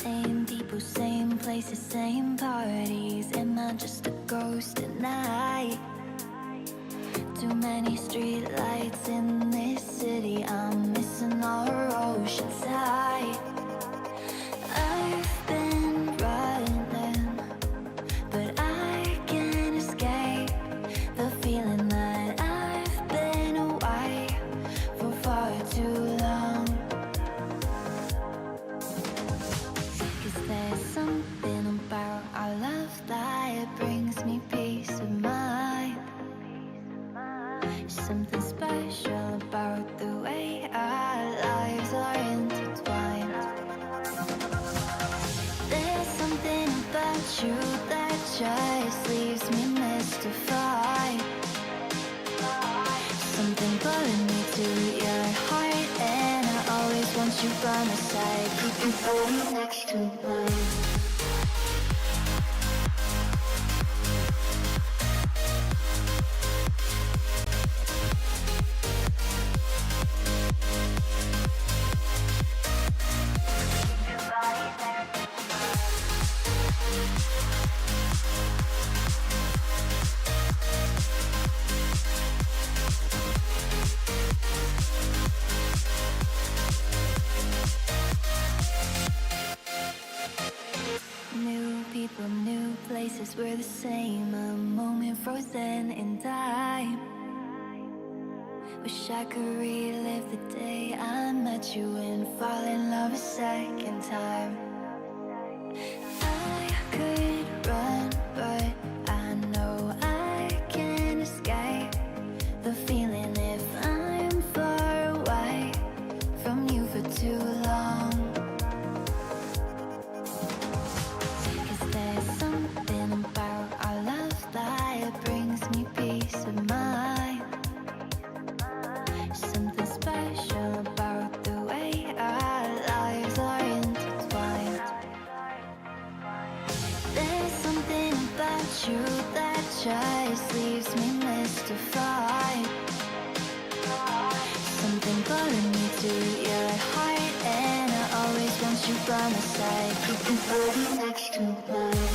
Same people, same places, same parties. Am I just a ghost at night? Too many street lights in this city. I'm missing our ocean side. I've been running, but I can't escape the feeling that I've been away for far too long. There's something about our love that brings me peace of mind. Something special about the way our lives are intertwined. There's something about you that just leaves me mystified. Something pulling me to your heart, and I always want you by my side. Keep your body next to mine. People, new places, we're the same. A moment frozen in time. Wish I could relive the day I met you and fall in love a second time. I could run, but I know I can't escape the feeling if I'm far away from you for too long. There's something about our love that brings me peace of mind. Something special about the way our lives are intertwined. There's something about you that just leaves me mystified. Something pulling me to your heart, and I always want you by my side. Keep your body next to mine.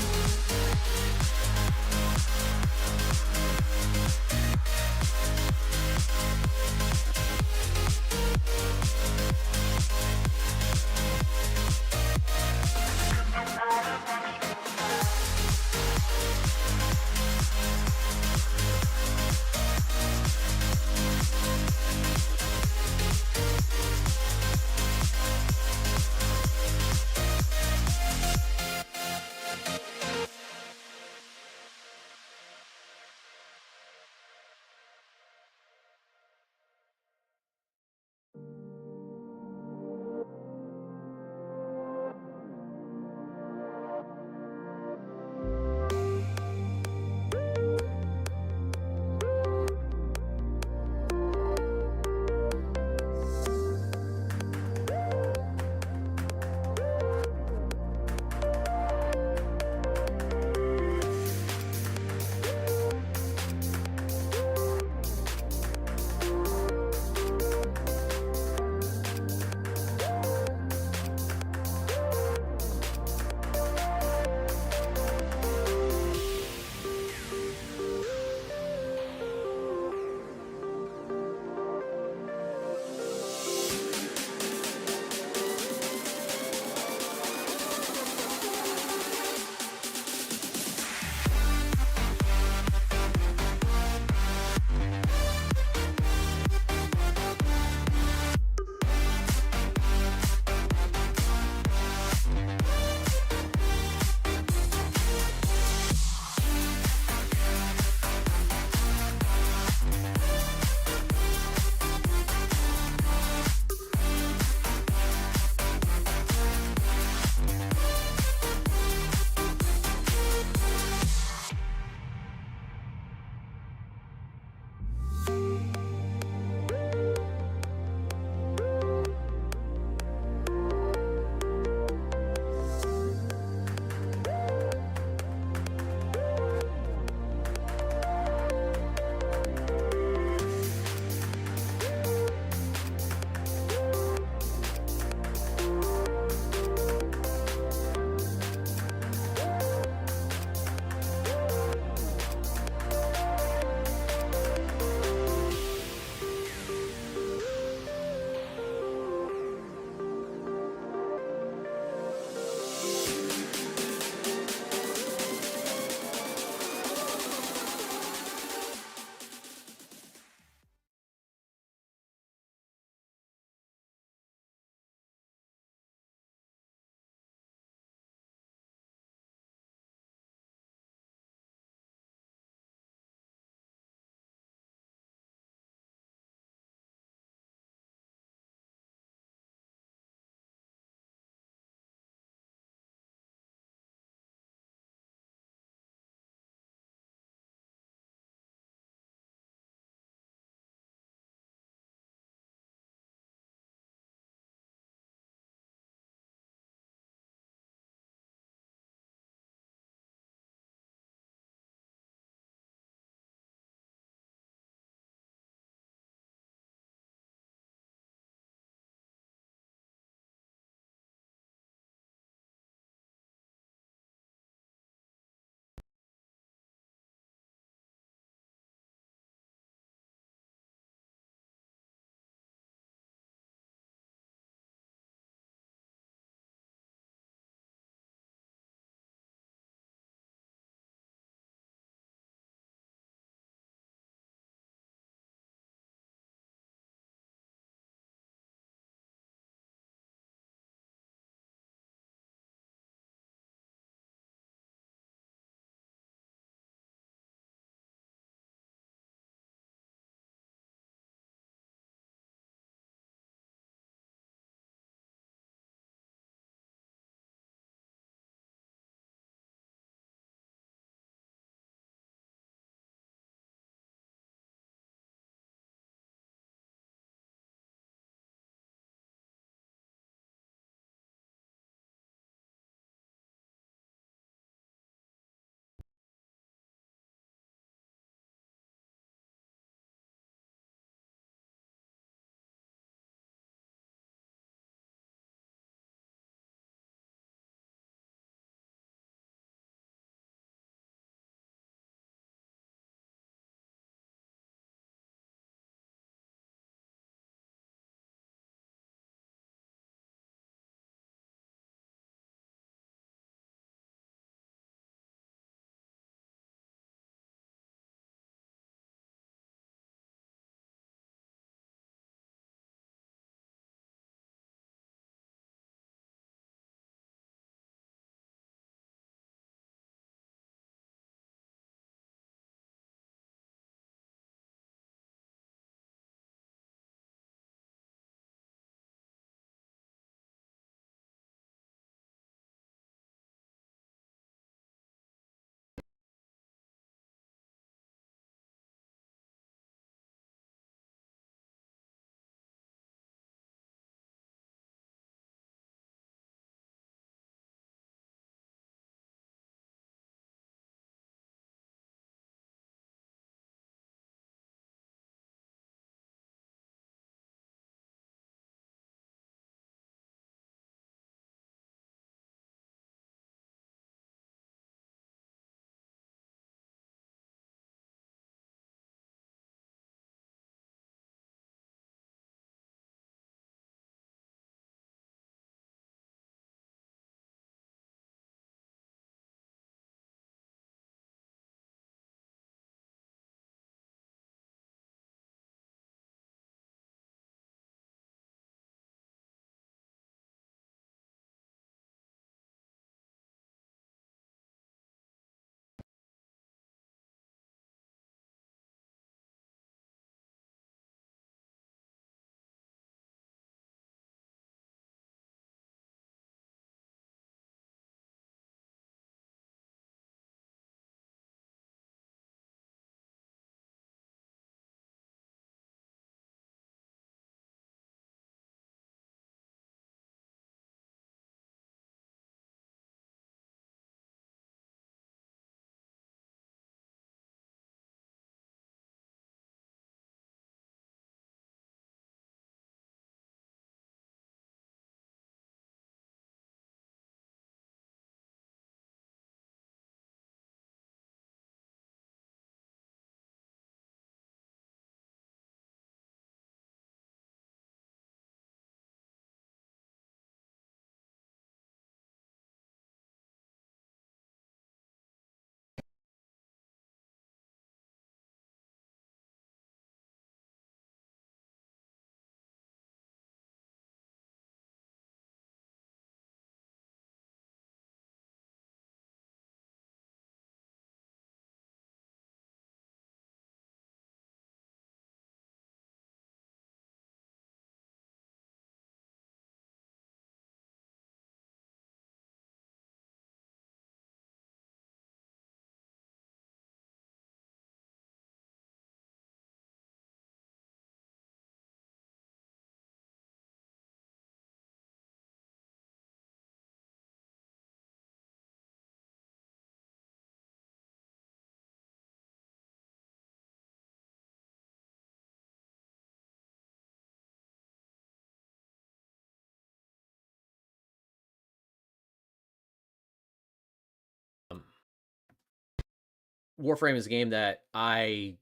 Warframe is a game that I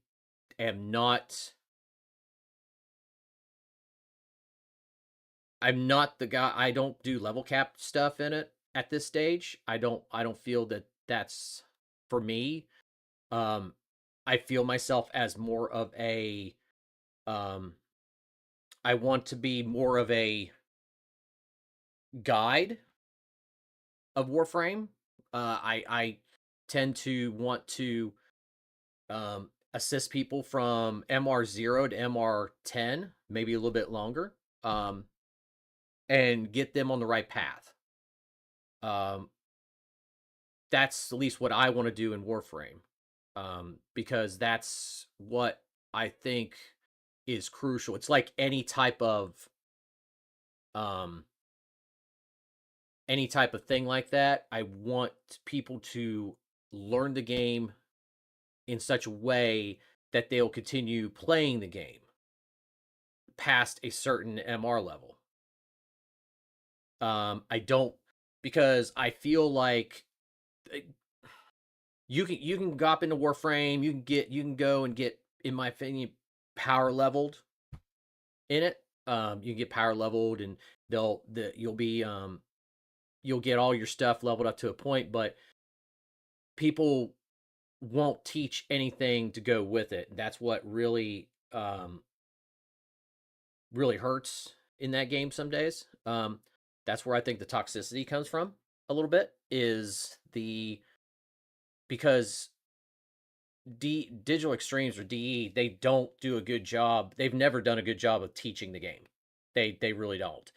am not I'm not the guy. I don't do level cap stuff in it at this stage. I don't feel that that's for me. Um I feel myself as more of a um I want to be more of a guide of Warframe. I tend to want to assist people from MR0 to MR10, maybe a little bit longer, um, and get them on the right path. Um, that's at least what I want to do in Warframe, because that's what I think is crucial. It's like um, any type of thing like that. I want people to learn the game in such a way that they'll continue playing the game past a certain MR level. I don't because I feel like uh, you can go up into Warframe, you can go and get, in my opinion, power leveled in it. You can get power leveled, and you'll get all your stuff leveled up to a point, but people won't teach anything to go with it. That's what really hurts in that game some days. That's where I think the toxicity comes from a little bit, is the because Digital Extremes, or DE, they don't do a good job. They've never done a good job of teaching the game. They really don't.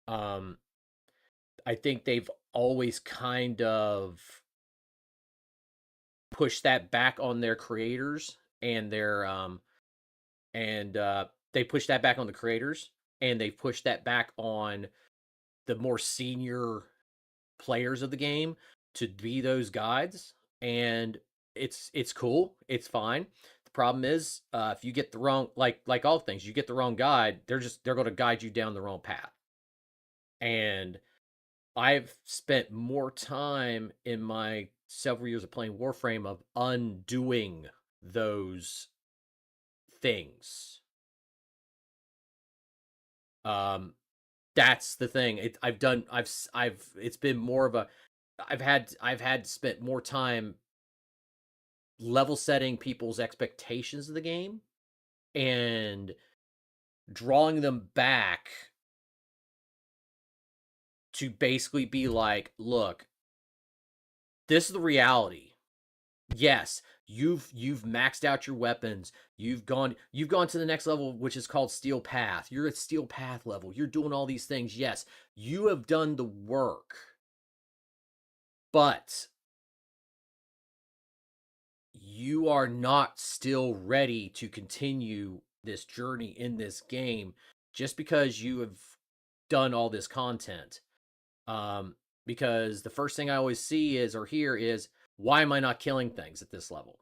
Um, I think they've always kind of pushed that back on their creators, and they push that back on the creators, and they push that back on the more senior players of the game to be those guides. And it's cool, it's fine. The problem is, if you get the wrong, like all things, you get the wrong guide, they're going to guide you down the wrong path. And I've spent more time in my several years of playing Warframe of undoing those things. um that's the thing. It's been more of a, I've had spent more time level setting people's expectations of the game, and drawing them back to basically be like, look, this is the reality. Yes, you've maxed out your weapons. You've gone to the next level, which is called Steel Path. You're at Steel Path level. You're doing all these things. Yes, you have done the work. But you are not still ready to continue this journey in this game just because you have done all this content. Um, because the first thing I always see is, or hear is, why am I not killing things at this level?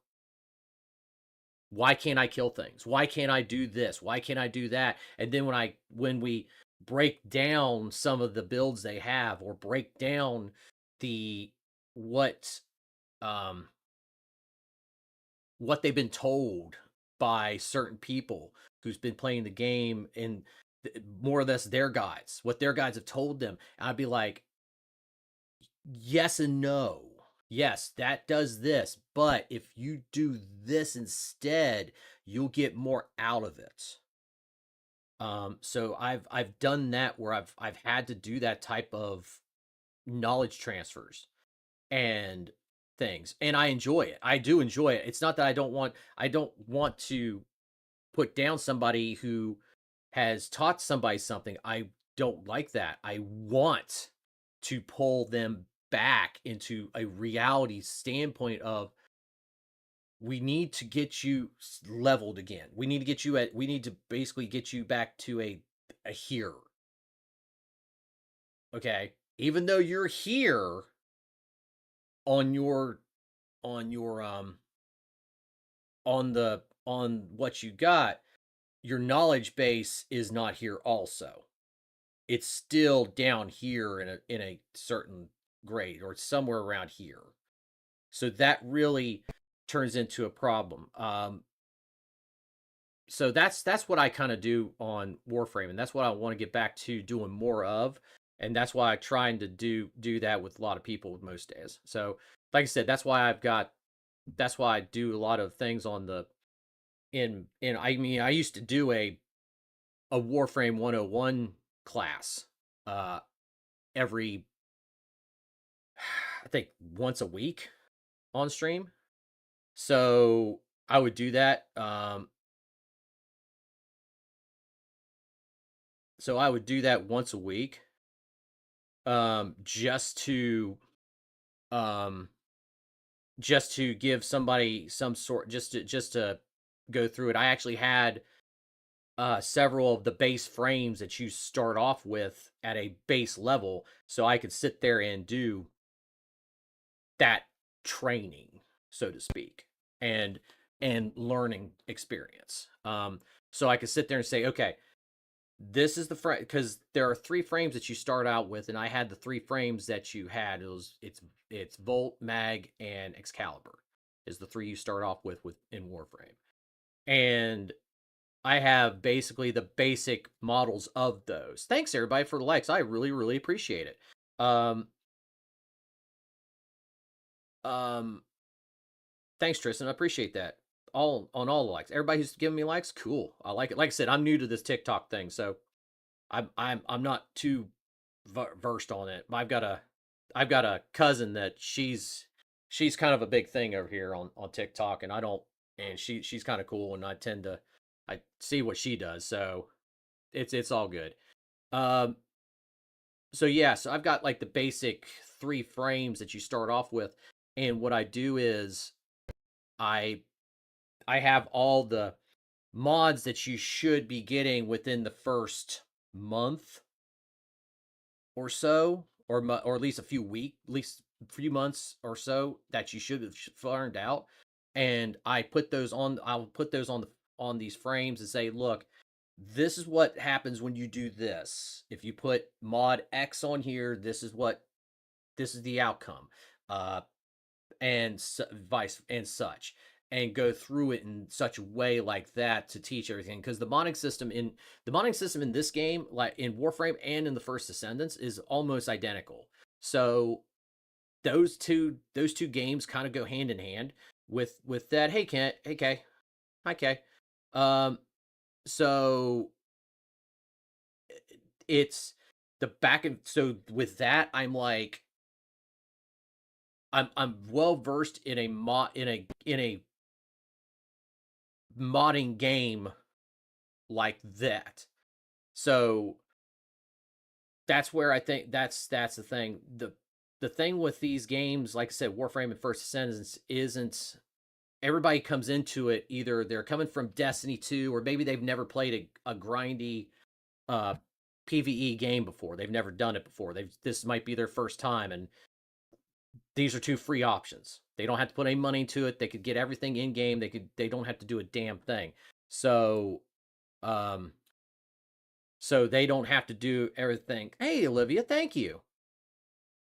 Why can't I kill things? Why can't I do this? Why can't I do that? And then when we break down some of the builds they have, or break down the what um what they've been told by certain people who's been playing the game, and more or less their guides, what their guides have told them. And I'd be like, yes and no. Yes, that does this, but if you do this instead, you'll get more out of it. So I've done that, where I've had to do that type of knowledge transfers and things, and I enjoy it. I do enjoy it. It's not that I don't want to put down somebody who has taught somebody something. I don't like that. I want to pull them back into a reality standpoint of, we need to get you leveled again. We need to basically get you back to a here. Okay? Even though you're here on your on your on what you got, your knowledge base is not here also. It's still down here in a certain grade, or somewhere around here. So that really turns into a problem. So that's what I kind of do on Warframe, and that's what I want to get back to doing more of, and that's why I'm trying to do that with a lot of people most days. So, like I said, that's why I do a lot of things on the in I mean, I used to do a Warframe 101 class every I think once a week on stream. So I would do that. So I would do that once a week, just to um, just to give somebody some sort, just to go through it. I actually had several of the base frames that you start off with at a base level, so I could sit there and do that training, so to speak, and learning experience. So I could sit there and say, okay, this is the frame, because there are 3 frames that you start out with, and I had the 3 frames that you had. It's Volt, Mag, and Excalibur is the 3 you start off with in Warframe. And I have basically the basic models of those. Thanks everybody for the likes. I really, really appreciate it. Thanks, Tristan. I appreciate that. All the likes. Everybody who's giving me likes, cool. I like it. Like I said, I'm new to this TikTok thing, so I'm not too versed on it. I've got a cousin that she's kind of a big thing over here on TikTok, and I don't, and she's kind of cool, and I see what she does, so it's all good. So yeah, so I've got like the basic 3 frames that you start off with, and what I do is I have all the mods that you should be getting within the first month or so, or at least a few months or so, that you should have learned out. And I'll put those on on these frames and say, look, this is what happens when you do this. If you put mod X on here, this is the outcome. And vice and such, and go through it in such a way like that to teach everything, because the modding system in this game, like in Warframe and in the First Descendants, is almost identical. So those two games kind of go hand in hand with that. Hey Kent, hey Kay, hi Kay. So it's the back and so with that, I'm well versed in a modding game like that. So that's where I think that's the thing. The thing with these games, like I said, Warframe and First Ascendance, isn't everybody comes into it, either they're coming from Destiny 2, or maybe they've never played a grindy PvE game before. They've never done it before. This might be their first time, and these are 2 free options. They don't have to put any money into it. They could get everything in game. They don't have to do a damn thing. So so they don't have to do everything. Hey Olivia, thank you.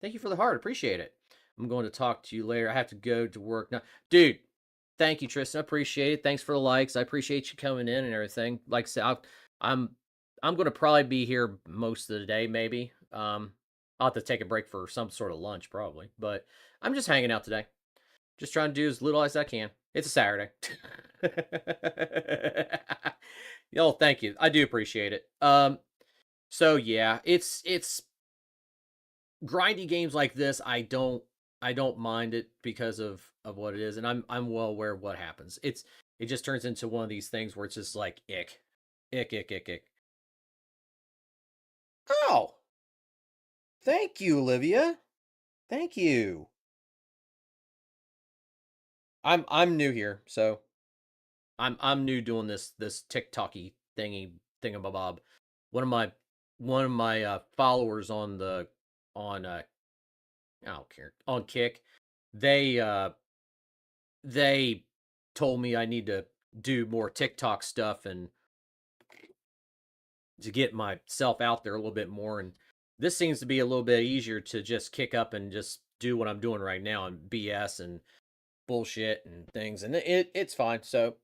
Thank you for the heart. Appreciate it. I'm going to talk to you later. I have to go to work now. Dude, thank you, Tristan. I appreciate it. Thanks for the likes. I appreciate you coming in and everything. Like I said, I'm going to probably be here most of the day, maybe. I'll have to take a break for some sort of lunch, probably. But I'm just hanging out today. Just trying to do as little as I can. It's a Saturday. Oh, thank you. I do appreciate it. So yeah, it's grindy games like this. I don't mind it because of what it is, and I'm well aware of what happens. It just turns into one of these things where it's just like ick. Oh, thank you, Olivia. Thank you. I'm new here, so I'm new doing this TikToky thingy thingamabob. One of my followers on I don't care, on Kick, they they told me I need to do more TikTok stuff and to get myself out there a little bit more, and this seems to be a little bit easier to just kick up and just do what I'm doing right now and BS bullshit and things, and it's fine. So,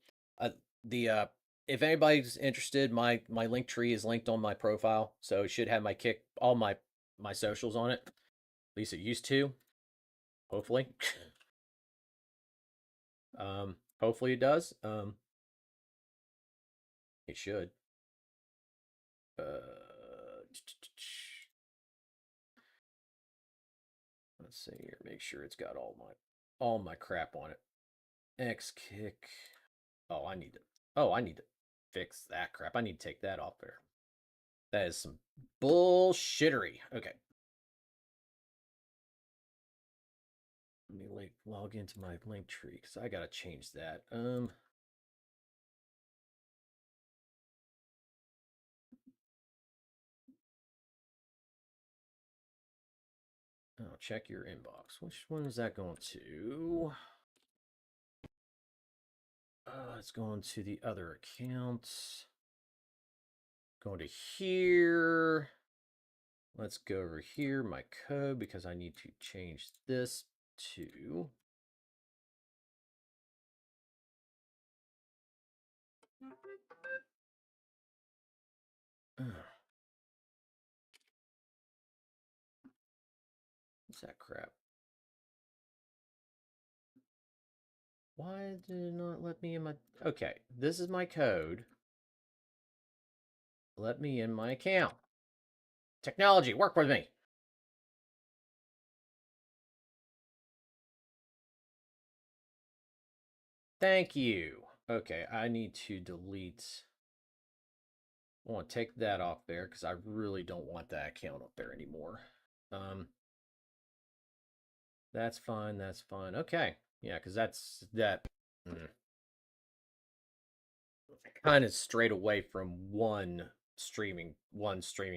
the if anybody's interested, my link tree is linked on my profile, so it should have my kick all my socials on it. At least it used to. Hopefully, hopefully it does. It should. Let's see here. Make sure it's got all my crap on it. X kick. Oh, I need to. Oh, I need to fix that crap. I need to take that off there. That is some bullshittery. Okay. Let me log into my link tree because I gotta change that. Oh, check your inbox. Which one is that going to? It's going to the other accounts. Going to here. Let's go over here, my code, because I need to change this to. What's that crap? Why did it not let me in my... Okay, this is my code. Let me in my account. Technology, work with me. Thank you. Okay, I need to delete... I want to take that off there because I really don't want that account up there anymore. That's fine, that's fine. Okay, yeah, because that's that... kind of strayed away from one streaming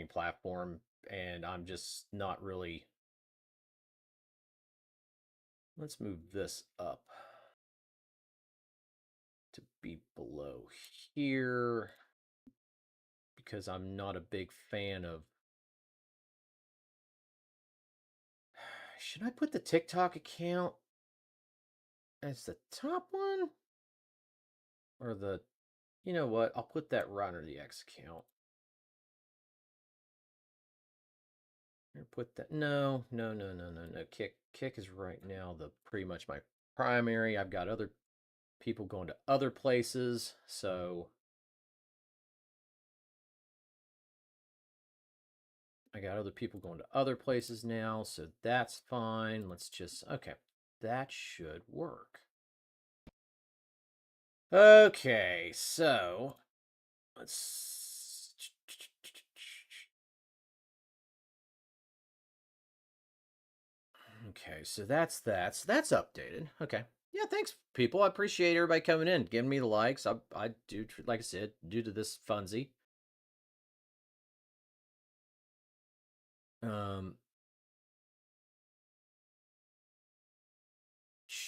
platform, and I'm just not really. Let's move this up to be below here because I'm not a big fan of. Should I put the TikTok account as the top one? Or the, you know what? I'll put that right under the X account. Or put that, no. Kick is right now pretty much my primary. I've got other people going to other places, so I got other people going to other places now, so that's fine. Let's just, okay, that should work. Okay, so let's. Okay, so that's that. So that's updated. Okay. Yeah, thanks, people. I appreciate everybody coming in, giving me the likes. I do, like I said, due to this funsy.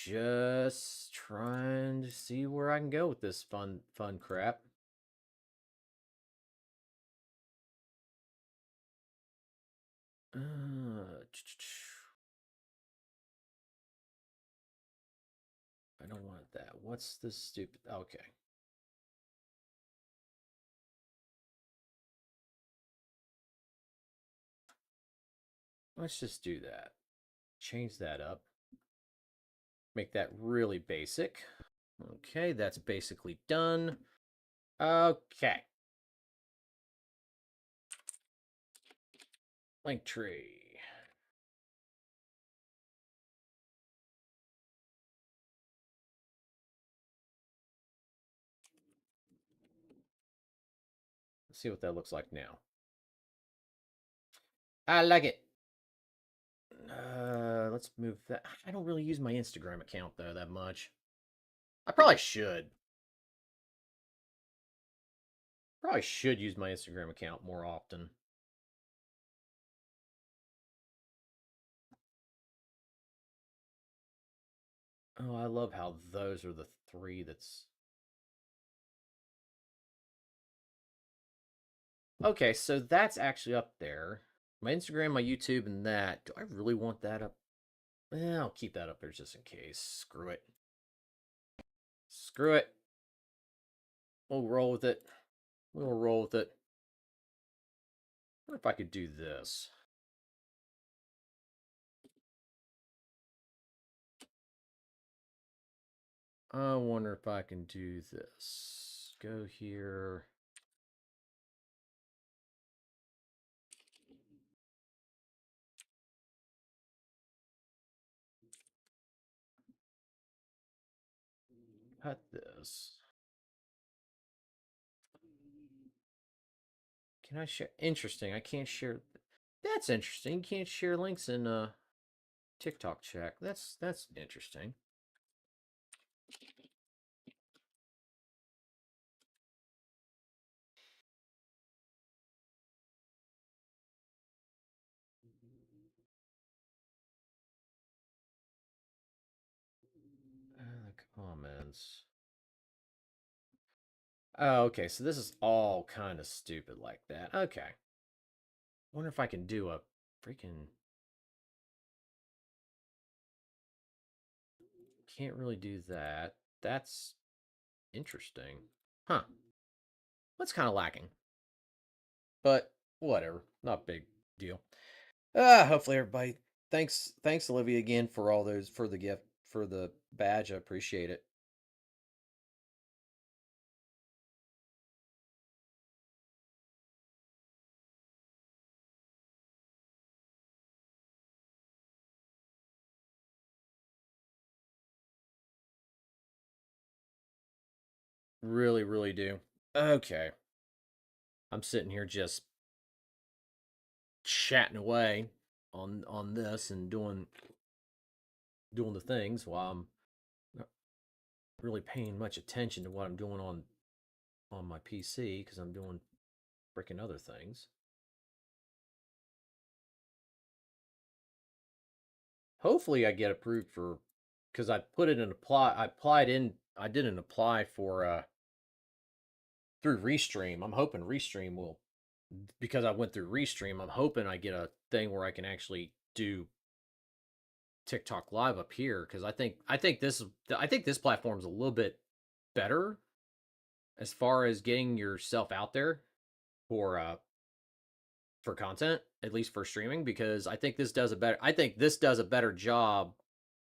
Just trying to see where I can go with this fun crap. I don't want that. What's this stupid? Okay. Let's just do that. Change that up. Make that really basic. Okay, that's basically done. Okay. Link tree. Let's see what that looks like now. I like it. Let's move that. I don't really use my Instagram account though that much. I probably should. Probably should use my Instagram account more often. Oh, I love how those are the three that's... Okay, so that's actually up there. My Instagram, my YouTube, and that. Do I really want that up? Well, I'll keep that up there just in case. Screw it. Screw it. We'll roll with it. We'll roll with it. I wonder if I could do this. I wonder if I can do this. Go here. Cut this. Can I share? Interesting. I can't share. That's interesting. You can't share links in TikTok chat. That's interesting. The comments. Oh, okay. So this is all kind of stupid like that. Okay. Wonder if I can do a freaking. Can't really do that. That's interesting. Huh. That's kind of lacking. But whatever. Not big deal. Hopefully everybody. Thanks, Olivia, again for all those for the gift for the badge. I appreciate it. Really, really do. Okay. I'm sitting here just chatting away on this and doing the things while I'm not really paying much attention to what I'm doing on my PC because I'm doing freaking other things. Hopefully I get approved for because I put it in apply I applied in I didn't apply for through Restream. I'm hoping Restream will because I went through Restream, I'm hoping I get a thing where I can actually do TikTok live up here because I think this platform is a little bit better as far as getting yourself out there for content, at least for streaming, because I think this does a better job.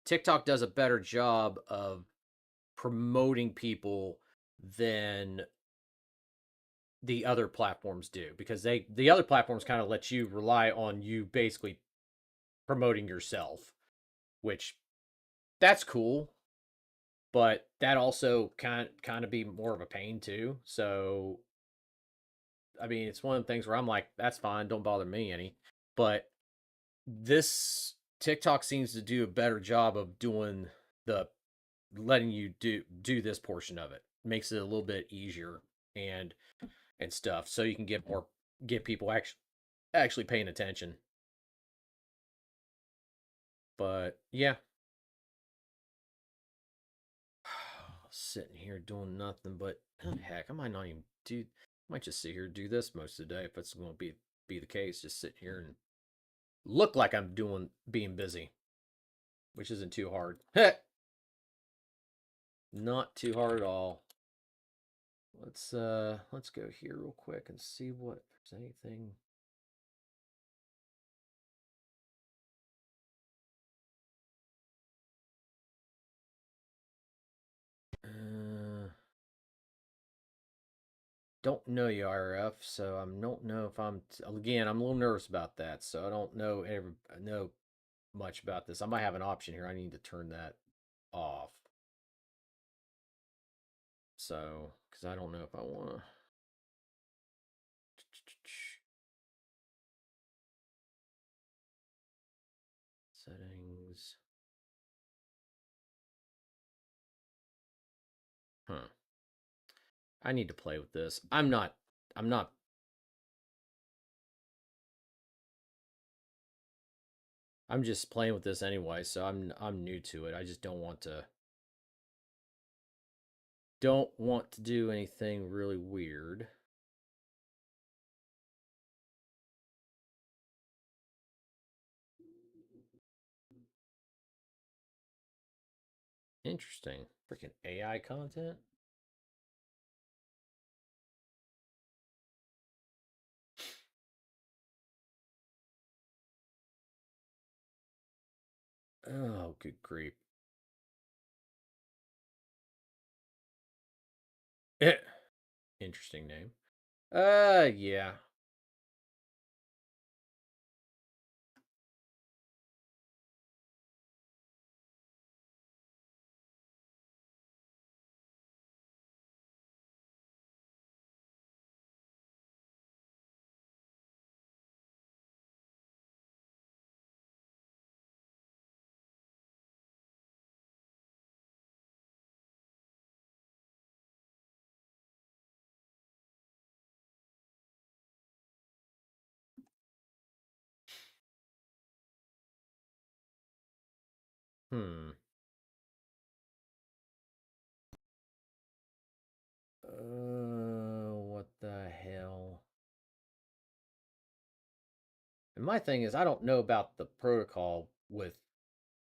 TikTok does a better job of promoting people than the other platforms do because the other platforms kind of let you rely on you basically promoting yourself, which that's cool, but that also kind of be more of a pain too. So I mean, it's one of the things where I'm like, that's fine, don't bother me any. But this TikTok seems to do a better job of doing the letting you do this portion of it. Makes it a little bit easier and stuff, so you can get people actually paying attention. But yeah, sitting here doing nothing but heck, I might not even do. I might just sit here and do this most of the day if it's going to be the case. Just sit here and look like I'm being busy, which isn't too hard. Not too hard at all. Let's go here real quick and see what if there's anything. Don't know you, RF, so I don't know if again, I'm a little nervous about that, so I don't know much about this. I might have an option here. I need to turn that off. So, because I don't know if I want to. Settings. Huh. I need to play with this. I'm not. I'm just playing with this anyway, so I'm new to it. I just don't want to do anything really weird. Interesting. Freaking AI content. Oh, good grief. Interesting name. Yeah. Hmm. What the hell? And my thing is, I don't know about the protocol with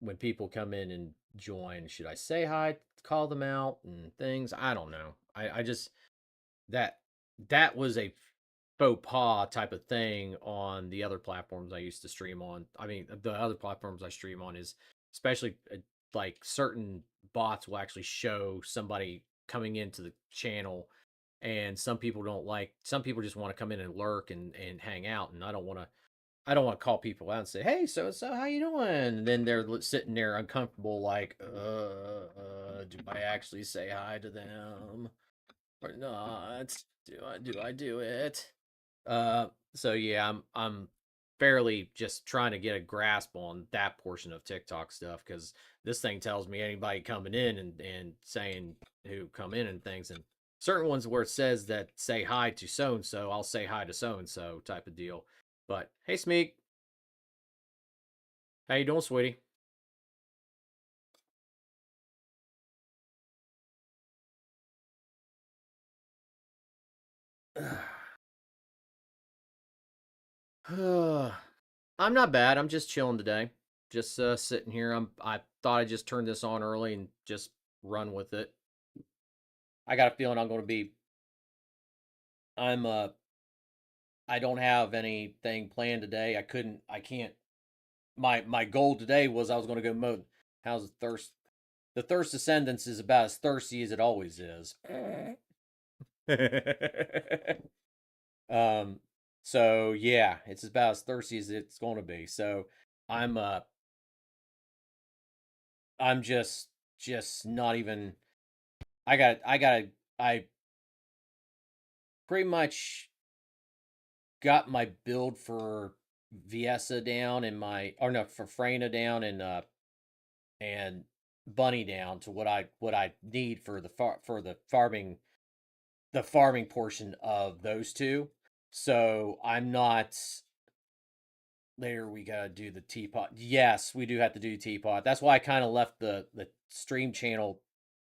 when people come in and join. Should I say hi, call them out, and things? I don't know. I just that that was a faux pas type of thing on the other platforms I used to stream on. I mean, the other platforms I stream on is especially like certain bots will actually show somebody coming into the channel, and some people don't like. Some people just want to come in and lurk and hang out, and I don't want to. I don't want to call people out and say, "Hey, so and so, how you doing?" And then they're sitting there uncomfortable, like, do I actually say hi to them or not? Do I do it?" So yeah, I'm fairly just trying to get a grasp on that portion of TikTok stuff because this thing tells me anybody coming in and saying who come in and things, and certain ones where it says that say hi to so and so, I'll say hi to so and so type of deal. But hey, Smeek, how you doing, sweetie? I'm not bad. I'm just chilling today. Just sitting here. I thought I just turned this on early and just run with it. I got a feeling I'm going to be. I'm I don't have anything planned today. I couldn't. I can't. My goal today was I was going to go mow. How's the thirst? The thirst ascendance is about as thirsty as it always is. um. So yeah, it's about as thirsty as it's going to be. So I'm I'm just not even. I pretty much got my build for Viesa down and my or no for Freyna down and Bunny down to what I need for the farming portion of those two. So I'm not there. We gotta do the teapot. Yes, we do have to do teapot. That's why I kind of left the stream channel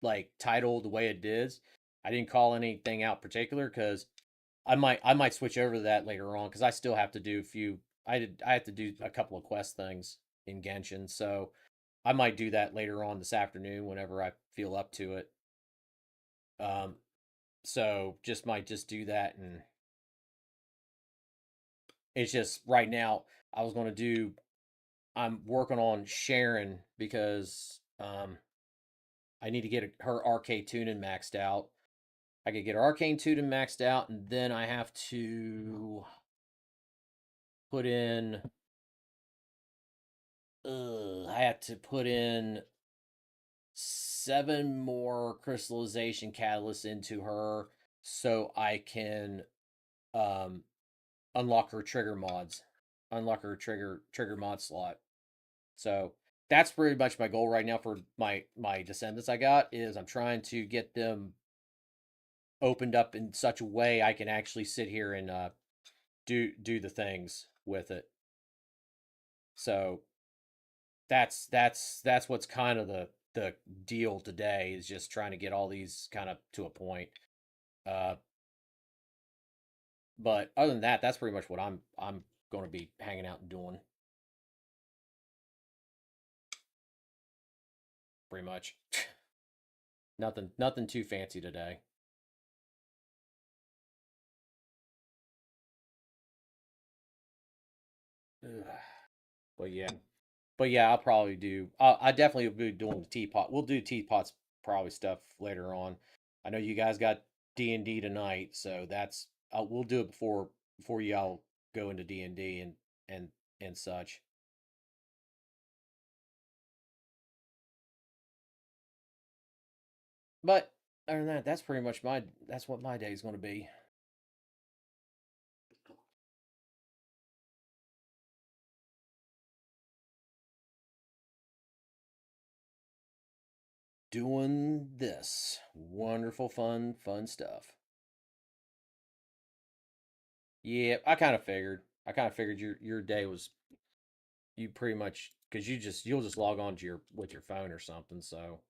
like title the way it is. I didn't call anything out particular because I might switch over to that later on because I still have to do a few. I have to do a couple of quest things in Genshin, so I might do that later on this afternoon whenever I feel up to it. Um, so just might just do that, and it's just right now I was gonna do. I'm working on Sharon because I need to get her arcade tuning maxed out. I could get her arcane tuning maxed out, and then I have to put in I have to put in 7 more crystallization catalysts into her so I can um unlock her trigger mods. Unlock her trigger mod slot. So that's pretty much my goal right now for my descendants I got is I'm trying to get them opened up in such a way I can actually sit here and do the things with it. So that's what's kind of the deal today is just trying to get all these kind of to a point. Uh, but other than that, that's pretty much what I'm going to be hanging out and doing. Pretty much. Nothing too fancy today. Ugh. But yeah. But yeah, I'll probably do. I definitely will be doing the teapot. We'll do teapots probably stuff later on. I know you guys got D&D tonight, so that's we'll do it before y'all go into D&D and and such. But other than that, that's what my day is going to be. Doing this wonderful fun stuff. Yeah, I kind of figured. Your day was you pretty much because you'll just log on to your with your phone or something. So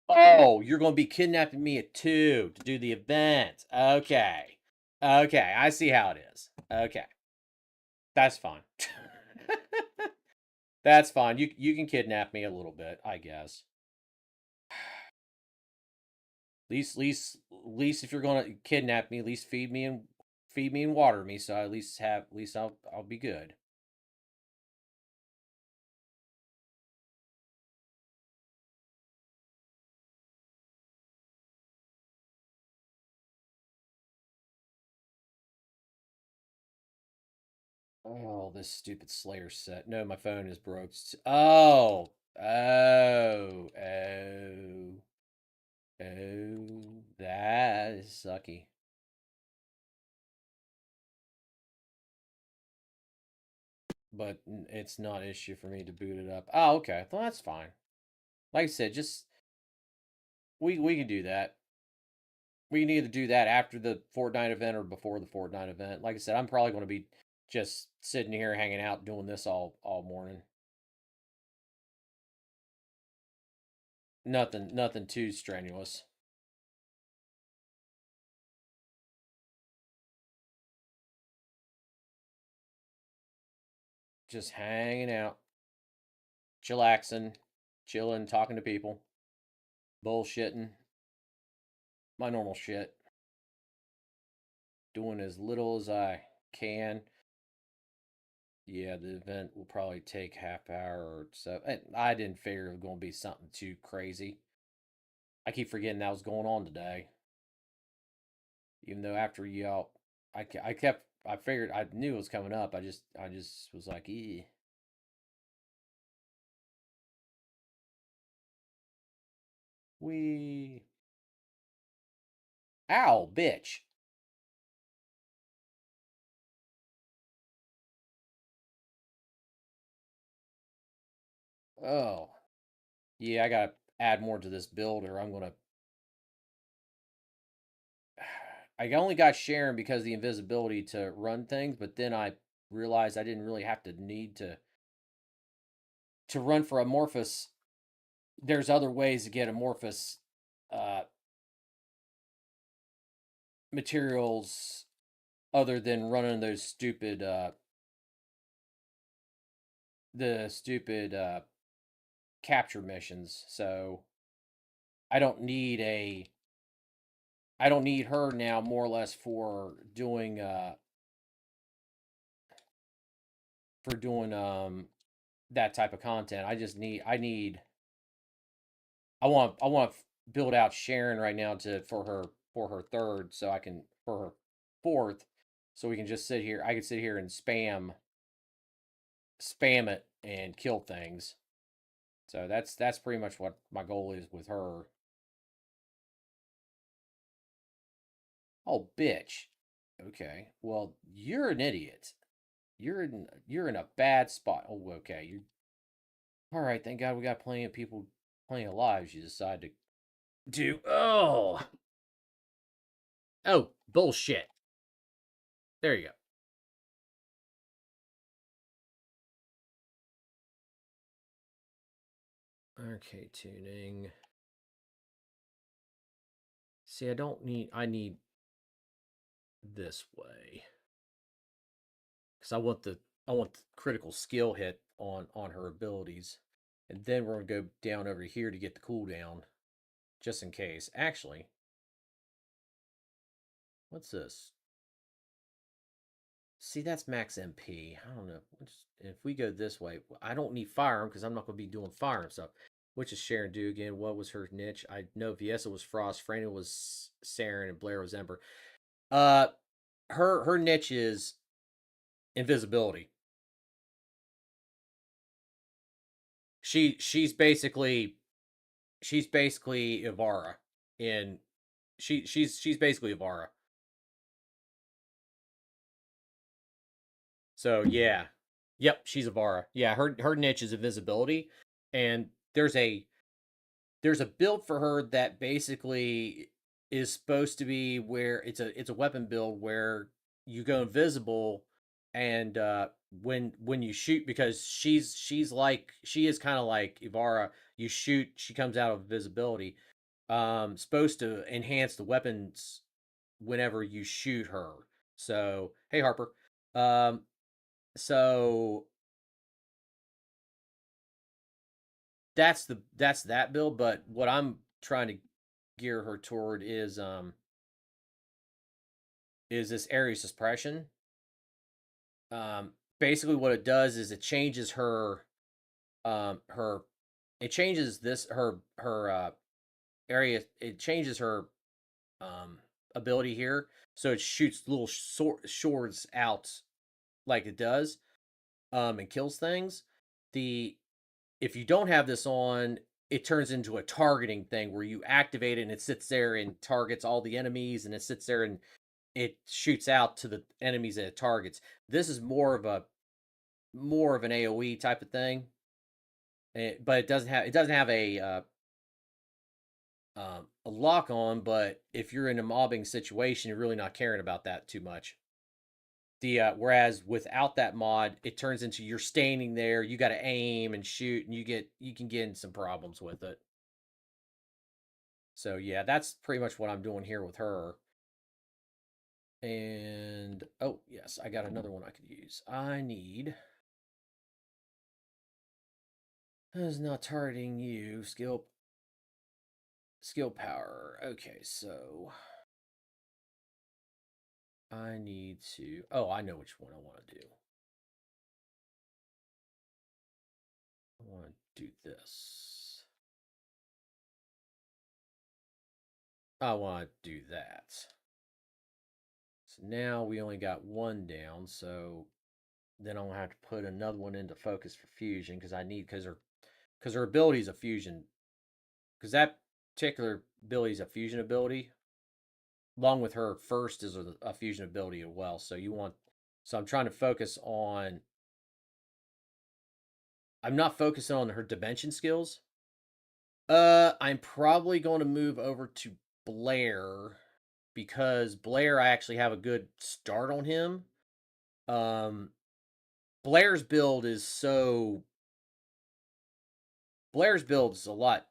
oh, you're going to be kidnapping me at 2 to do the event. Okay. Okay, I see how it is. Okay. That's fine. That's fine. You can kidnap me a little bit, I guess. Least if you're going to kidnap me, at least feed me and water me so I at least I'll be good. Oh, this stupid Slayer set. No, my phone is broke. Oh. Oh. Oh. Oh, that is sucky. But it's not an issue for me to boot it up. Oh, okay. Well, that's fine. Like I said, just we can do that. We can either do that after the Fortnite event or before the Fortnite event. Like I said, I'm probably going to be just sitting here hanging out doing this all morning. Nothing too strenuous. Just hanging out, chillaxing, chilling, talking to people, bullshitting, my normal shit. Doing as little as I can. Yeah, the event will probably take half hour or so. I didn't figure it was going to be something too crazy. I keep forgetting that was going on today. Even though after y'all, I figured, I knew it was coming up. I just was like, eh. We. Ow, bitch. Oh. Yeah, I gotta add more to this build or I'm gonna. I only got Sharon because of the invisibility to run things, but then I realized I didn't really have to need to run for Amorphous. There's other ways to get Amorphous uh, materials other than running those stupid the stupid capture missions. So I don't need a I don't need her now more or less for doing that type of content. I want to build out Sharon right now to for her third so I can for her fourth so we can just sit here. I can sit here and spam it and kill things. So that's pretty much what my goal is with her. Oh, bitch. Okay. Well, you're an idiot. You're in a bad spot. Oh, okay. You all right? Thank God we got plenty of people, plenty of lives. You decide to do. Oh, bullshit. There you go. Okay, tuning. See, I need this way because I want I want the critical skill hit on her abilities, and then we're gonna go down over here to get the cooldown, just in case. Actually, what's this? See, that's max MP. I don't know. If we go this way, I don't need firearm because I'm not going to be doing firearm stuff. Which is Sharon do again? What was her niche? I know Viesa was Frost, Freyna was Saren, and Blair was Ember. Uh, her niche is invisibility. She's basically Ivara in she's basically Ivara. So yeah, yep, she's Ivara. Yeah, her niche is invisibility, and there's a build for her that basically is supposed to be where it's a weapon build where you go invisible, and when you shoot, because she is kind of like Ivara. You shoot, she comes out of invisibility. Supposed to enhance the weapons whenever you shoot her. So hey, Harper. Um, so that's that build. But what I'm trying to gear her toward is this area suppression. Basically what it does is it changes her her it changes this her area, it changes her um ability here, so it shoots little swords out like it does, and kills things. The If you don't have this on, it turns into a targeting thing where you activate it and it sits there and targets all the enemies, and it sits there and it shoots out to the enemies that it targets. This is more of an AOE type of thing, but it doesn't have a lock on. But if you're in a mobbing situation, you're really not caring about that too much. The Whereas without that mod, it turns into you're standing there, you got to aim and shoot, and you can get in some problems with it. So yeah, that's pretty much what I'm doing here with her. And oh yes, I got another one I could use. I need is not targeting you. Skill power. Okay, so I need to. Oh, I know which one I want to do. I want to do this. I want to do that. So now we only got one down. So then I'm gonna have to put another one into focus for fusion because I need because her ability is a fusion, because that particular ability is a fusion ability, along with her first is a fusion ability as well. So I'm trying to focus on. I'm not focusing on her dimension skills. I'm probably going to move over to Blair, because Blair, I actually have a good start on him. Um, Blair's build is so. Blair's build is a lot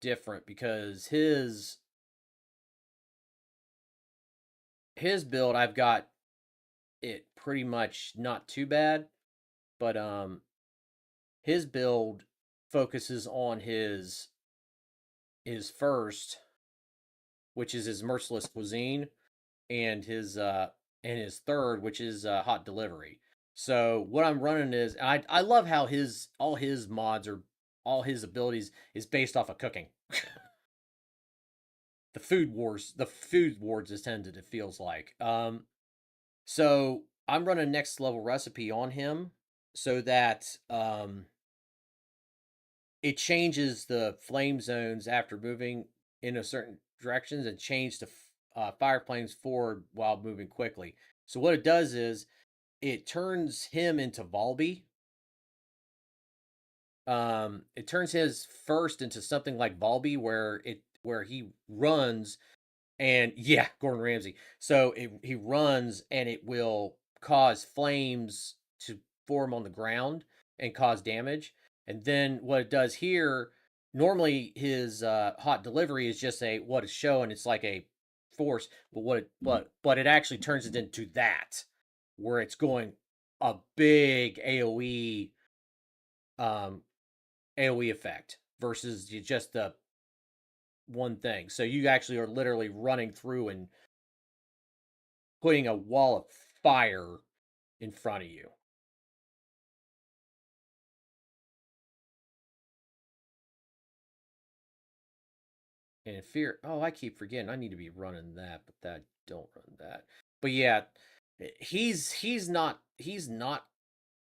different because his build, I've got it pretty much not too bad, but his build focuses on his first, which is his merciless cuisine, and his third, which is hot delivery. So what I'm running is, I love how all his mods are, all his abilities is based off of cooking. The food wars is tended, it feels like. So I'm running next level recipe on him so that it changes the flame zones after moving in a certain directions, and change to fire flames forward while moving quickly. So what it does is it turns him into Volby. It turns his first into something like Volby, where he runs, and yeah, Gordon Ramsay. So he runs and it will cause flames to form on the ground and cause damage. And then what it does here, normally his hot delivery is just what is shown. It's like a force, but it actually turns it into that, where it's going a big AoE AoE effect versus just the one thing. So you actually are literally running through and putting a wall of fire in front of you. And fear, oh, I keep forgetting I need to be running that, but that don't run that. But yeah, he's not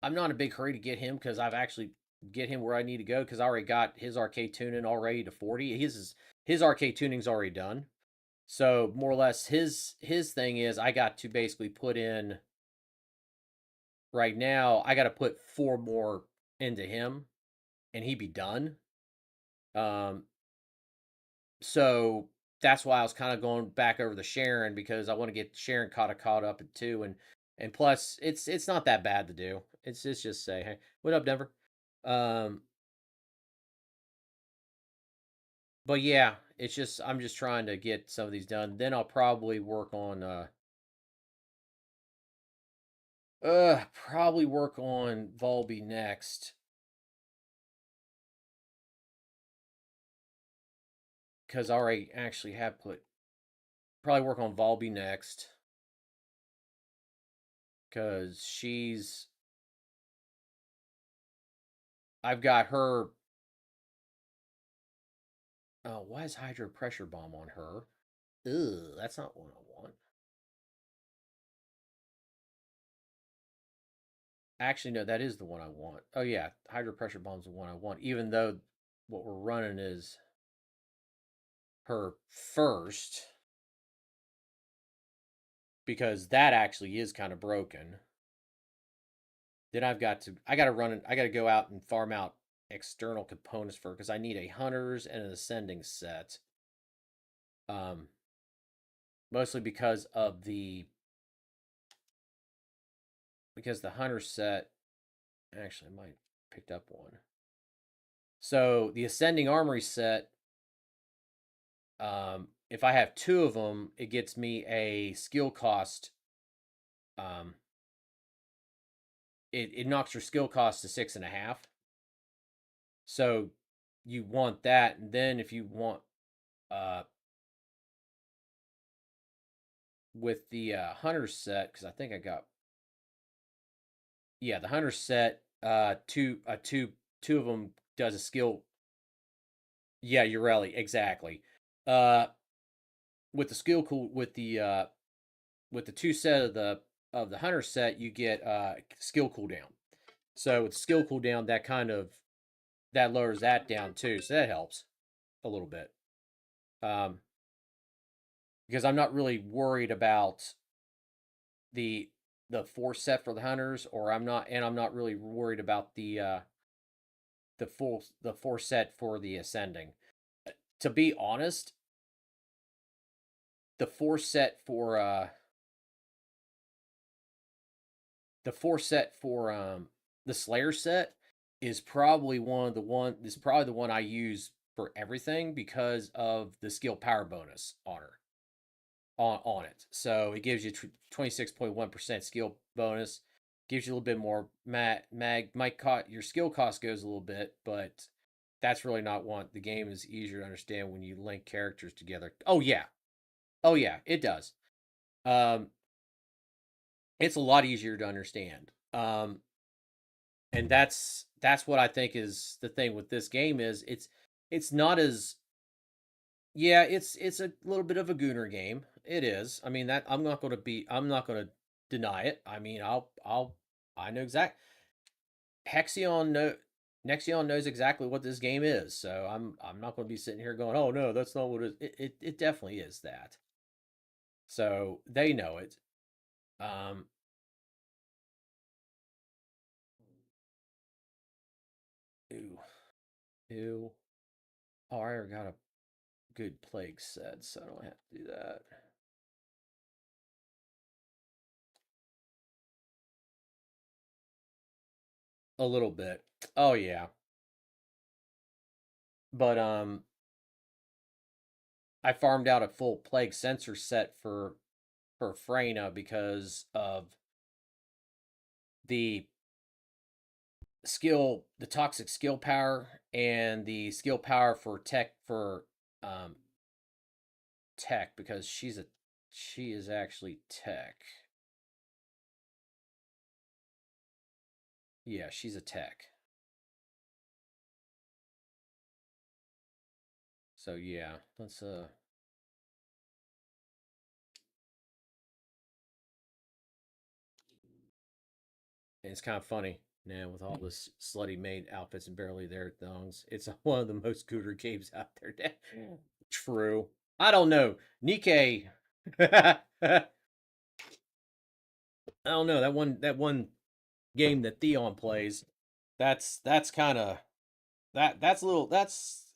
I'm not in a big hurry to get him because I've actually get him where I need to go because I already got his arcade tuning already to 40. His arcade tuning's already done. So more or less his thing is I got to basically put in right now, I got to put 4 more into him and he'd be done. Um so that's why I was kind of going back over the Sharon because I want to get Sharon caught up at 2 and plus it's not that bad to do. It's just say, "Hey, what up, Denver?" Um but yeah, it's just I'm just trying to get some of these done. Then I'll probably work on probably work on Volby next because I already actually have put probably work on Volby next because I've got her. Oh, why is Hydro Pressure Bomb on her? Ugh, that's not what I want. Actually, no, that is the one I want. Oh yeah, Hydro Pressure Bomb's the one I want. Even though what we're running is her first, because that actually is kind of broken. Then I got to run it. I got to go out and farm out external components for because I need a hunters and an ascending set. Um, mostly because the hunter set actually I might picked up one. So the ascending armory set, if I have 2 of them, it gets me a skill cost. Um, it knocks your skill cost to 6.5. So you want that, and then if you want uh with the hunter set, because I think I got the hunter set, two of them does a skill. Yeah, Ureli, exactly. Uh, with the skill cool with the 2 set of the hunter set, you get skill cooldown. So with skill cooldown, that lowers that down too. So that helps a little bit. Um, because I'm not really worried about the the 4 set for the hunters, or I'm not really worried about the 4 set for the ascending. To be honest, the 4 set for the 4 set for the Slayer set is probably the one I use for everything because of the skill power bonus on her on it. So it gives you 26.1% skill bonus, gives you a little bit more might cost your skill cost goes a little bit, but that's really not one. The game is easier to understand when you link characters together. Oh yeah. Oh yeah, it does. Um it's a lot easier to understand. And that's what I think is the thing with this game is it's not as yeah, it's a little bit of a gooner game. It is. I mean that I'm not going to deny it. I mean, I know exact Hexion no Nexion knows exactly what this game is. So I'm not going to be sitting here going, "Oh no, that's not what it definitely is that." So, they know it. Um ooh, ew. Oh, I already got a good plague set, so I don't have to do that. A little bit. Oh yeah. But I farmed out a full plague sensor set for Freyna because of the toxic skill power and the skill power for um tech, because she is actually tech. Yeah, she's a tech. So yeah, let's it's kind of funny now with all this slutty maid outfits and barely there thongs. It's one of the most cooter games out there. True. I don't know. Nikkei. I don't know. That one game that Theon plays, that's kind of that's a little that's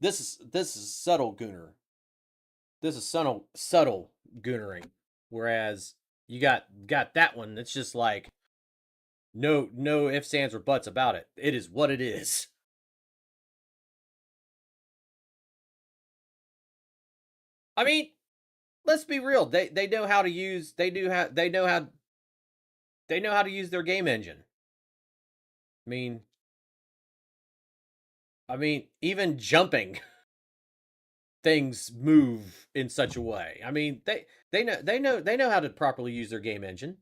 this is subtle gooner. This is subtle goonering. Whereas you got that one that's just like no ifs, ands, or buts about it. It is what it is. I mean, let's be real. They know how to use they know how to use their game engine. I mean, even jumping things move in such a way. I mean, they know how to properly use their game engine.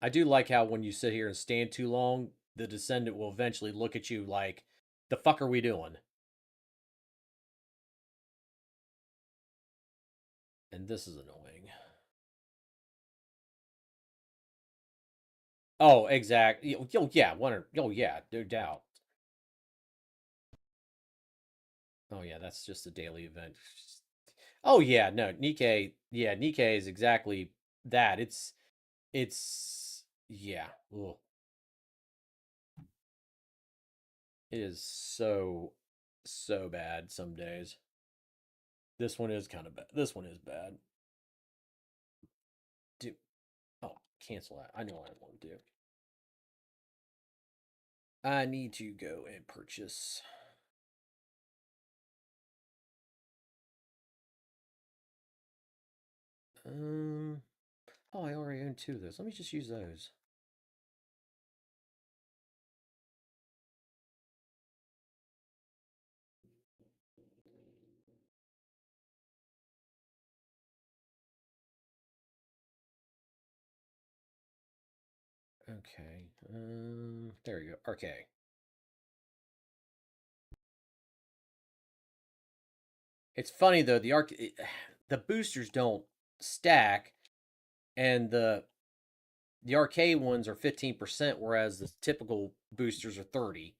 I do like how when you sit here and stand too long, the descendant will eventually look at you like, "The fuck are we doing?" And this is annoying. Oh, exactly. Oh, yeah, oh, yeah, no doubt. Oh, yeah, that's just a daily event. Oh, yeah, no, Nikkei. Yeah, Nikkei is exactly that. Yeah. Ugh. It is so bad some days. This one is kind of bad. This one is bad. Do oh, cancel that. I know what I want to do. I need to go and purchase. Oh, I already own two of those. Let me just use those. Okay. There we go. Okay. It's funny though. The boosters don't stack, and the arcade ones are 15%, whereas the typical boosters are 30.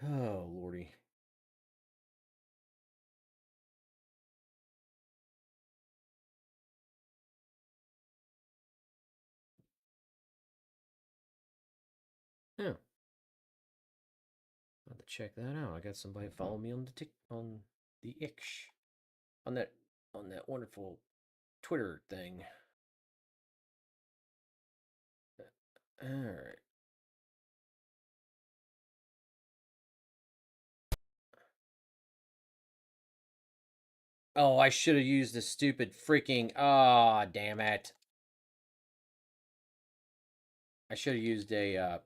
Oh lordy. Yeah. I'll have to check that out. I got somebody follow me on the X on that wonderful Twitter thing. All right. Oh, I should have used the stupid freaking. Ah, oh, damn it. I should have used a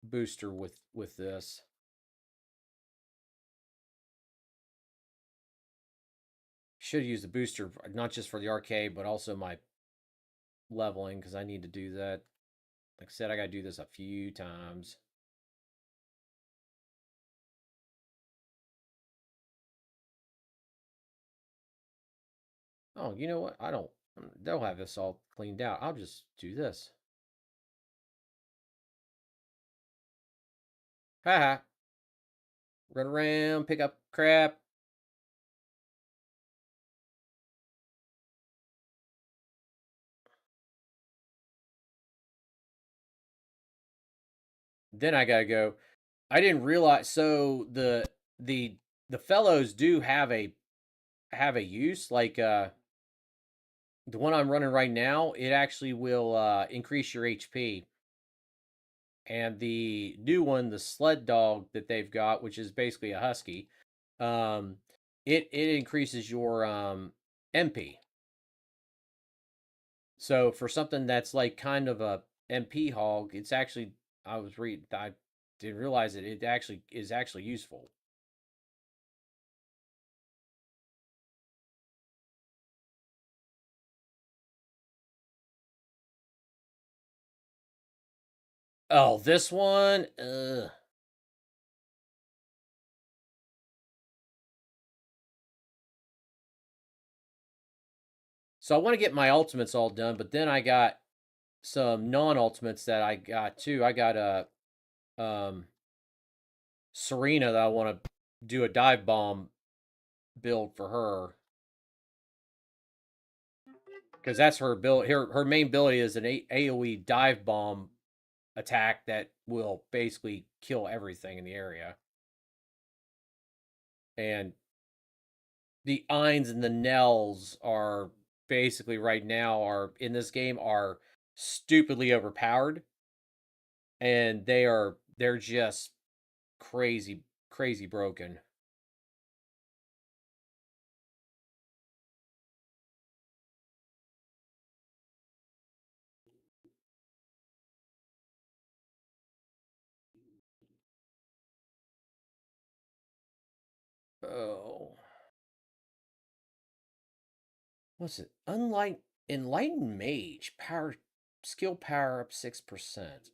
booster with this. Should have used the booster not just for the arcade, but also my leveling, because I need to do that. Like I said, I got to do this a few times. Oh, you know what? I don't. They'll have this all cleaned out. I'll just do this. Haha. Run around, pick up crap. Then I gotta go. I didn't realize. So the the fellows do have a use. Like the one I'm running right now, it actually will increase your HP. And the new one, the sled dog that they've got, which is basically a husky, um, it increases your MP. So for something that's like kind of a MP hog, it's actually I didn't realize it. It actually is actually useful. Oh, this one. Ugh. So I want to get my ultimates all done, but then I got some non-ultimates that I got too. I got a Serena that I want to do a dive bomb build for her because that's her build. Her main ability is an AOE dive bomb attack that will basically kill everything in the area. And the Eins and the Nells are basically right now are in this game are stupidly overpowered, and they're just crazy broken. Oh, what's it? Unlike Enlightened Mage power skill power up 6%.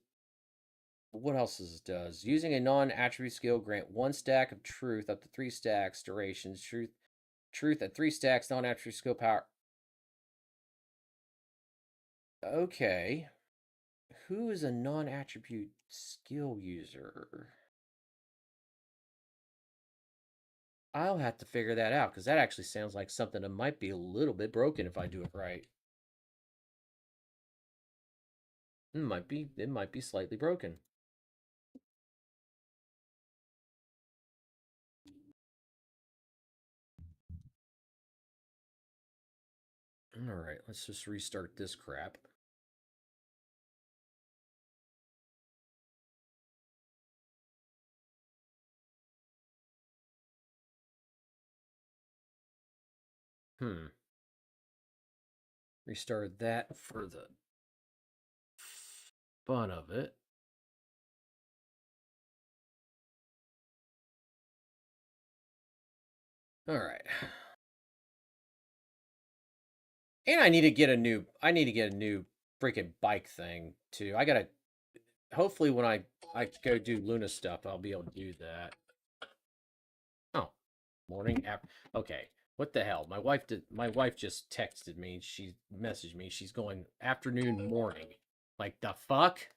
What else does? Using a non-attribute skill, grant 1 stack of truth up to 3 stacks durations. Truth at 3 stacks, non-attribute skill power. Okay. Who is a non-attribute skill user? I'll have to figure that out because that actually sounds like something that might be a little bit broken if I do it right. It might be slightly broken. All right, let's just restart this crap. Restart that for the fun of it. All right. And I need to get a new freaking bike thing too. I gotta hopefully when I go do Luna stuff, I'll be able to do that. Oh, morning after. Okay, what the hell? My wife just texted me. She messaged me. She's going afternoon morning. Like the fuck?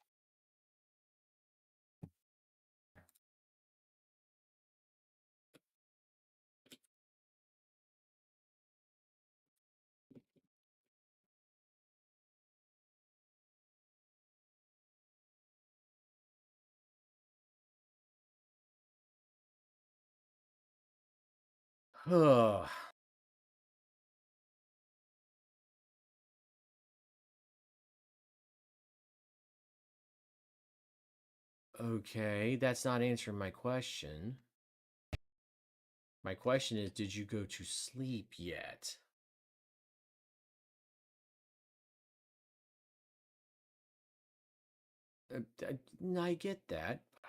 Okay, that's not answering my question. My question is, did you go to sleep yet? I get that. I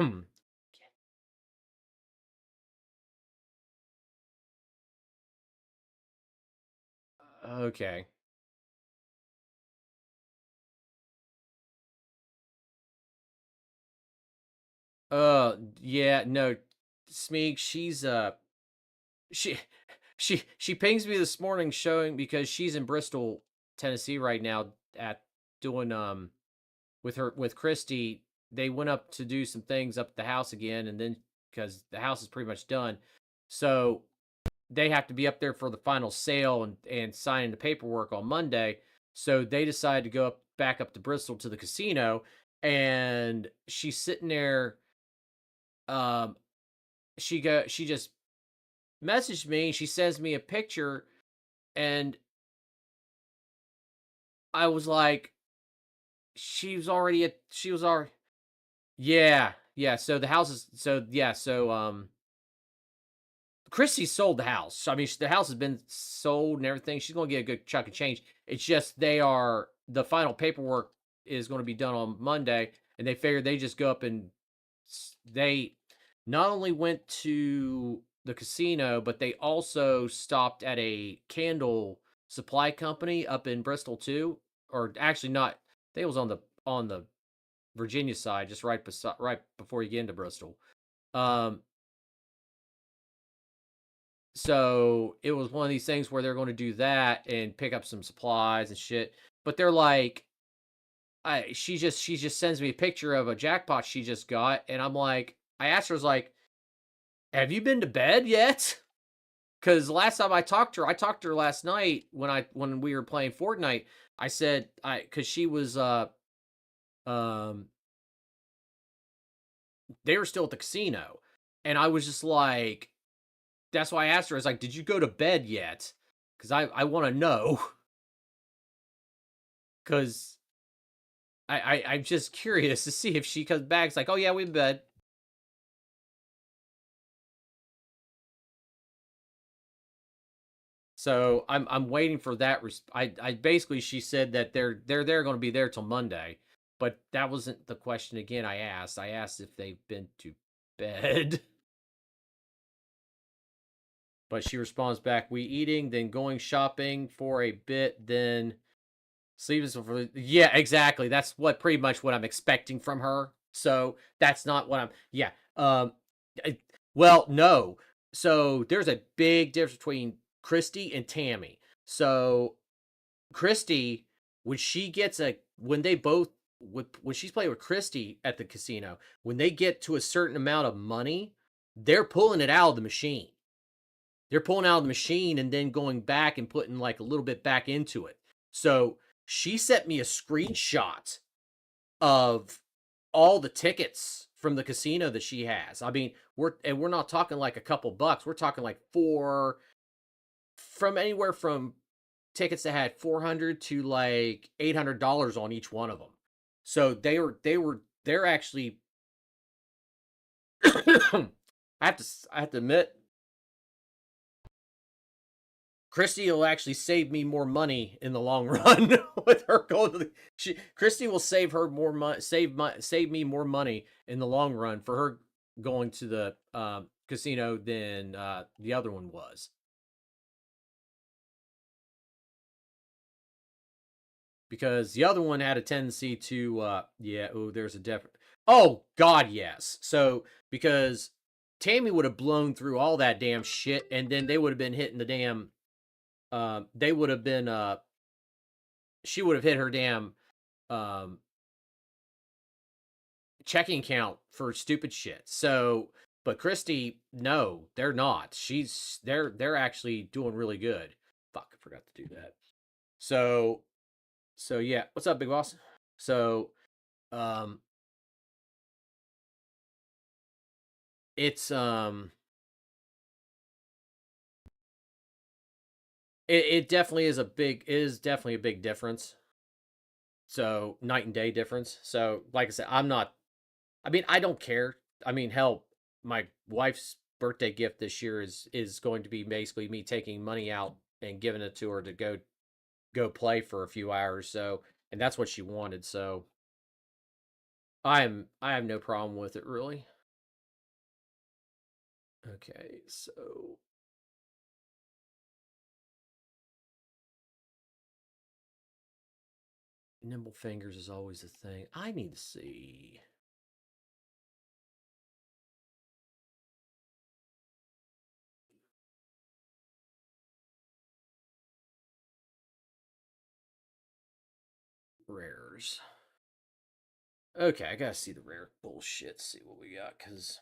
mean, okay. Yeah, no, Smeeg, she she pings me this morning showing because she's in Bristol, Tennessee right now at doing with Christy. They went up to do some things up at the house again, and then because the house is pretty much done. So they have to be up there for the final sale and signing the paperwork on Monday. So they decided to go back up to Bristol to the casino, and she's sitting there. Um, she just messaged me. She sends me a picture, and I was like, she was already yeah, yeah. So the house is Christy sold the house. I mean, the house has been sold and everything. She's going to get a good chunk of change. It's just the final paperwork is going to be done on Monday, and they figured they just go up and they not only went to the casino, but they also stopped at a candle supply company up in Bristol too, or actually not. I think it was on the Virginia side, just right before you get into Bristol. Um, So it was one of these things where they're going to do that and pick up some supplies and shit. But they're like, she just sends me a picture of a jackpot she just got, and I'm like, I asked her, I was like, have you been to bed yet? Because last time I talked to her last night when we were playing Fortnite. I said because she was um they were still at the casino, and I was just like, that's why I asked her. I was like, did you go to bed yet? Because I want to know. Because I'm just curious to see if she comes back. It's like, oh yeah, we in bed. So I'm waiting for that. I basically she said that they're going to be there till Monday, but that wasn't the question again. I asked. I asked if they've been to bed, but she responds back: "We eating, then going shopping for a bit, then sleeping for yeah, exactly. That's what pretty much what I'm expecting from her. So that's not what I'm. Yeah. I- well, no. So there's a big difference between Christy and Tammy. So Christy, when she gets a when they both when she's playing with Christy at the casino, when they get to a certain amount of money, they're pulling it out of the machine. They're pulling out of the machine and then going back and putting like a little bit back into it. So she sent me a screenshot of all the tickets from the casino that she has. I mean, we're not talking like a couple bucks. We're talking like from anywhere from tickets that had 400 to like $800 on each one of them. So they're actually I I have to admit, Christy will actually save me more money in the long run with her going to Christy will save her more money, save me more money in the long run for her going to the casino than the other one was, because the other one had a tendency to yeah, oh, there's a different. Oh God, yes. So because Tammy would have blown through all that damn shit, and then they would have been hitting the damn they would have been she would have hit her damn um checking account for stupid shit. So, but Christy, no, they're not. They're actually doing really good. Fuck, I forgot to do that. So, yeah, what's up, big boss? So, um, it's it definitely is definitely a big difference. So night and day difference. So, like I said, I'm not. I mean, I don't care. I mean, hell, my wife's birthday gift this year is going to be basically me taking money out and giving it to her to go play for a few hours. So, and that's what she wanted. So, I have no problem with it really. Okay, so nimble fingers is always the thing. I need to see rares. Okay, I gotta see the rare bullshit. See what we got, cause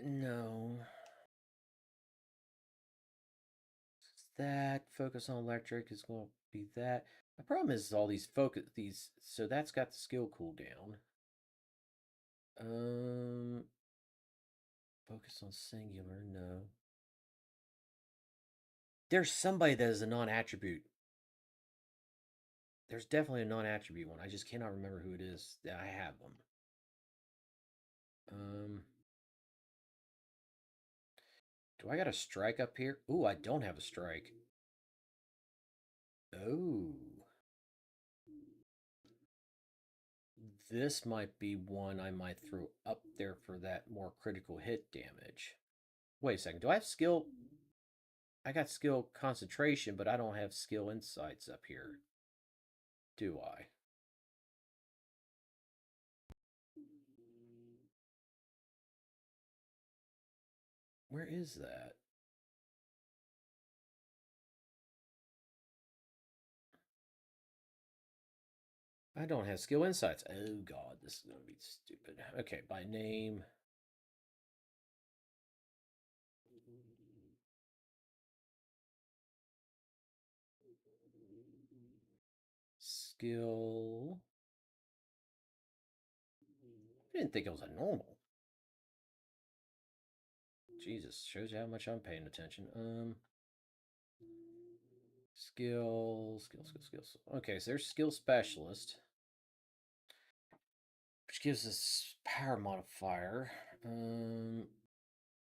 No. That focus on electric is going to be that. The problem is all these focus these. So that's got the skill cooldown. Focus on singular. No. There's somebody that is a non-attribute. There's definitely a non-attribute one. I just cannot remember who it is. I have them. Do I got a strike up here? Ooh, I don't have a strike. Oh. This might be one I might throw up there for that more critical hit damage. Wait a second. Do I have skill? I got skill concentration, but I don't have skill insights up here. Do I? Where is that? I don't have skill insights. Oh god, this is going to be stupid. Okay, by name. Skill. I didn't think it was a normal. Jesus, shows you how much I'm paying attention. Skills. Okay, so there's skill specialist, which gives us power modifier.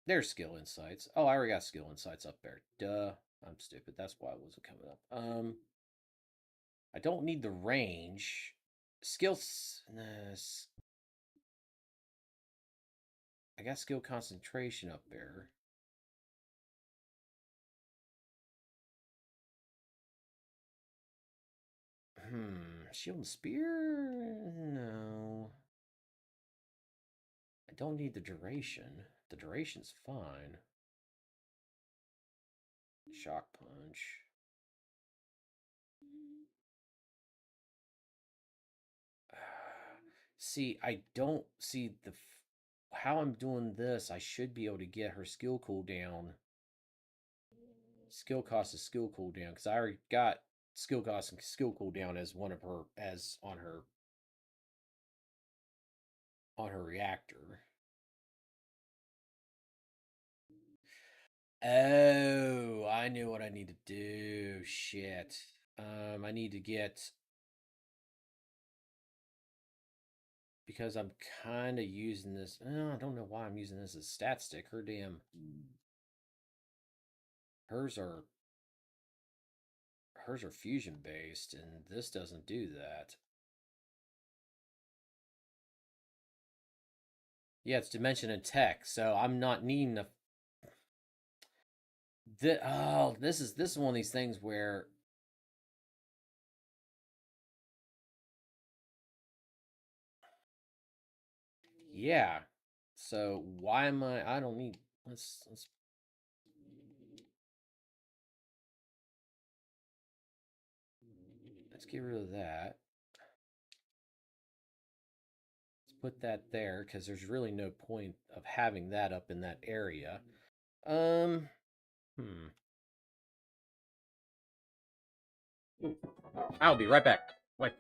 There's skill insights. Oh, I already got skill insights up there. Duh. I'm stupid. That's why it wasn't coming up. I don't need the range. Skills. I got skill concentration up there. Shield and spear? No. I don't need the duration. The duration's fine. Shock punch. See, I don't see how I'm doing this. I should be able to get her skill cooldown. Skill cost is skill cooldown because I already got skill cost and skill cooldown as one of her as on her reactor. Oh, I knew what I need to do. Shit. I need to get, because I'm kind of using this. I don't know why I'm using this as stat stick. Hers are fusion based, and this doesn't do that. Yeah, it's dimension and tech, so I'm not needing the. This is one of these things where. Yeah. So why am I don't need. Let's get rid of that. Let's put that there because there's really no point of having that up in that area. I'll be right back. Wait.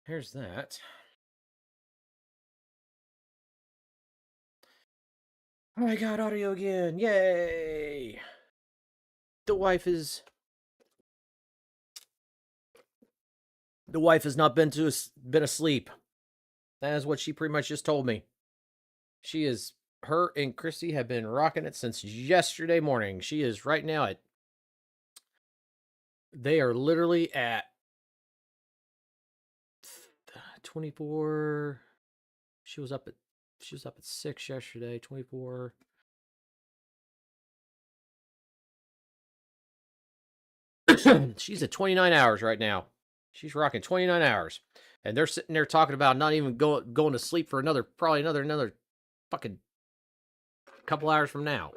Here's that. Oh, I got audio again. Yay! The wife has not been asleep. That is what she pretty much just told me. Her and Christy have been rocking it since yesterday morning. She is right now they are literally at 24. She was up at 6 yesterday, 24. She's at 29 hours right now. She's rocking 29 hours. And they're sitting there talking about not even going to sleep for probably another fucking couple hours from now.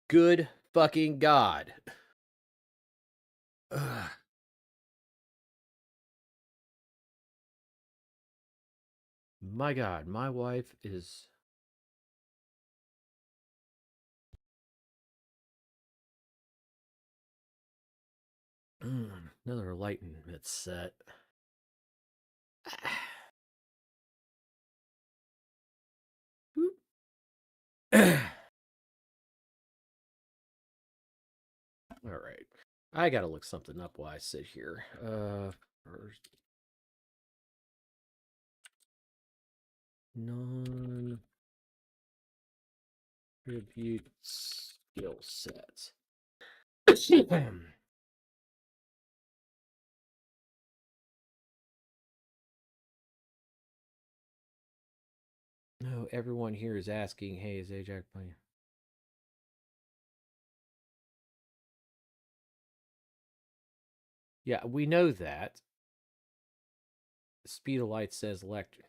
Good fucking God. Ugh. My God, my wife is... another enlightenment set. All right. I gotta look something up while I sit here. First. Non-tribute skill sets. No, everyone here is asking, hey, is Ajax playing? Yeah, we know that. Speed of light says electric.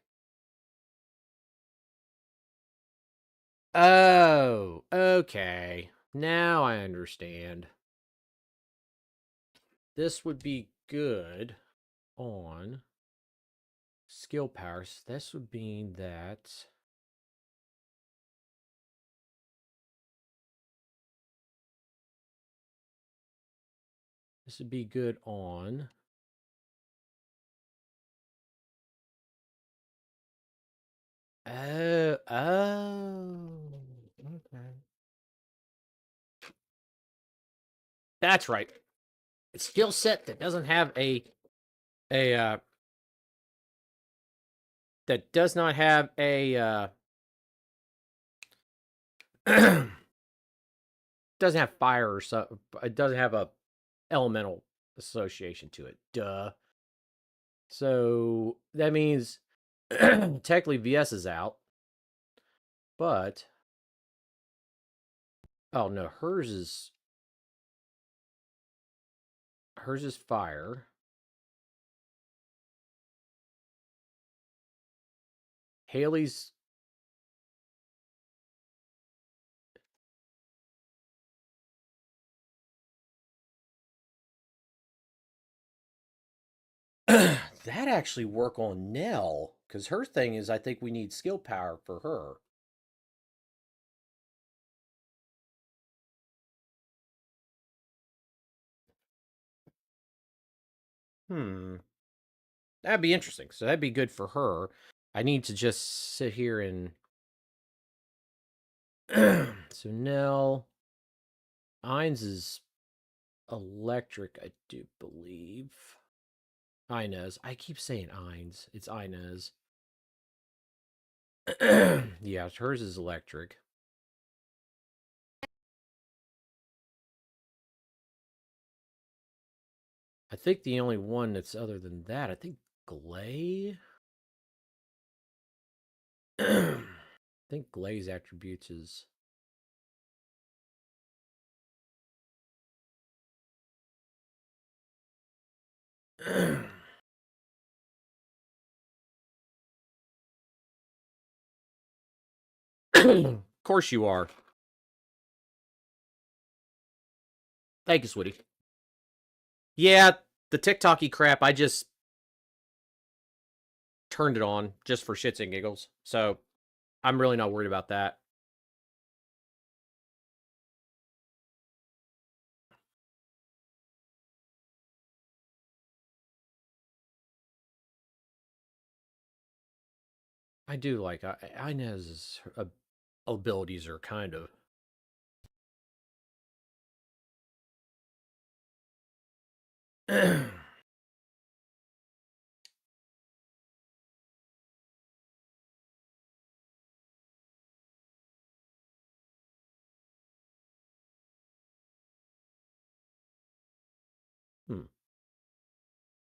Oh, okay. Now I understand. This would be good on skill powers. This would mean that this would be good on okay. That's right. A skill set that doesn't have that does not have a doesn't have fire or so. It doesn't have a elemental association to it. Duh. So that means technically VS is out, but oh no, hers is fire. Haley's that actually work on Nell because her thing is I think we need skill power for her. That'd be interesting. So that'd be good for her. I need to just sit here and so Nell Ines is electric, I do believe. Inez. I keep saying Ines. It's Inez. Yeah, hers is electric. I think the only one that's other than that, I think Glay. I think Glay's attributes is of course you are. Thank you, sweetie. Yeah, the TikTok-y crap, I just turned it on just for shits and giggles. So I'm really not worried about that. I do like Inez's abilities are kind of.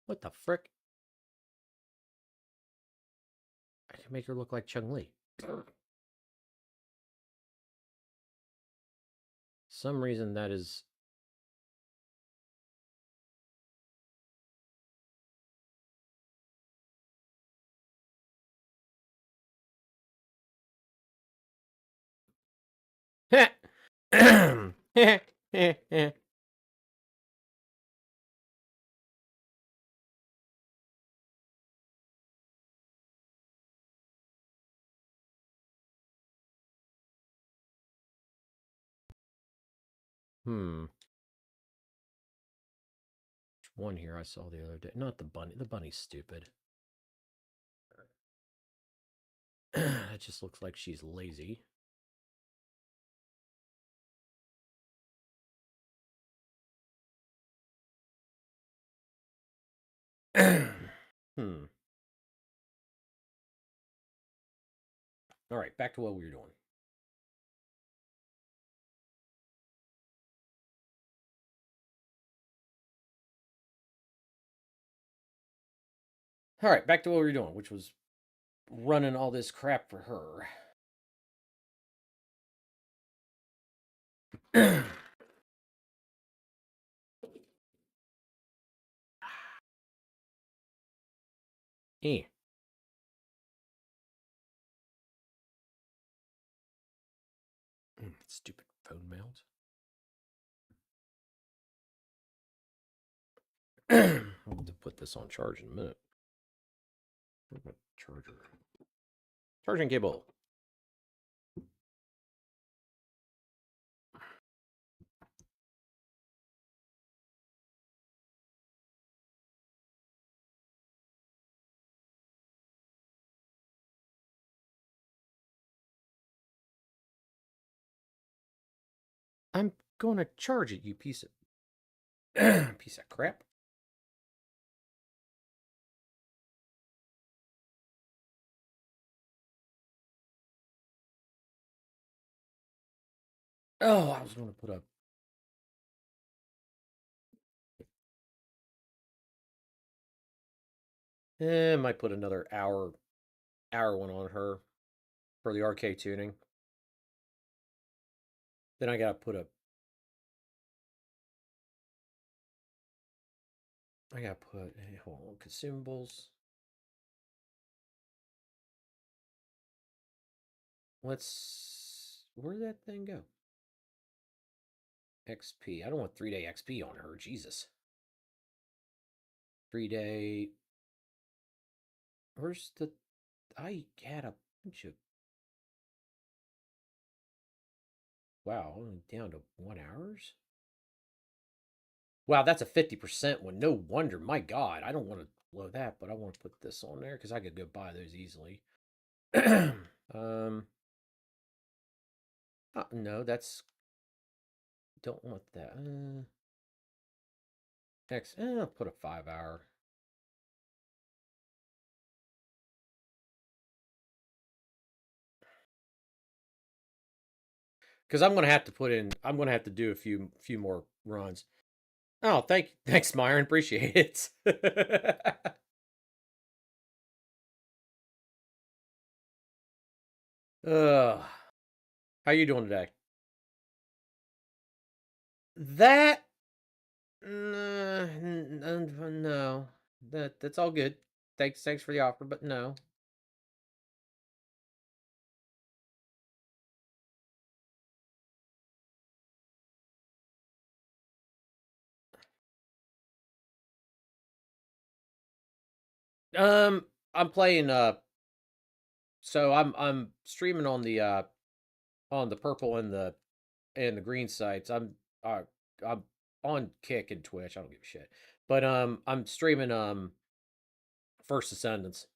What the frick? I can make her look like Chung-Li. Some reason that is. Hmm. One here I saw the other day. Not the bunny. The bunny's stupid. It just looks like she's lazy. Hmm. All right, back to what we were doing. All right, back to what we were doing, which was running all this crap for her. Eh. Stupid phone mount. I'll have to put this on charge in a minute. Charger. Charging cable. I'm going to charge it, you piece of piece of crap. Oh, I was going to put up. Might put another hour one on her for the RK tuning. Then I gotta put a. I gotta put. Hold on, consumables. Let's. Where did that thing go? XP. I don't want 3-day XP on her. Jesus. 3-day. Where's the. I had a bunch of. Wow, only down to 1 hours? Wow, that's a 50% one. No wonder. My God, I don't want to blow that, but I want to put this on there because I could go buy those easily. No, that's. Don't want that. Next, I'll put a 5-hour. Because I'm gonna have to put in. I'm gonna have to do a few more runs. Oh, thanks, Myron. Appreciate it. uh, how you doing today? That no, that's all good. Thanks for the offer, but no. I'm playing. So I'm streaming on the purple and the green sites. I'm on Kick and Twitch. I don't give a shit. But I'm streaming First Ascendance.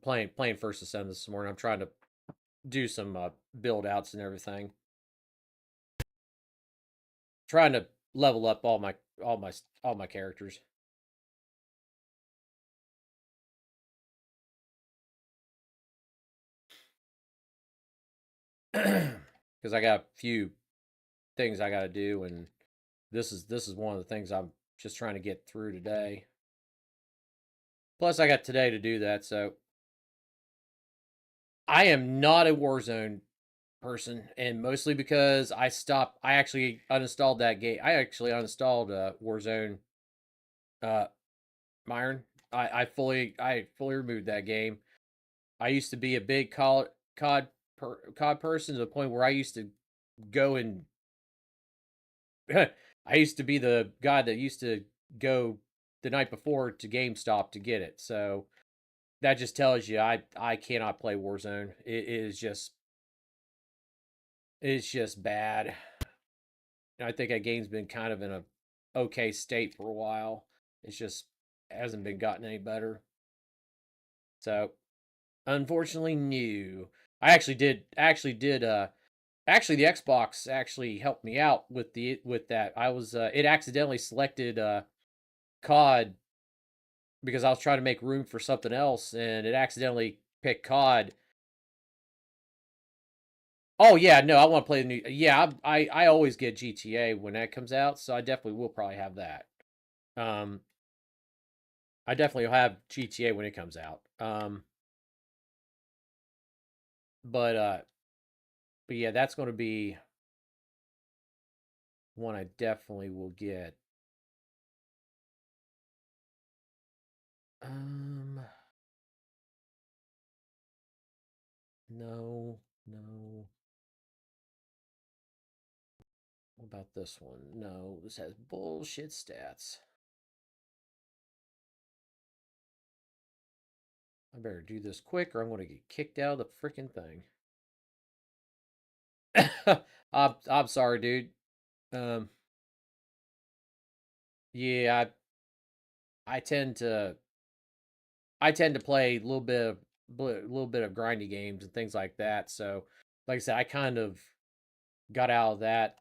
Playing First Ascend this morning. I'm trying to do some build outs and everything. Trying to level up all my characters. Because I got a few things I got to do, and this is one of the things I'm just trying to get through today. Plus, I got today to do that, so I am not a Warzone person, and mostly because I actually uninstalled that game. I actually uninstalled Warzone, uh, Myron. I fully removed that game. I used to be a big COD person to the point where I used to go and I used to be the guy that used to go the night before to GameStop to get it. So that just tells you I cannot play Warzone. It's just bad. I think that game's been kind of in a okay state for a while. It's just hasn't been gotten any better. So unfortunately, new. Actually the Xbox actually helped me out with that. I was it accidentally selected COD because I was trying to make room for something else, and it accidentally picked COD. Oh yeah, no, I want to play the new. Yeah, I always get GTA when that comes out, so I definitely will probably have that. Um, I definitely will have GTA when it comes out. But but yeah, that's going to be one I definitely will get. Um, no, no. What about this one? No, this has bullshit stats. I better do this quick or I'm going to get kicked out of the freaking thing. I'm sorry, dude. Um, yeah, I tend to play a little bit of grindy games and things like that. So, like I said, I kind of got out of that,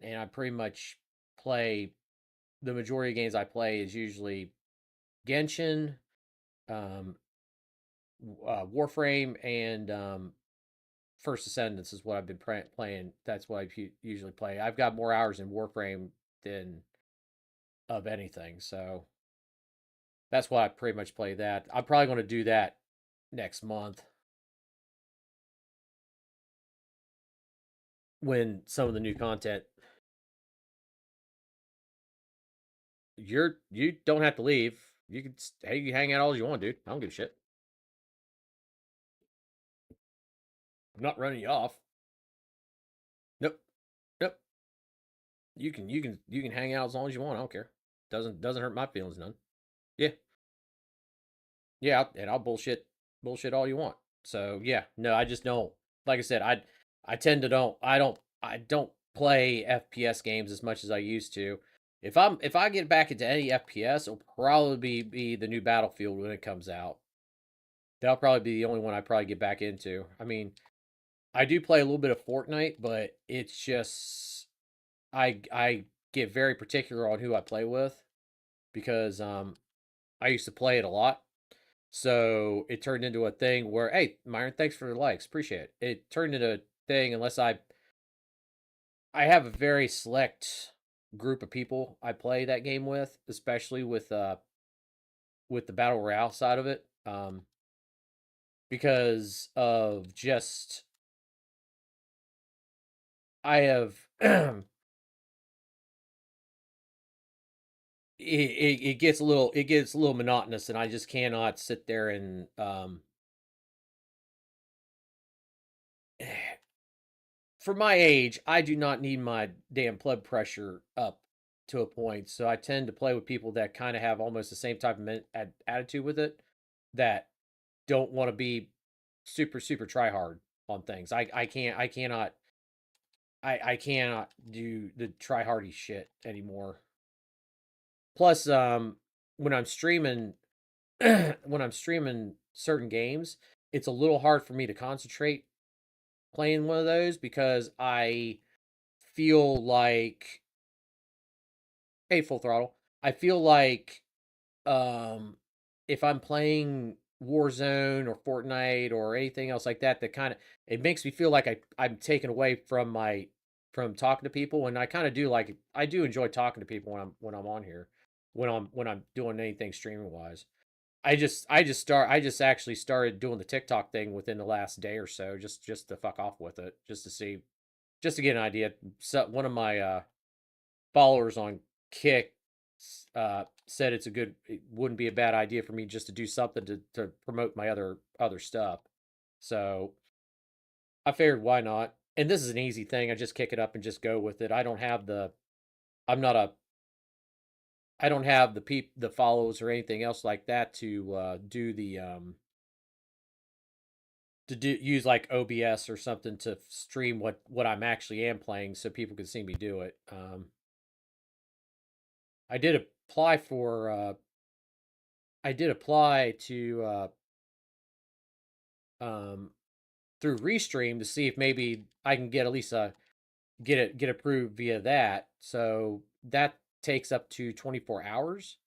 and I pretty much play the majority of games I play is usually Genshin, um, Warframe, and First Ascendance is what I've been playing. That's what I usually play. I've got more hours in Warframe than of anything, so that's why I pretty much play that. I'm probably going to do that next month when some of the new content. You don't have to leave. You can hey, you hang out all you want, dude. I don't give a shit. I'm not running you off. Nope. Nope. You can hang out as long as you want. I don't care. Doesn't hurt my feelings none. Yeah. Yeah, and I'll bullshit all you want. So yeah, no, I just don't. Like I said, I tend to I don't play FPS games as much as I used to. If I get back into any FPS, it'll probably be the new Battlefield when it comes out. That'll probably be the only one I probably get back into. I mean, I do play a little bit of Fortnite, but it's just I get very particular on who I play with because I used to play it a lot. So it turned into a thing where, hey, Myron, thanks for the likes, appreciate it. It turned into a thing unless I have a very select group of people I play that game with, especially with the battle royale side of it, because of just I have it gets a little monotonous, and I just cannot sit there and for my age, I do not need my damn blood pressure up to a point. So I tend to play with people that kind of have almost the same type of attitude with it, that don't want to be super try hard on things. I cannot do the try hardy shit anymore. Plus, when I'm streaming, when I'm streaming certain games, it's a little hard for me to concentrate playing one of those because I feel like, hey, Full Throttle. I feel like um if I'm playing Warzone or Fortnite or anything else like that, that kind of, it makes me feel like I'm taken away from my from talking to people, and I kind of do like, I do enjoy talking to people when I'm on here, when I'm doing anything streaming wise. I just actually started doing the TikTok thing within the last day or so, just to fuck off with it, just to see, just to get an idea. So one of my followers on Kick said it wouldn't be a bad idea for me just to do something to promote my other stuff. So I figured why not? And this is an easy thing. I just kick it up and just go with it. I'm not a I don't have the follows or anything else like that do the to do use like OBS or something to stream what I'm actually am playing so people can see me do it. I did apply for I did apply to um through Restream to see if maybe I can get at least a get approved via that. So that takes up to 24 hours,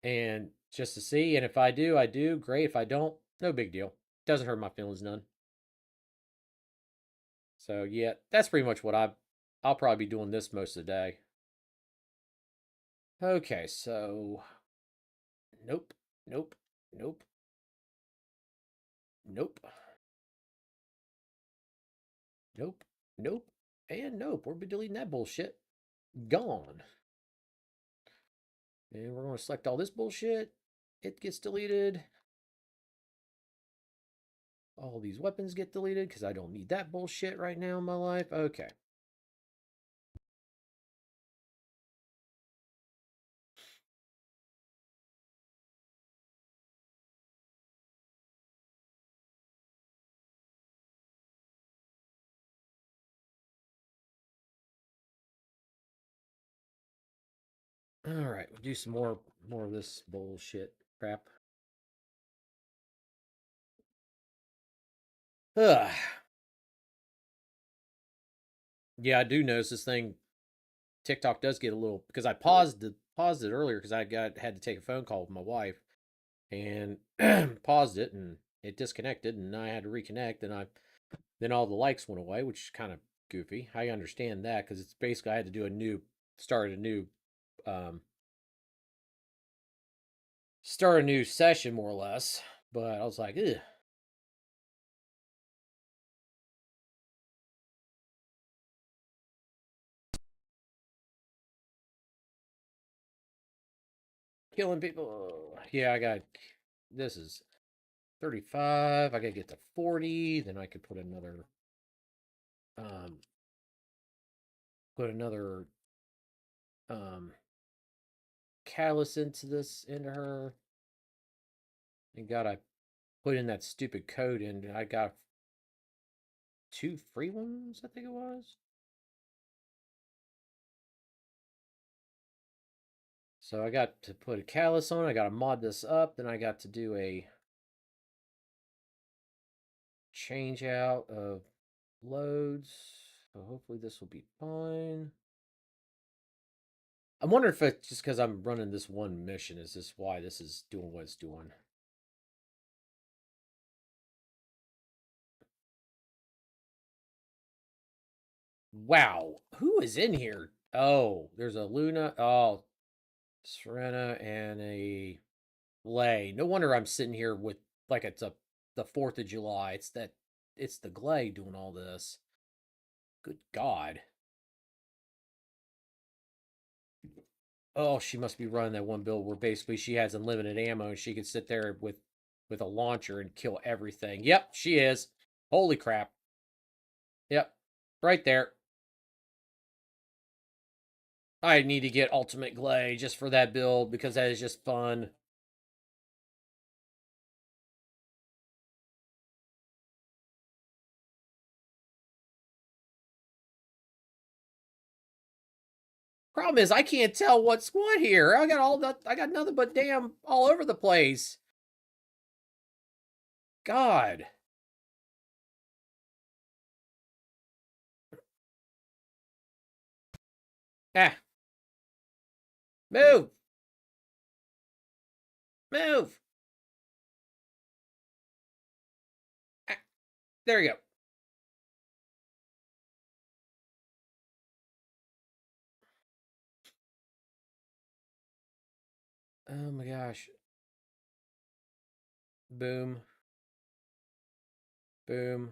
and just to see, and if I do, I do great. If I don't, no big deal. Doesn't hurt my feelings none. So yeah, that's pretty much what I'll probably be doing this most of the day. Okay, so nope, nope, nope, nope, nope, nope, and nope. We'll be deleting that bullshit. Gone. And we're going to select all this bullshit. It gets deleted. All these weapons get deleted because I don't need that bullshit right now in my life. Okay. All right, we'll do some more of this bullshit crap. Ugh. Yeah, I do notice this thing. TikTok does get a little, because I paused it earlier because had to take a phone call with my wife, and paused it and it disconnected, and I had to reconnect, and then all the likes went away, which is kind of goofy. I understand that because it's basically I had to do start a new um start a new session more or less. But I was like, ugh. Killing people. Yeah, this is 35. I gotta get to 40. Then I could um put another um catalyst into her. And gotta put in that stupid code in. And I got 2 free ones, I think it was. So I got to put a catalyst on. I got to mod this up. Then I got to do a change out of loads. So hopefully this will be fine. I'm wondering if it's just because I'm running this one mission. Is this why this is doing what it's doing? Wow. Who is in here? Oh, there's a Luna. Oh, Serena and a Glay. No wonder I'm sitting here with like the 4th of July. It's the Glay doing all this. Good God. Oh, she must be running that one build where basically she has unlimited ammo and she can sit there with a launcher and kill everything. Yep, she is. Holy crap. Yep. Right there. I need to get Ultimate Glay just for that build because that is just fun. Problem is I can't tell what's what here. I got nothing but damn all over the place. God. Ah. Move. Move. Ah. There you go. Oh my gosh. Boom. Boom.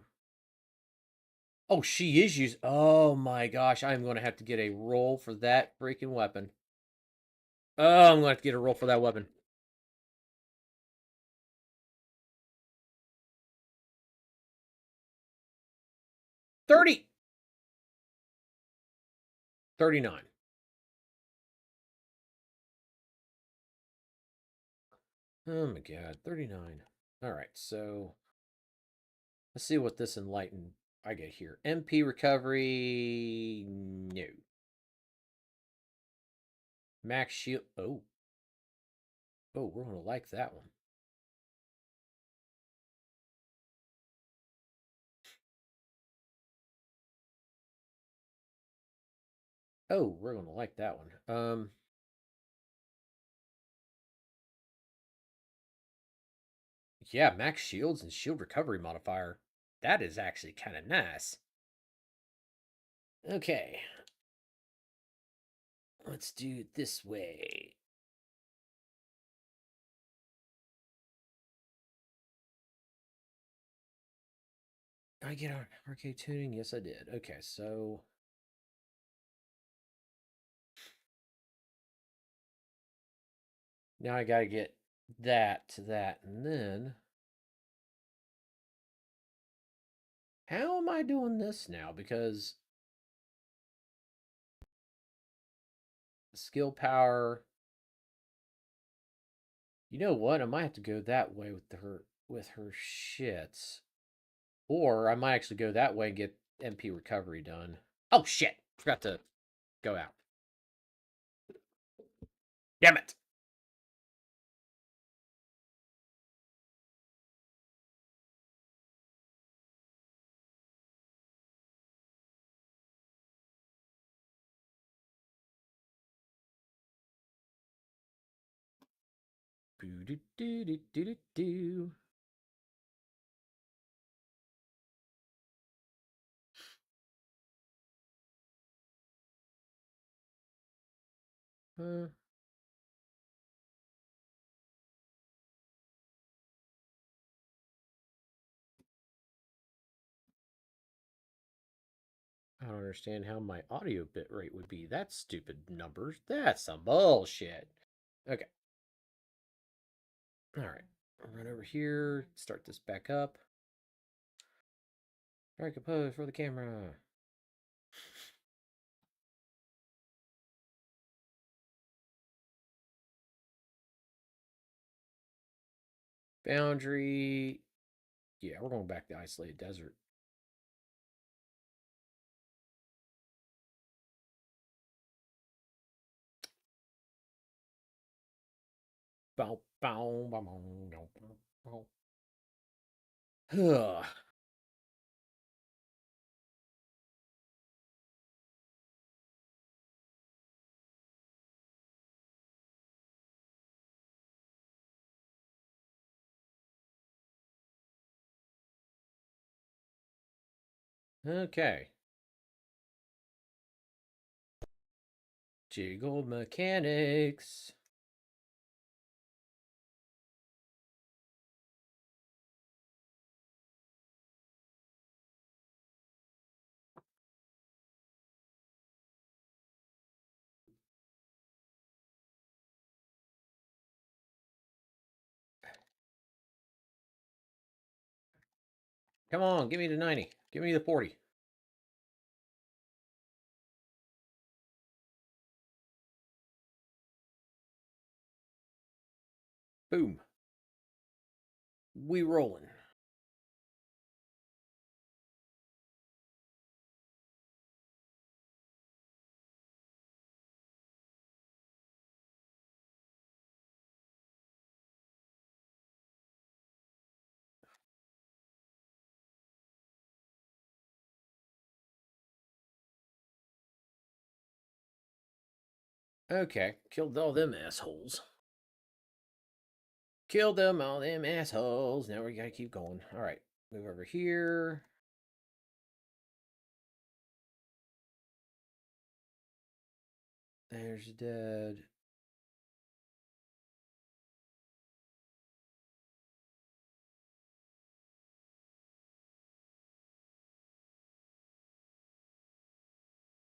Oh, she is using. Oh my gosh. I'm going to have to get a roll for that freaking weapon. Oh, I'm going to have to get a roll for that weapon. 30. 39. Oh my god. 39. All right. So let's see what this enlightened I get here. MP recovery. No. Max shield. Oh. Oh, we're going to like that one. Oh, we're going to like that one. Yeah, max shields and shield recovery modifier. That is actually kind of nice. Okay. Let's do it this way. I get our arcade tuning? Yes, I did. Okay, so now I gotta get that to that, and then how am I doing this now? Because skill power. You know what? I might have to go that way with her shits, or I might actually go that way and get MP recovery done. Oh shit! Forgot to go out. Damn it! Boo doo doo doo doo doo. I don't understand how my audio bit rate would be. That's stupid numbers. That's some bullshit. Okay. All right. Run over here. Start this back up. Try compose for the camera. Boundary. Yeah, we're going back to isolated desert. Bow, bow, bow, bow, bow, bow. Okay. Jiggle mechanics. Come on, give me the 90. Give me the 40. Boom. We rolling. Okay, killed all them assholes. Killed them all them assholes. Now we gotta keep going. All right, move over here. There's dead.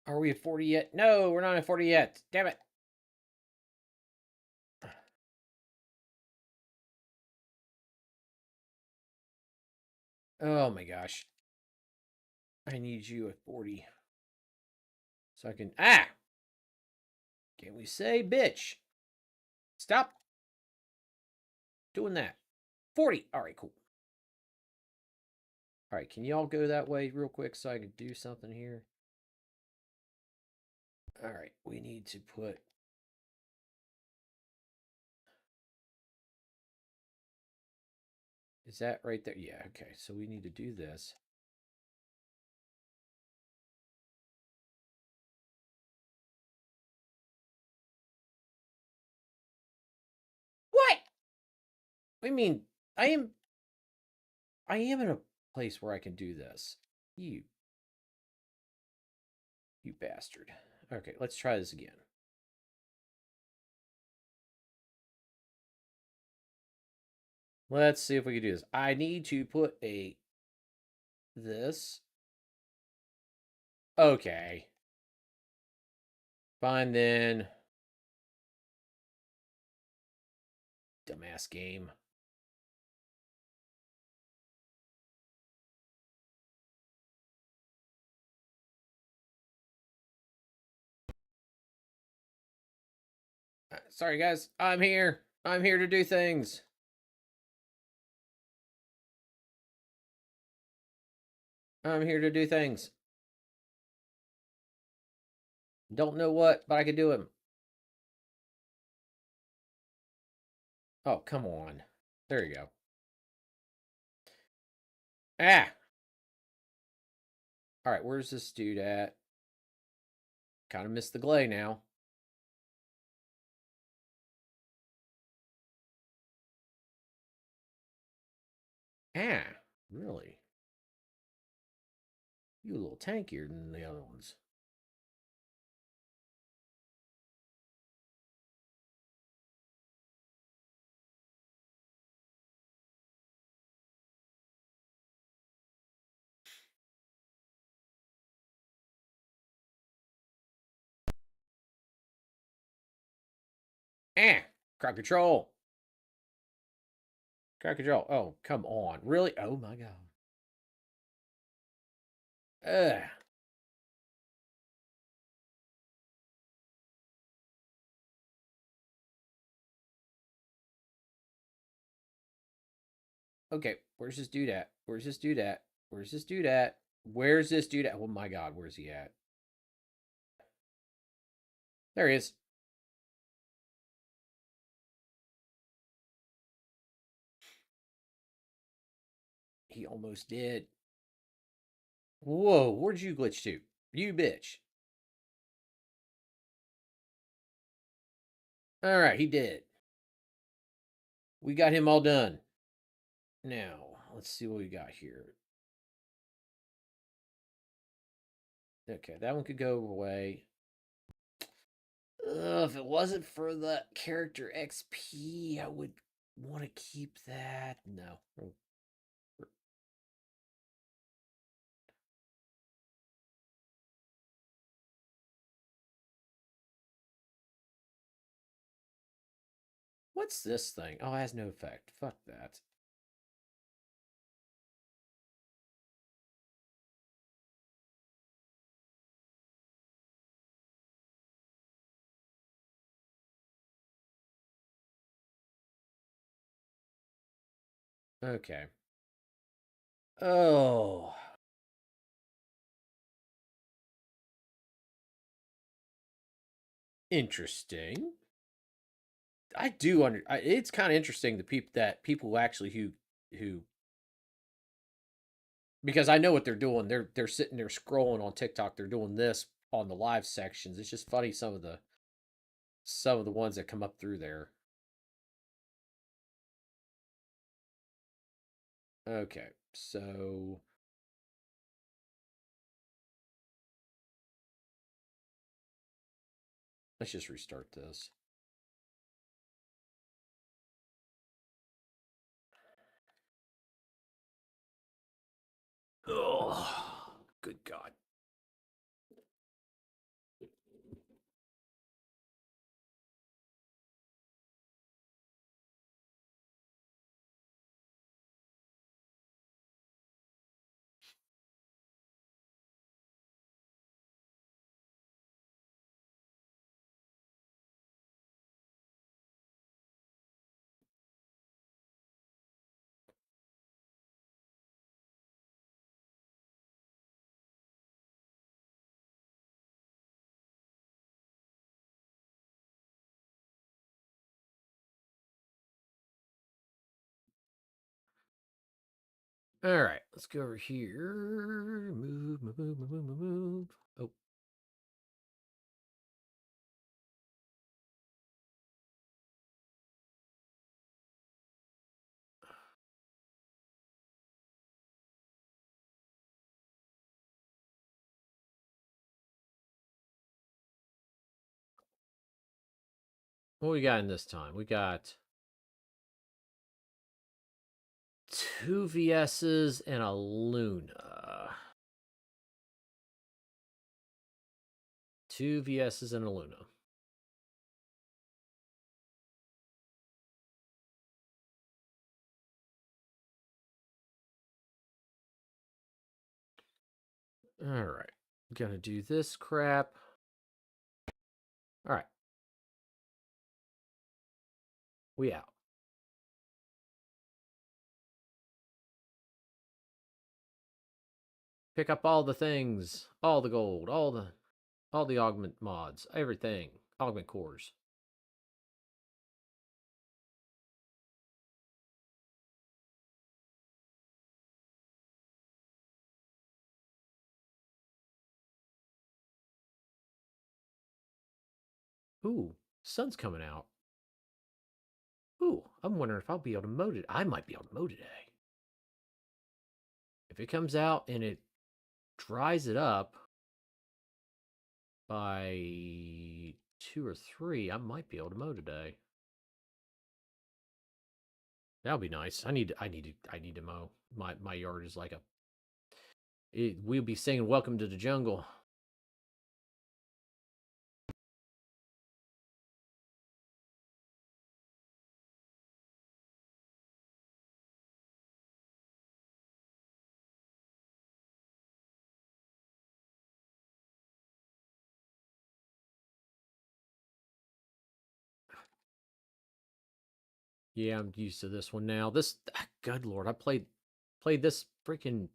Are we at 40 yet? No, we're not at 40 yet. Damn it. Oh my gosh. I need you at 40. So I can. Ah! Can we say bitch? Stop doing that. 40. All right, cool. All right, can y'all go that way real quick so I can do something here? All right, we need to put. Is that right there? Yeah, okay. So we need to do this. What? I mean, I am in a place where I can do this. You bastard. Okay, let's try this again. Let's see if we can do this. I need to put this. Okay. Fine then. Dumbass game. Sorry guys, I'm here. I'm here to do things. I'm here to do things. Don't know what, but I can do them. Oh, come on. There you go. Ah! Alright, where's this dude at? Kind of missed the glay now. Ah, really? You a little tankier than the other ones. Ah! Crowd control. Crowd control. Oh, come on. Really? Oh my god. Ugh. Okay, where's this dude at? Where's this dude at? Where's this dude at? Where's this dude at? Oh my god, where's he at? There he is. He almost did. Whoa, where'd you glitch to? You bitch. Alright, he did. We got him all done. Now, let's see what we got here. Okay, that one could go away. If it wasn't for the character XP, I would want to keep that. No. What's this thing? Oh, it has no effect. Fuck that. Okay. Oh. Interesting. I do under. It's kind of interesting the people actually who because I know what they're doing. They're sitting there scrolling on TikTok. They're doing this on the live sections. It's just funny some of the some of the ones that come up through there. Okay, so let's just restart this. Oh, good God. All right, let's go over here. Move. Oh. What we got in this time? We got 2 VSs and a Luna. 2 VSs and a Luna. All right. Gonna do this crap. All right. We out. Pick up all the things, all the gold, all the augment mods, everything. Augment cores. Ooh, sun's coming out. Ooh, I'm wondering if I'll be able to mow it. I might be able to mow today. If it comes out and it dries it up by 2 or 3, I might be able to mow today. That'll be nice. I need to mow. My yard is like we'll be singing "Welcome to the Jungle." Yeah, I'm used to this one now. Good lord, I played this freaking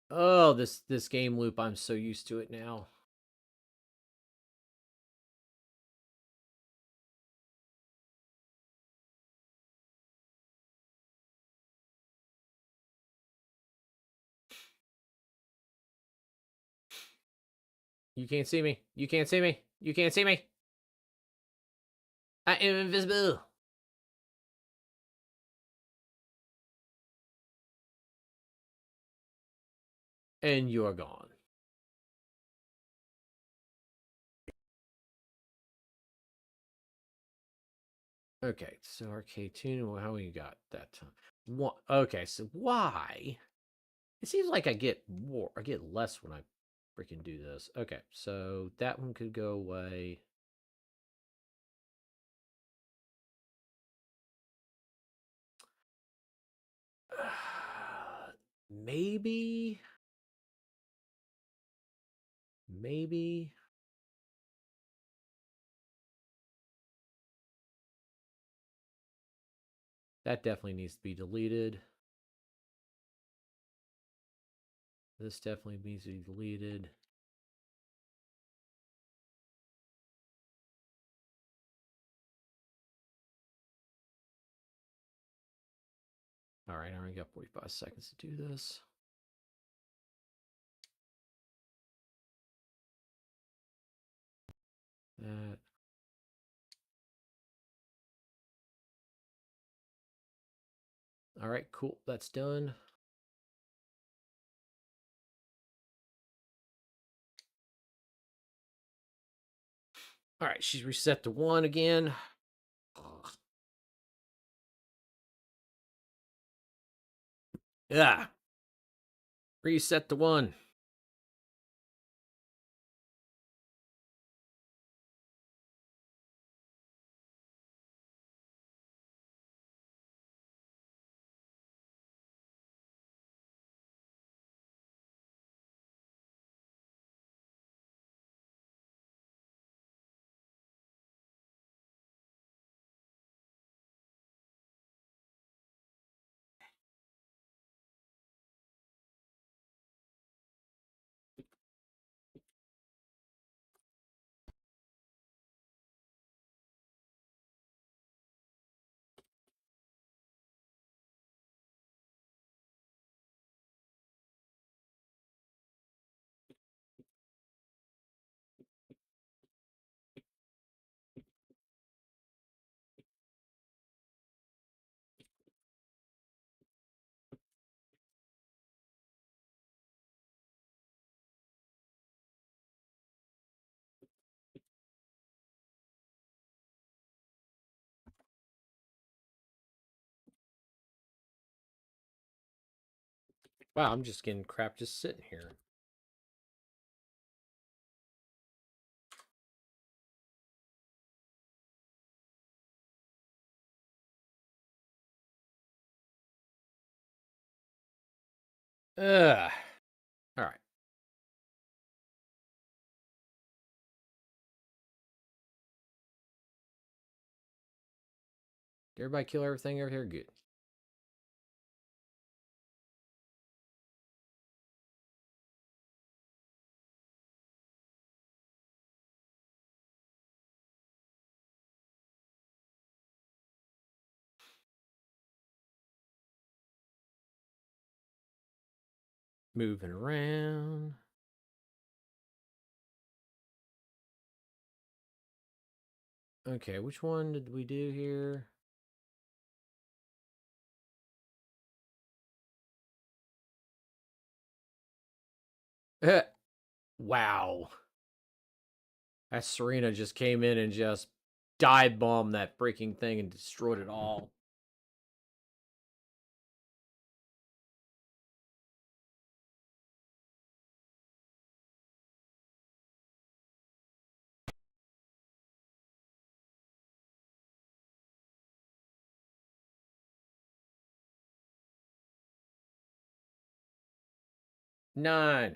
this game loop. I'm so used to it now. You can't see me. You can't see me. You can't see me. I am invisible. And you're gone. Okay, so arcade tune. How we got that time? Okay, so why? It seems like I get more. I get less when I freaking do this. Okay, so that one could go away. Maybe. That definitely needs to be deleted. This definitely needs to be deleted. All right, I only got 45 seconds to do this. That. All right, cool. That's done. All right, she's reset to 1 again. Ugh. Yeah. Reset to 1. Wow, I'm just getting crap just sitting here. Ugh. All right. Did everybody kill everything over here? Good. Moving around. Okay, which one did we do here? Wow. That Serena just came in and just dive bombed that freaking thing and destroyed it all. Nine.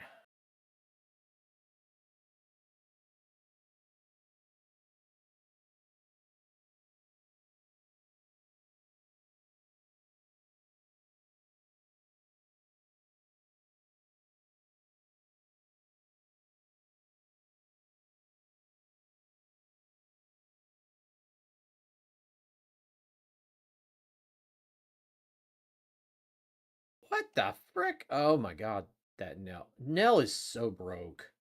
What the frick? Oh my god, that Nell. Nell is so broke.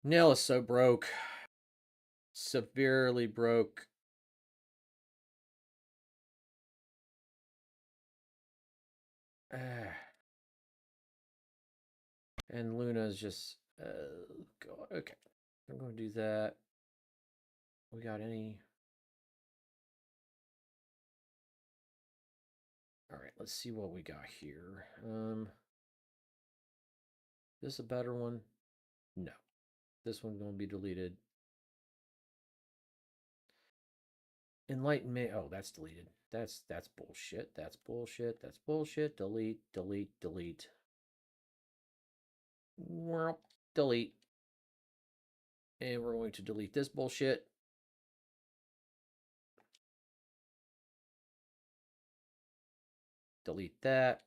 Nell is so broke. Severely broke. And Luna's just God. Okay. I'm gonna do that. We got any? Alright, let's see what we got here. This a better one? No. This one's gonna be deleted. Enlightenment. Oh, that's deleted. That's bullshit. That's bullshit. That's bullshit. Delete, delete, delete. Well, delete. And we're going to delete this bullshit. Delete that.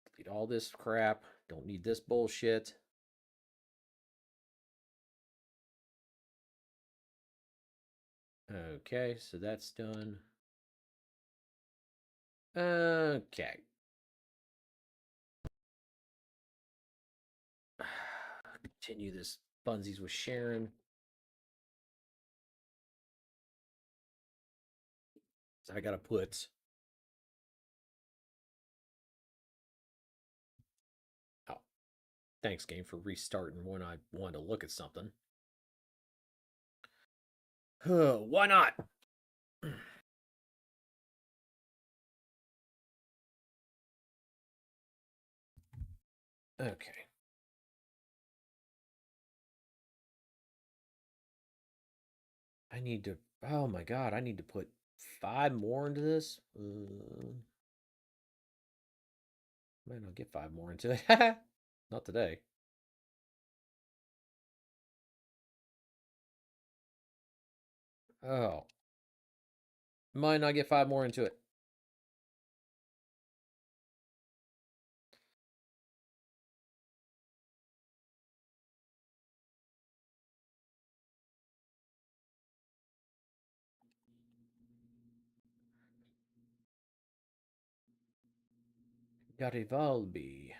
Delete all this crap. Don't need this bullshit. Okay, so that's done. Okay. Continue this funsies with Sharon. So I gotta put. Oh, thanks, game, for restarting when I wanted to look at something. Why not? Okay. I need to. Oh my god, I need to put 5 more into this. Might not get 5 more into it. Not today. Oh. Might not get 5 more into it. Garibaldi.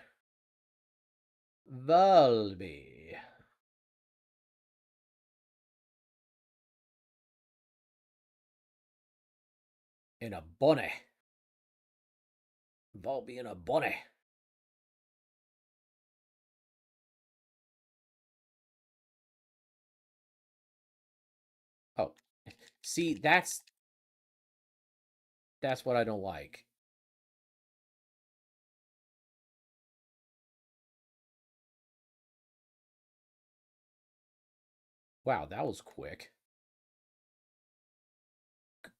Valby. In a bonnet. Valby in a bonnet. Oh. See, that's what I don't like. Wow, that was quick.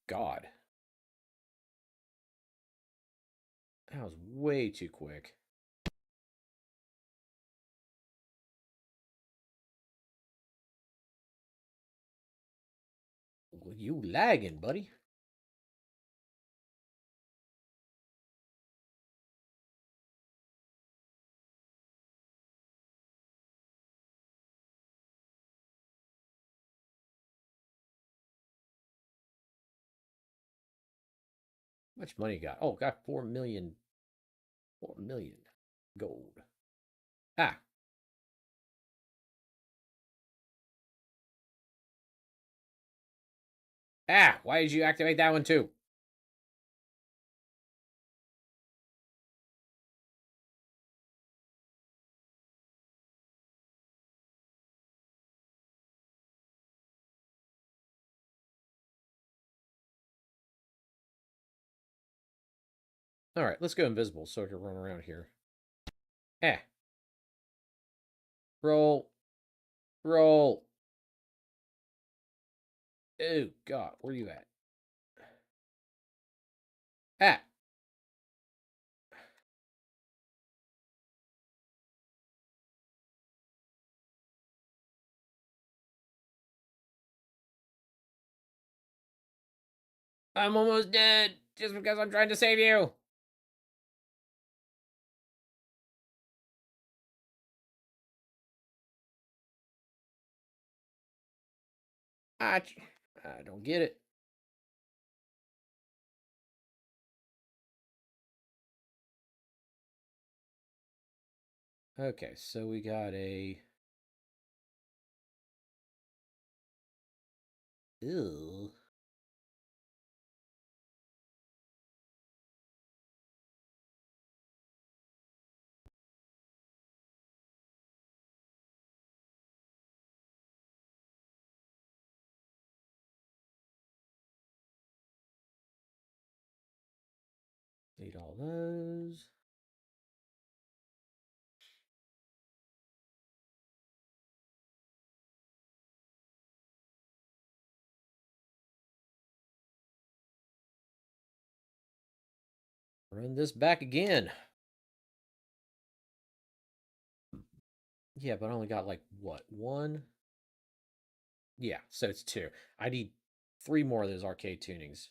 God. That was way too quick. You lagging, buddy. How much money you got? Oh, got 4 million. 4 million gold. Ah. Ah, why did you activate that one too? All right, let's go invisible so I can run around here. Eh. Roll. Roll. Oh, God. Where are you at? Ah. I'm almost dead just because I'm trying to save you. I don't get it. Okay, so we got a. Ew. Need all those. Run this back again. Yeah, but I only got like what? 1? Yeah, so it's 2. I need 3 more of those arcade tunings.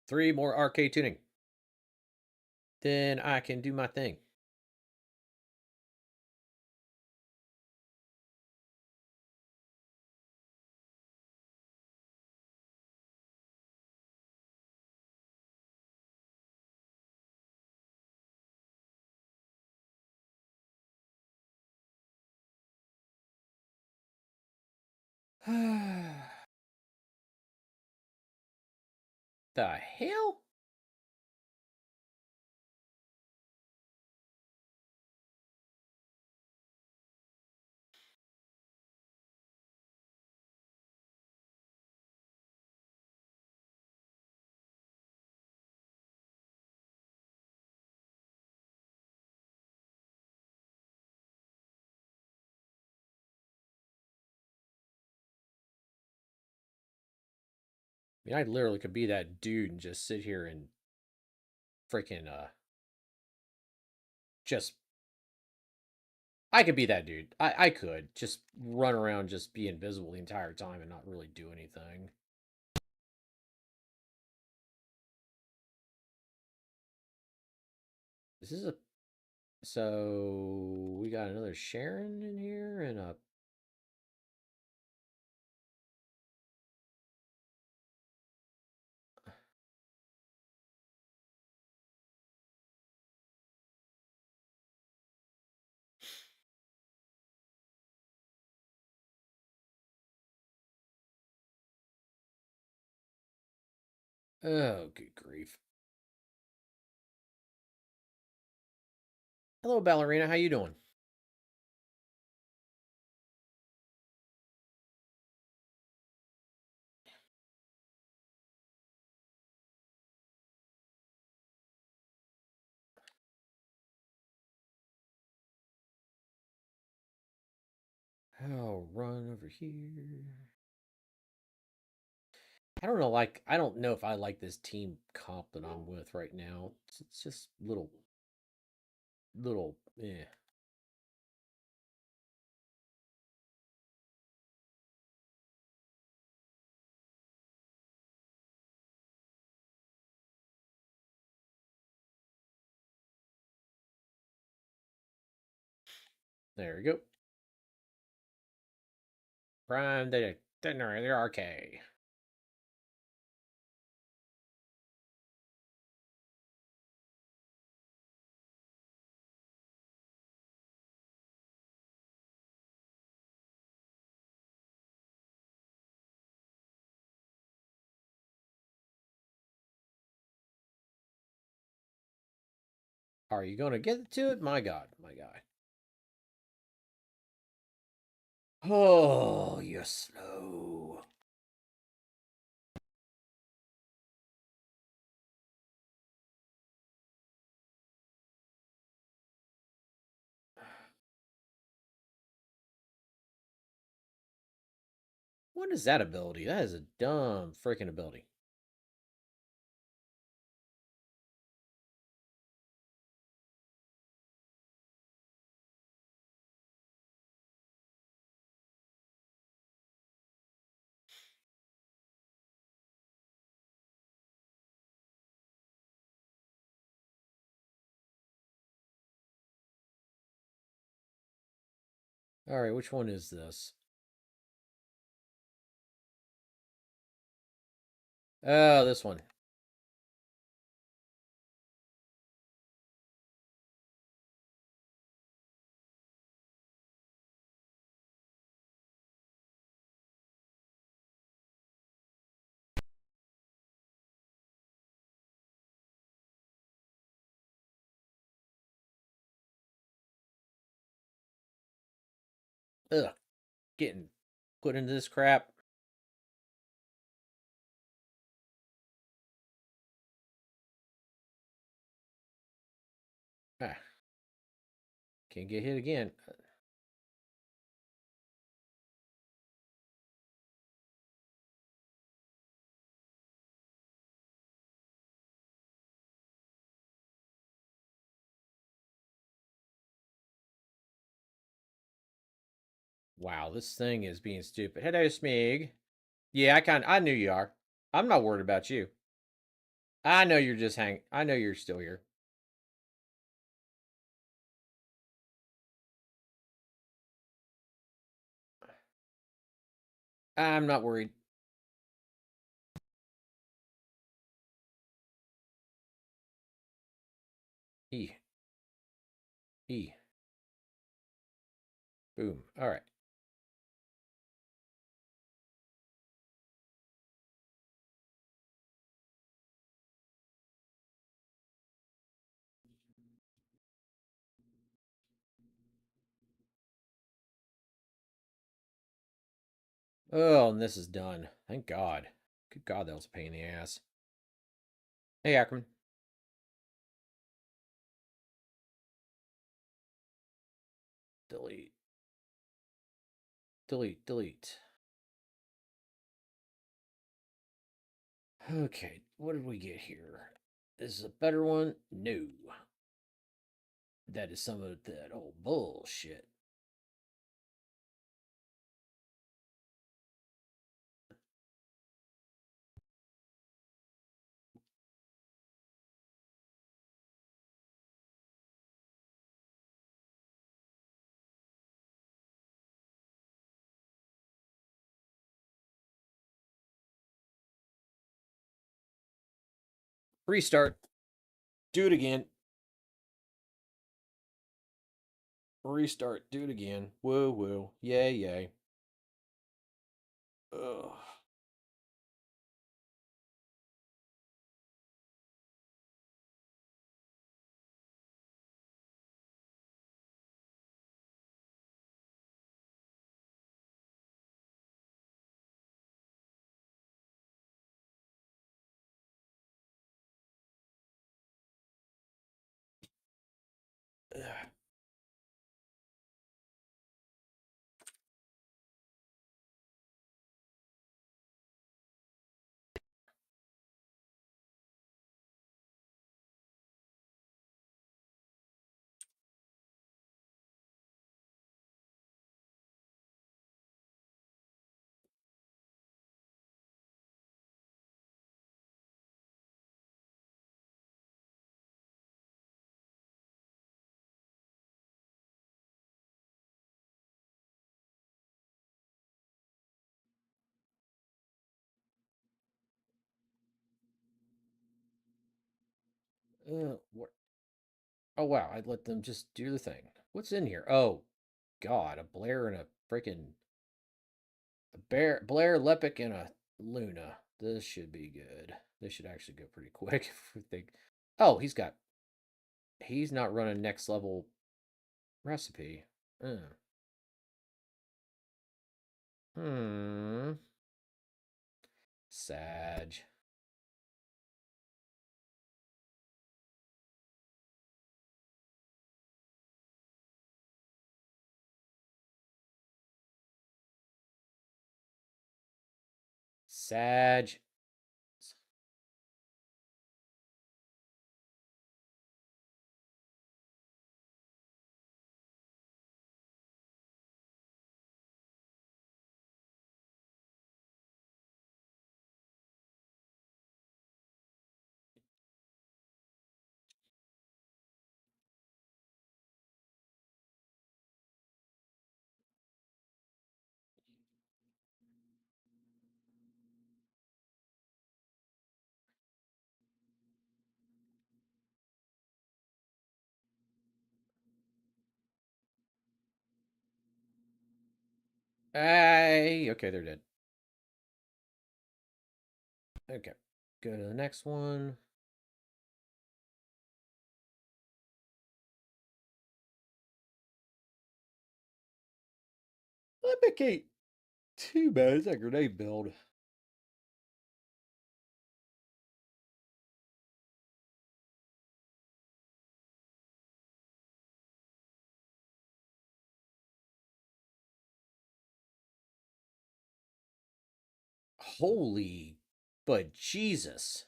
Three more arcade tuning. Then I can do my thing. The hell? I mean, I literally could be that dude and just sit here and freaking just I could be that dude. I could just run around, just be invisible the entire time and not really do anything. This is a so we got another Sharon in here and a oh good grief. Hello ballerina, how you doing? Oh, run over here. I don't know, like I don't know if I like this team comp that I'm with right now. It's just little eh. There we go. Prime dinner the arcade. Are you gonna get to it? My God, my guy. Oh, you're slow. What is that ability? That is a dumb freaking ability. All right, which one is this? Oh, this one. Ugh, getting put into this crap. Ah, can't get hit again. Wow, this thing is being stupid. Hello, Smig. Yeah, I knew you are. I'm not worried about you. I know you're just hang. I know you're still here. I'm not worried. E. E. Boom. All right. Oh, and this is done. Thank God. Good God, that was a pain in the ass. Hey, Ackerman. Delete. Delete. Delete. Okay, what did we get here? This is a better one? No. That is some of that old bullshit. Restart. Do it again. Restart. Do it again. Woo woo. Yay yay. Ugh. Ugh. What? Oh wow, I'd let them just do the thing. What's in here? Oh God, a Blair and a freaking Blair, Lepic, and a Luna. This should be good. This should actually go pretty quick if we think. Oh, he's not running next level recipe. Hmm. Sag. Sag. Hey, okay, they're dead. Okay, go to the next one. Lepic ain't too bad. It's that grenade build. Holy, but Jesus,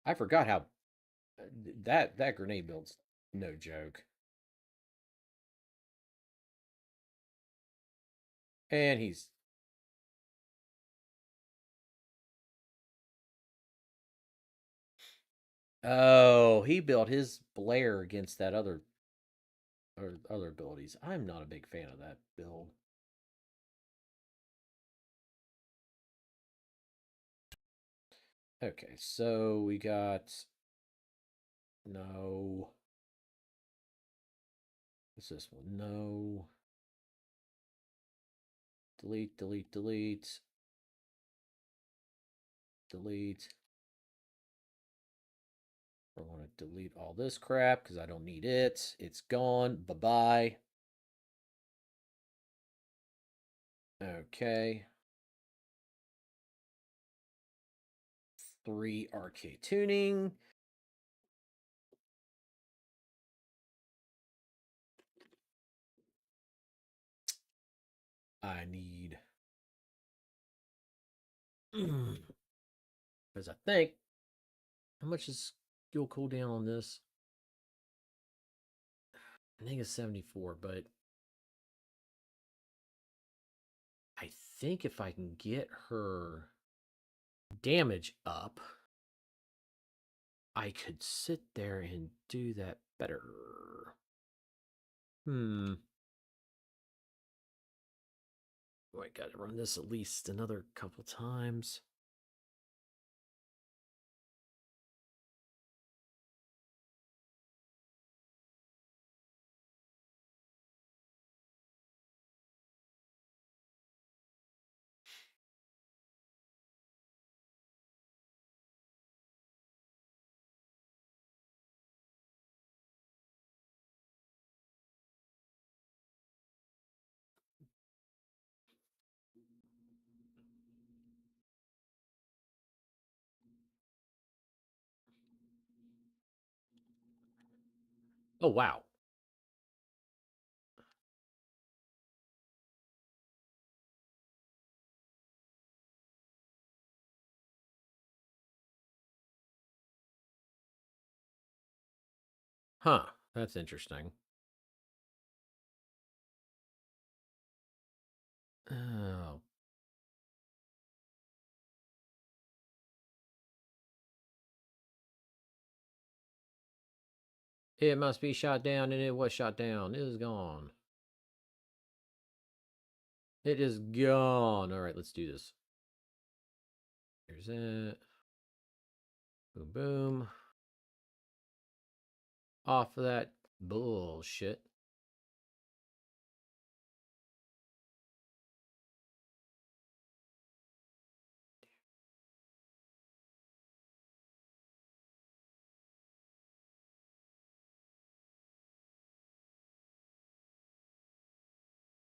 I forgot how that grenade build's no joke. And he's oh, he built his Blair against that other or other abilities. I'm not a big fan of that build. Okay, so we got no. What's this one? No. Delete, delete, delete. Delete. I want to delete all this crap because I don't need it. It's gone. Bye bye. Okay. 3 RK tuning. I need because I think how much is skill cooldown on this? I think it's 74, but I think if I can get her damage up, I could sit there and do that better. Oh, I gotta run this at least another couple times. Oh, wow. Huh, that's interesting. Oh. It must be shot down, and it was shot down. It is gone. It is gone. All right, let's do this. Here's it. Boom, boom. Off of that bullshit.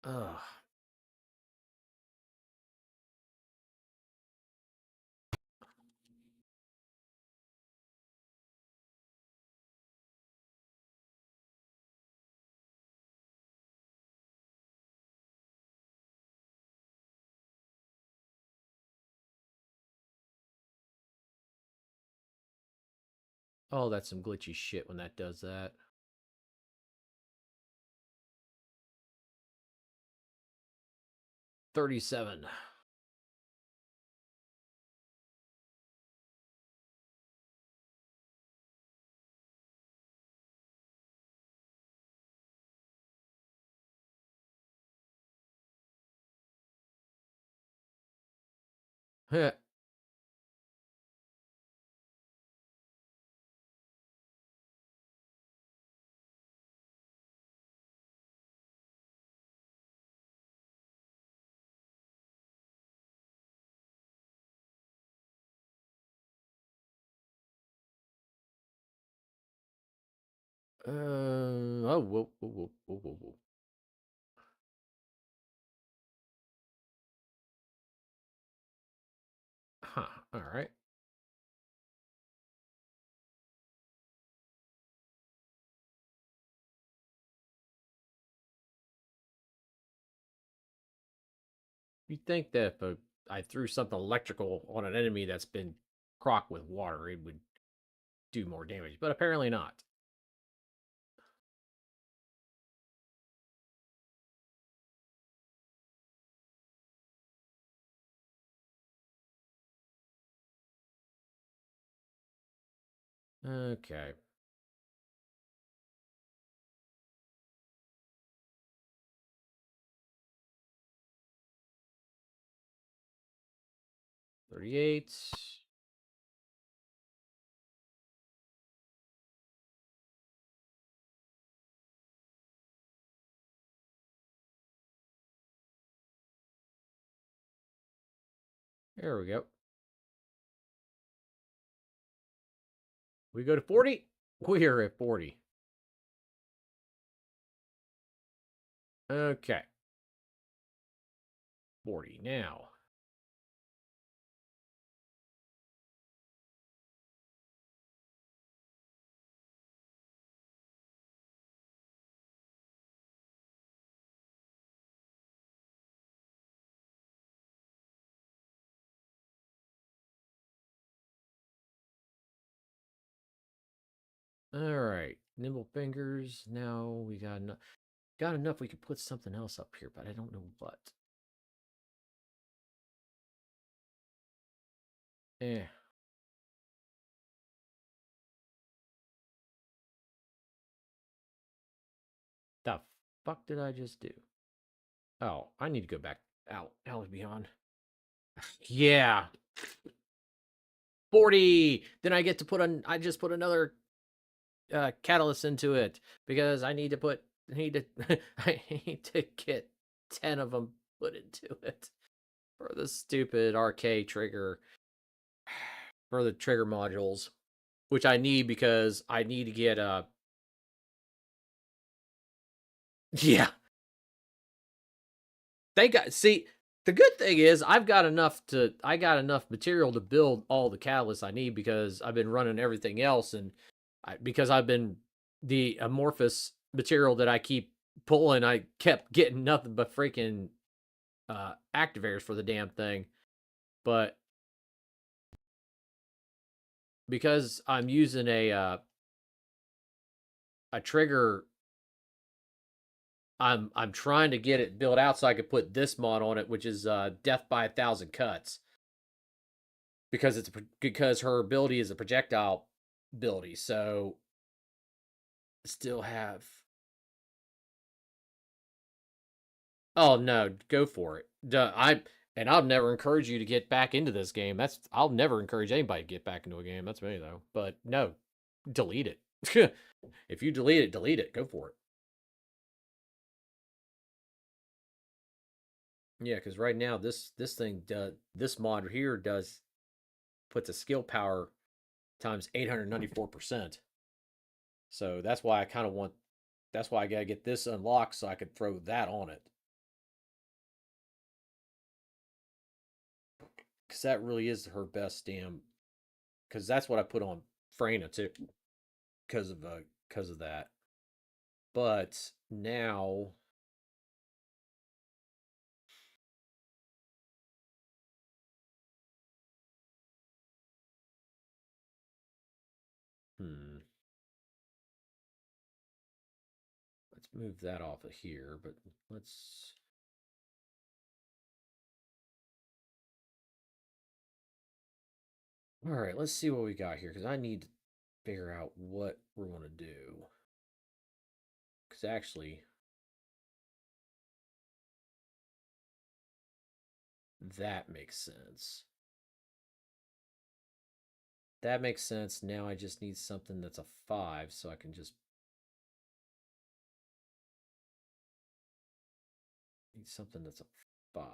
Ugh. Oh, that's some glitchy shit when that does that. $37. Heh. Oh, whoa, whoa, whoa, whoa, whoa, whoa. Huh, all right. You'd think that if I threw something electrical on an enemy that's been crocked with water, it would do more damage, but apparently not. Okay. $38. There we go. We go to 40. We are at 40. Okay. 40 now. All right, nimble fingers. Now we got enough. Got enough. We could put something else up here, but I don't know what. Eh. The fuck did I just do? Oh, I need to go back out. Hell beyond. Yeah. 40. Then I get to put on. I just put another catalyst into it because I need to put. I need to. I need to get 10 of them put into it for the stupid RK trigger. For the trigger modules, which I need because I need to get yeah. Thank God. See, the good thing is I got enough material to build all the catalysts I need because I've been running everything else, and because I've been the amorphous material that I keep pulling, I kept getting nothing but freaking activators for the damn thing. But because I'm using a trigger, I'm trying to get it built out so I could put this mod on it, which is Death by 1,000 Cuts, because because her ability is a projectile ability. So still have. Oh no, go for it. I'll never encourage you to get back into this game. I'll never encourage anybody to get back into a game. That's me though. But no, delete it. If you delete it, delete it. Go for it. Yeah, because right now this thing does, this mod here puts a skill power times 894%. So that's why I kind of want. That's why I gotta get this unlocked so I could throw that on it. Because that really is her best damn. Because that's what I put on Freyna too. Because of that. But now. Let's move that off of here, but let's. All right, let's see what we got here because I need to figure out what we're going to do. Because actually, that makes sense. That makes sense. Now I just need something that's a 5 so I can just. Need something that's a 5.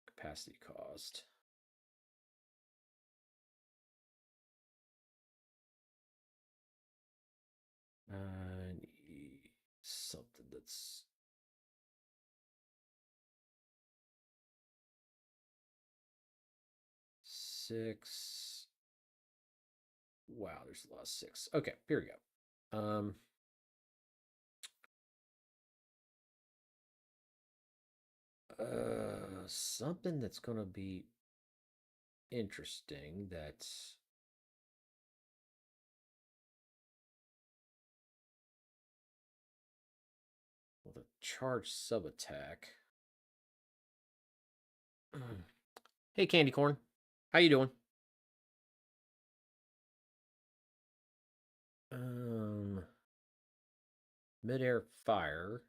Capacity cost. I need something that's. Six. Wow, there's a lot of 6. Okay, here we go. Something that's gonna be interesting. That's well, the charge sub attack. Hey, Candy Corn, how you doing? Midair fire.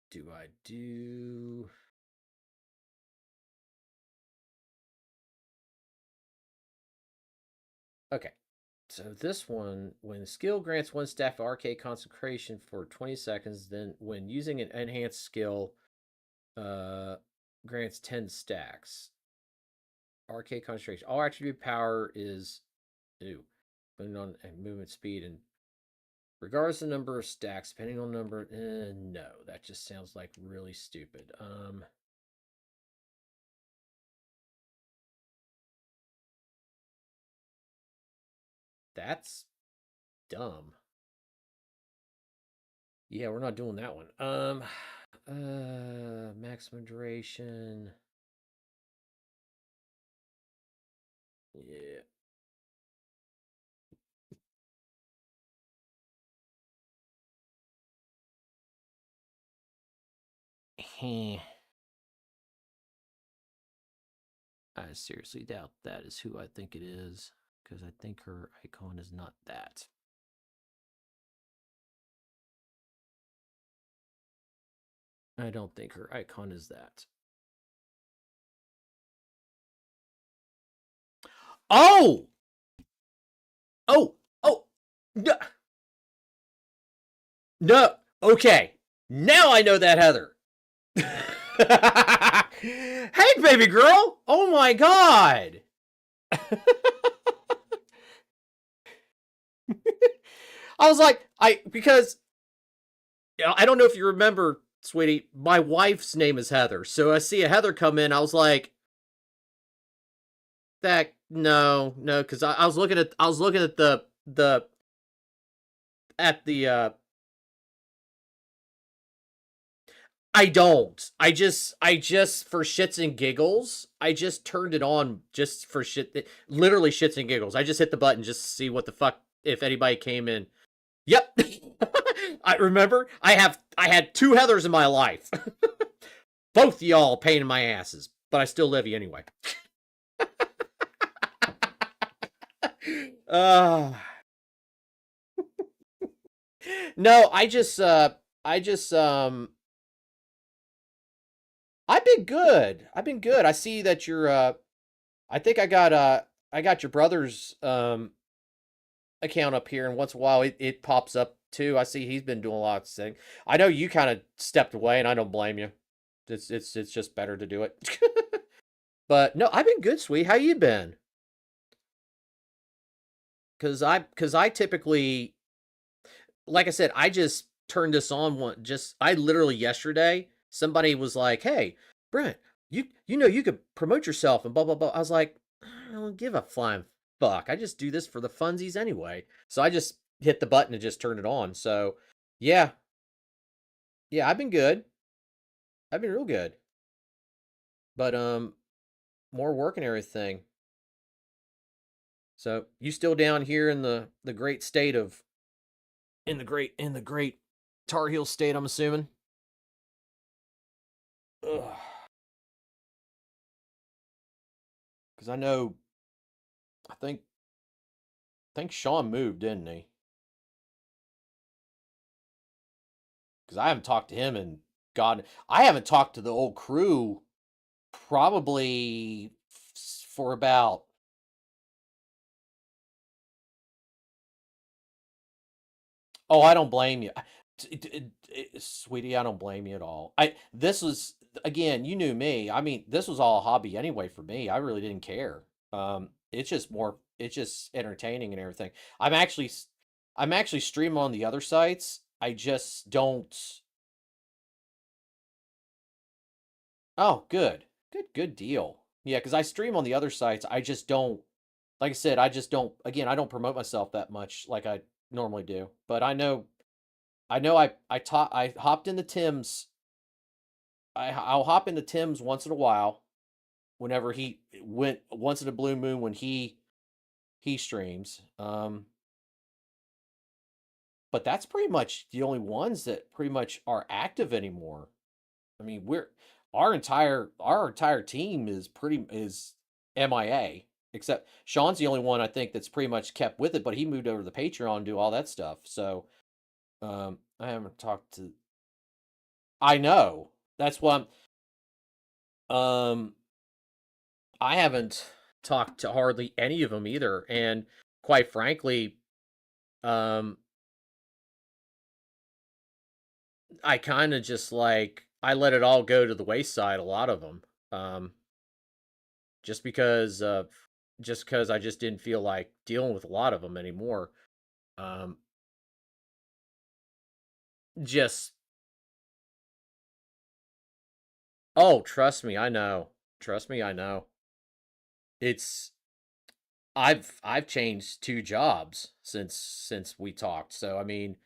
Do I do? Okay. So this one, when the skill grants one staff of RK concentration for 20 seconds, then when using an enhanced skill, grants 10 stacks. RK concentration. All attribute power is new. Putting on movement speed and Regardless of the number of stacks, depending on number. No, that just sounds like really stupid. That's dumb. Yeah, we're not doing that one. Maximum duration. Yeah. I seriously doubt that is who I think it is, because I think her icon is not that. I don't think her icon is that. Oh! Oh! Oh! No! No! Okay. Now I know that Heather. Hey, baby girl! Oh my god! I was like, because I don't know if you remember, sweetie, my wife's name is Heather. So I see a Heather come in, I was like, that no, because I was looking at the I don't. I just for shits and giggles, I just turned it on just for shit, literally shits and giggles. I just hit the button just to see what the fuck if anybody came in. Yep. I remember I had two Heathers in my life. Both y'all pain in my asses, but I still love you anyway. No, I've been good. I've been good. I see that you're I think I got your brother's account up here, and once in a while it pops up too. I see he's been doing a lot of things. I know you kind of stepped away, and I don't blame you. It's just better to do it. But no, I've been good, sweet. How you been? Cause I typically, like I said, I just turned this on I literally yesterday somebody was like, "Hey, Brent, you know you could promote yourself and blah blah blah." I was like, I don't give a flying fuck. I just do this for the funsies anyway. So I just hit the button and just turned it on. So yeah, yeah, I've been good. I've been real good. But more work and everything. So you still down here in the great state of in the great Tar Heel state, I'm assuming. Because I know, I think Sean moved, didn't he? Because I haven't talked to him and God, I haven't talked to the old crew probably for about. Oh, I don't blame you, sweetie. I don't blame you at all. This was again, you knew me. I mean, this was all a hobby anyway for me. I really didn't care. It's just more. It's just entertaining and everything. I'm actually streaming on the other sites. I just don't. Oh, good deal. Yeah, because I stream on the other sites. I just don't. Like I said, I just don't. Again, I don't promote myself that much like I normally do. But I know I hopped into Tim's. I'll hop into Tim's once in a while, whenever he went once in a blue moon when he streams. But that's pretty much the only ones that pretty much are active anymore. I mean, our entire team is MIA, except Sean's the only one I think that's pretty much kept with it, but he moved over to the Patreon and do all that stuff. So I haven't talked to. I know that's why I haven't talked to hardly any of them either, and quite frankly, um, I kind of just like I let it all go to the wayside. A lot of them, um, just because I just didn't feel like dealing with a lot of them anymore. Um, just oh, trust me, I know. Trust me, I know. It's I've changed 2 jobs since we talked. So I mean,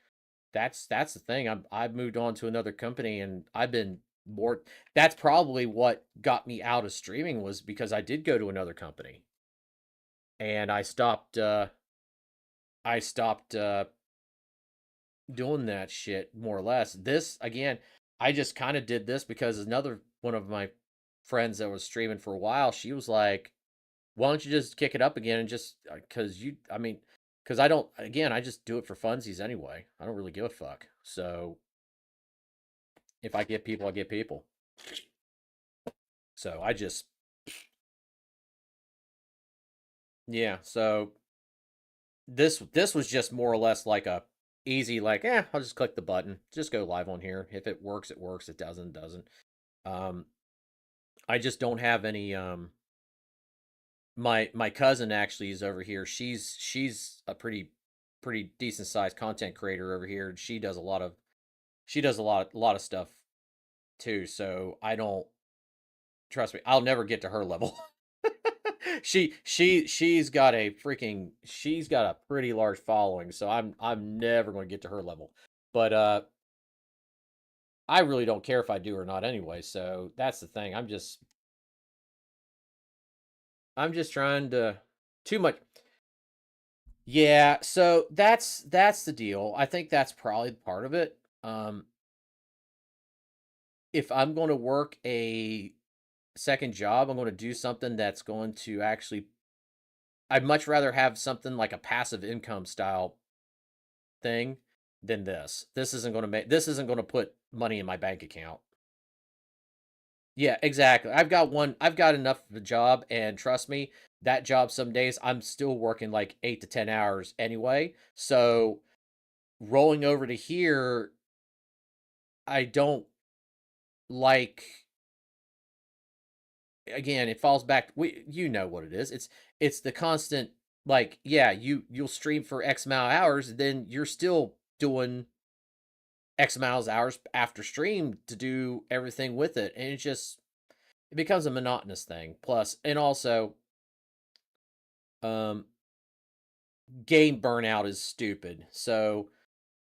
that's the thing. I've moved on to another company and I've been more that's probably what got me out of streaming was because I did go to another company and I stopped doing that shit more or less. This again, I just kind of did this because another one of my friends that was streaming for a while, she was like, "Why don't you just kick it up again and just because I mean, because I don't again, I just do it for funsies anyway. I don't really give a fuck. So if I get people, I get people. So I just yeah. So this was just more or less like a easy like I'll just click the button, just go live on here. If it works, it works. It doesn't. Um, I just don't have any my cousin actually is over here. She's a pretty decent sized content creator over here. And she does a lot of stuff too. So I don't trust me. I'll never get to her level. She's got a pretty large following. So I'm never going to get to her level. But I really don't care if I do or not anyway. So that's the thing. I'm just trying to too much. Yeah, so that's the deal. I think that's probably part of it. If I'm going to work a second job, I'm going to do something that's going to actually I'd much rather have something like a passive income style thing than this. This isn't going to put money in my bank account. Yeah, exactly. I've got enough of a job and trust me, that job some days I'm still working like 8 to 10 hours anyway. So rolling over to here, I don't like again, it falls back you know what it is. It's the constant like yeah, you'll stream for X amount of hours, then you're still doing X amount of hours after stream to do everything with it. And it becomes a monotonous thing. Plus, and also, um, game burnout is stupid. So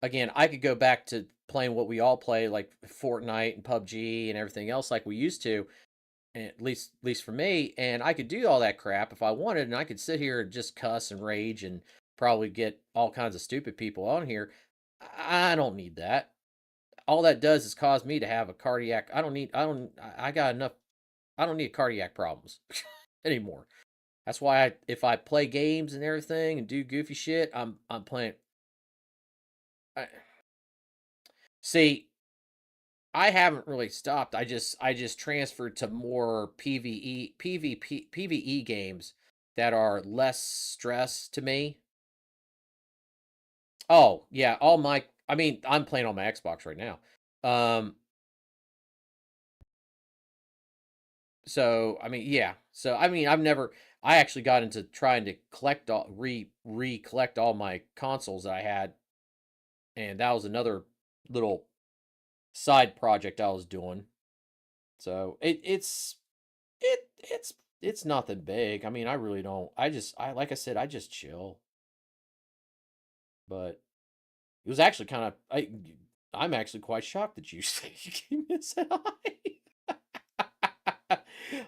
again, I could go back to playing what we all play, like Fortnite and PUBG and everything else, like we used to. At least for me, and I could do all that crap if I wanted, and I could sit here and just cuss and rage and probably get all kinds of stupid people on here. I don't need that. All that does is cause me to have a cardiac. I got enough. I don't need cardiac problems anymore. That's why if I play games and everything and do goofy shit, I'm playing. I, see, I haven't really stopped. I just transferred to more PvE games that are less stress to me. Oh, yeah, I mean, I'm playing on my Xbox right now. Um so I mean, yeah. So I mean, I actually got into trying to collect all recollect all my consoles that I had and that was another little side project I was doing. So it's nothing big. I mean, I really don't. I like I said, I just chill. But it was actually kind of I'm actually quite shocked that you you came and said hi.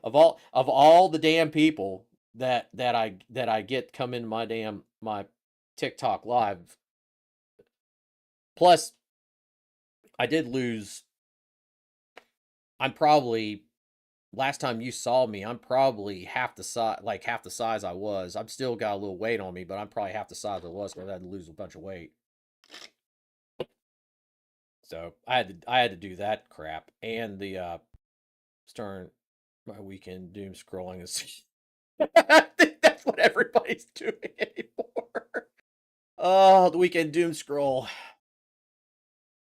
Of all the damn people that I get come in my TikTok live. Plus, I did lose. I'm probably last time you saw me, I'm probably half the size I was. I'm still got a little weight on me, but I'm probably half the size I was because I had to lose a bunch of weight. So I had to do that crap and the starting my weekend doom scrolling is I think that's what everybody's doing anymore. Oh, the weekend doom scroll.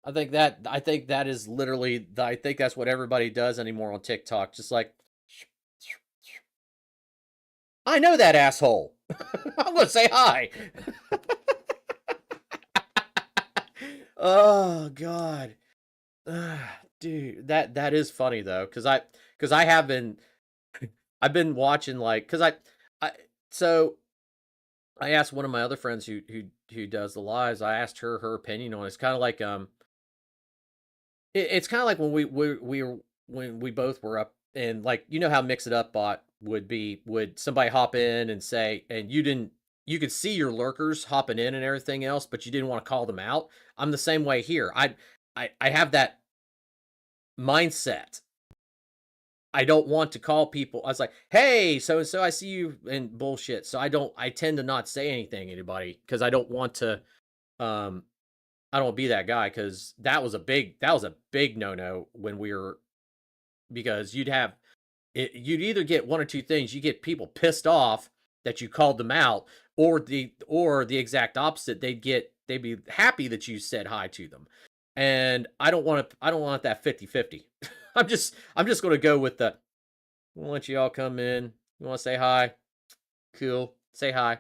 I think that is literally I think that's what everybody does anymore on TikTok. Just like I know that asshole. I'm gonna say hi. Oh God. Dude, that is funny though, because I have been I've been watching like because I so I asked one of my other friends who does the lives. I asked her her opinion on it. It's kind of like it's kind of like when we were when we both were up and like you know how Mix It Up bot would somebody hop in and say and you could see your lurkers hopping in and everything else, but you didn't want to call them out. I'm the same way here. I have that mindset. I don't want to call people. I was like, "Hey, so and so, I see you," and bullshit. So I tend to not say anything to anybody because I don't want to. Um, I don't be that guy because that was a big no no when we were because you'd either get one or two things. You get people pissed off that you called them out, or the exact opposite. They'd be happy that you said hi to them. And I don't want that 50-50. I'm just going to go with the we'll let you all come in. You want to say hi? Cool. Say hi.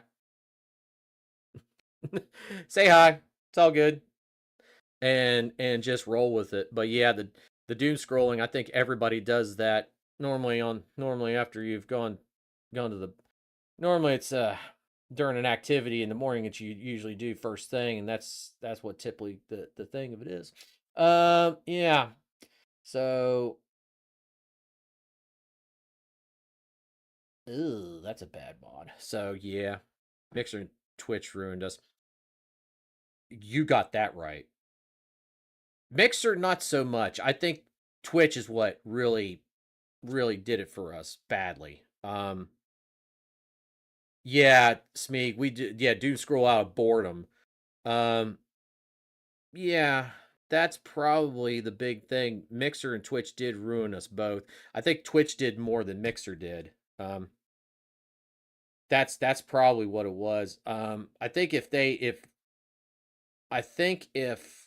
Say hi. It's all good. And just roll with it. But yeah, the doom scrolling, I think everybody does that normally after you've gone to the normally it's during an activity in the morning that you usually do first thing, and that's what typically the thing of it is. Yeah. So, ooh, that's a bad mod. So yeah, Mixer and Twitch ruined us. You got that right. Mixer, not so much. I think Twitch is what really did it for us badly. Yeah, Smeeg, we did. Yeah, doom scroll out of boredom. Um, yeah, that's probably the big thing. Mixer and Twitch did ruin us both. I think Twitch did more than Mixer did. That's probably what it was. I think if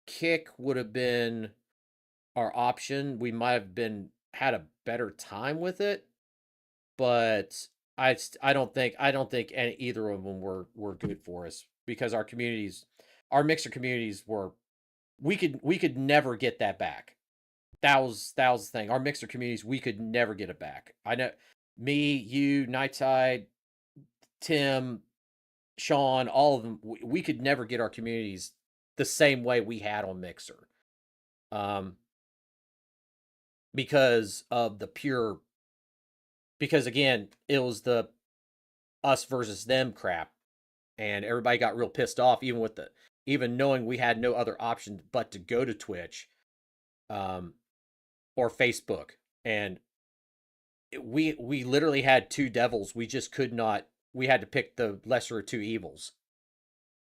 Kick would have been our option, we might have been had a better time with it. But I don't think either of them were good for us because our mixer communities were we could never get that back. That was the thing. Our mixer communities, we could never get it back. I know me, you, Nighttide, Tim, Sean, all of them, we could never get our communities the same way we had on Mixer. Um, because of the pure because again, it was the us versus them crap and everybody got real pissed off even knowing we had no other option but to go to Twitch um or Facebook and we literally had two devils we just could not we had to pick the lesser of two evils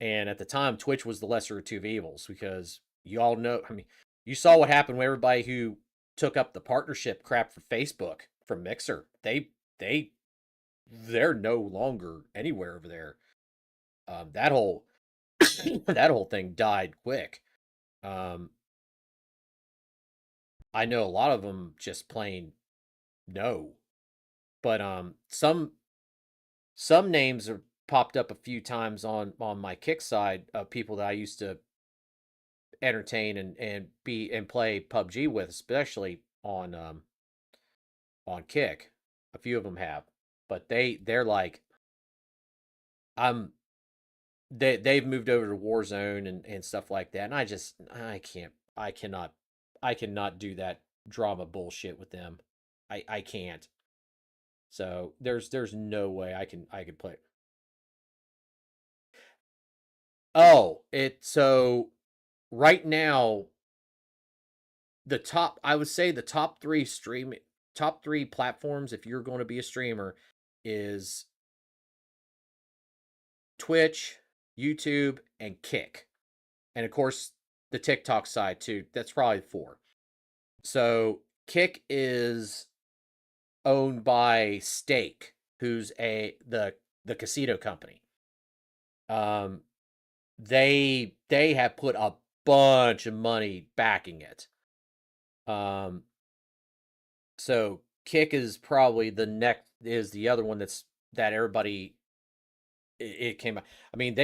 and at the time Twitch was the lesser of two evils because you all know I mean you saw what happened with everybody who took up the partnership crap for Facebook from Mixer they they're no longer anywhere over there that whole that whole thing died quick. Um, I know a lot of them just plain no, but some names are popped up a few times on my Kick side of people that I used to entertain and be and play PUBG with, especially on Kick. A few of them have, but they're like I'm they've moved over to Warzone and stuff like that, and I cannot I cannot do that drama bullshit with them. I can't. So there's no way I can play. Oh, it so right now the top I would say the top three platforms if you're going to be a streamer is Twitch, YouTube, and Kick. And of course the TikTok side too. That's probably four. So Kick is owned by Stake, who's the casino company. Um, they have put a bunch of money backing it. So Kick is probably the next is the other one that everybody it came out. I mean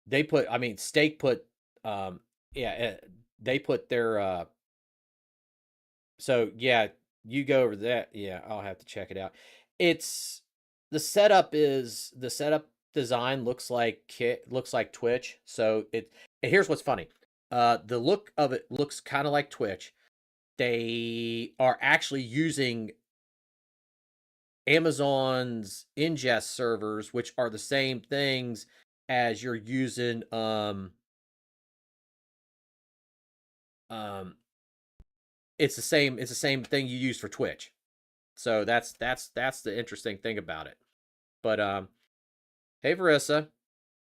they put, I mean, Stake put, um, yeah, they put their, so yeah, you go over that. Yeah, I'll have to check it out. It's the setup design looks like Twitch. So it and here's what's funny. The look of it looks kind of like Twitch. They are actually using Amazon's ingest servers, which are the same things as you're using um it's the same thing you use for Twitch. So that's the interesting thing about it. But hey Verissa,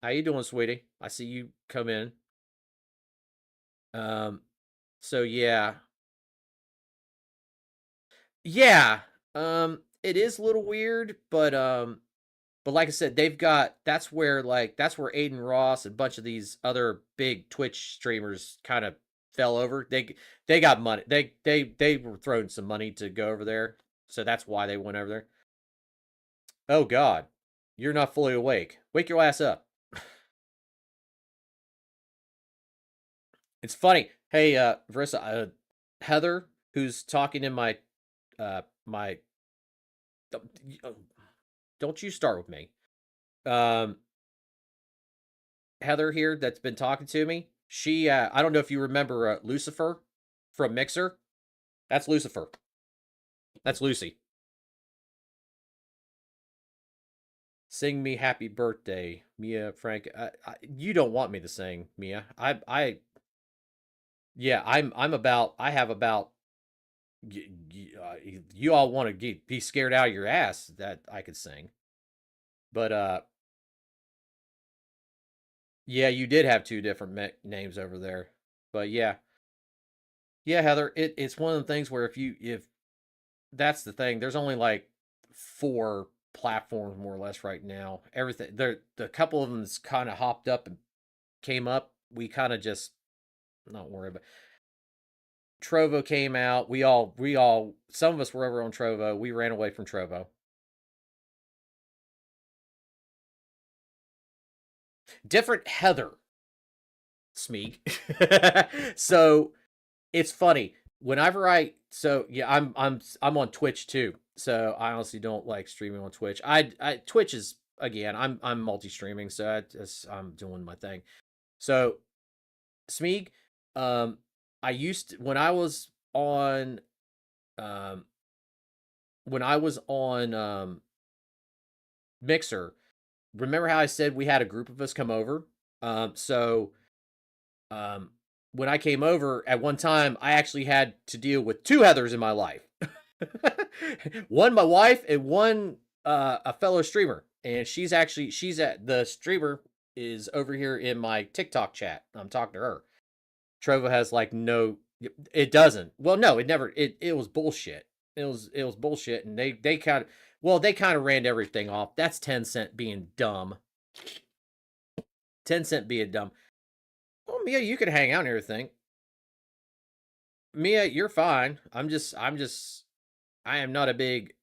how you doing, sweetie? I see you come in. Um so yeah. Yeah. It is a little weird, but like I said, they've got that's where Aiden Ross and a bunch of these other big Twitch streamers kind of fell over. They got money. They were throwing some money to go over there. So that's why they went over there. Oh God, you're not fully awake. Wake your ass up. It's funny. Hey, Verissa, Heather, who's talking in my don't you start with me. Um, Heather here that's been talking to me. She, I don't know if you remember Lucifer from Mixer. That's Lucifer. That's Lucy. Sing me happy birthday, Mia Frank. You don't want me to sing, Mia. Yeah, I'm about. I have about. You all want to be scared out of your ass that I could sing, but yeah, you did have two different names over there, but yeah, yeah, Heather. It's one of the things where if that's the thing. There's only like four platforms more or less right now. Everything there, the couple of them's kind of hopped up and came up. We kind of just not worry about. Trovo came out. We all some of us were over on Trovo. We ran away from Trovo. Different Heather Smeeg. So it's funny. Whenever yeah, I'm on Twitch too. So I honestly don't like streaming on Twitch. I Twitch is again, I'm multi-streaming, so I'm doing my thing. So Smeeg, um I used to, um when I was on Mixer, remember how I said we had a group of us come over? So um when I came over at one time, I actually had to deal with two Heathers in my life. One my wife and one a fellow streamer. And she's at the streamer is over here in my TikTok chat. I'm talking to her. Trovo has like no it doesn't. Well, no, it never it was bullshit. It was bullshit and they kind of they kind of ran everything off. That's Tencent being dumb. Tencent being dumb. Well, Mia, you can hang out and everything. Mia, you're fine. I am not a big.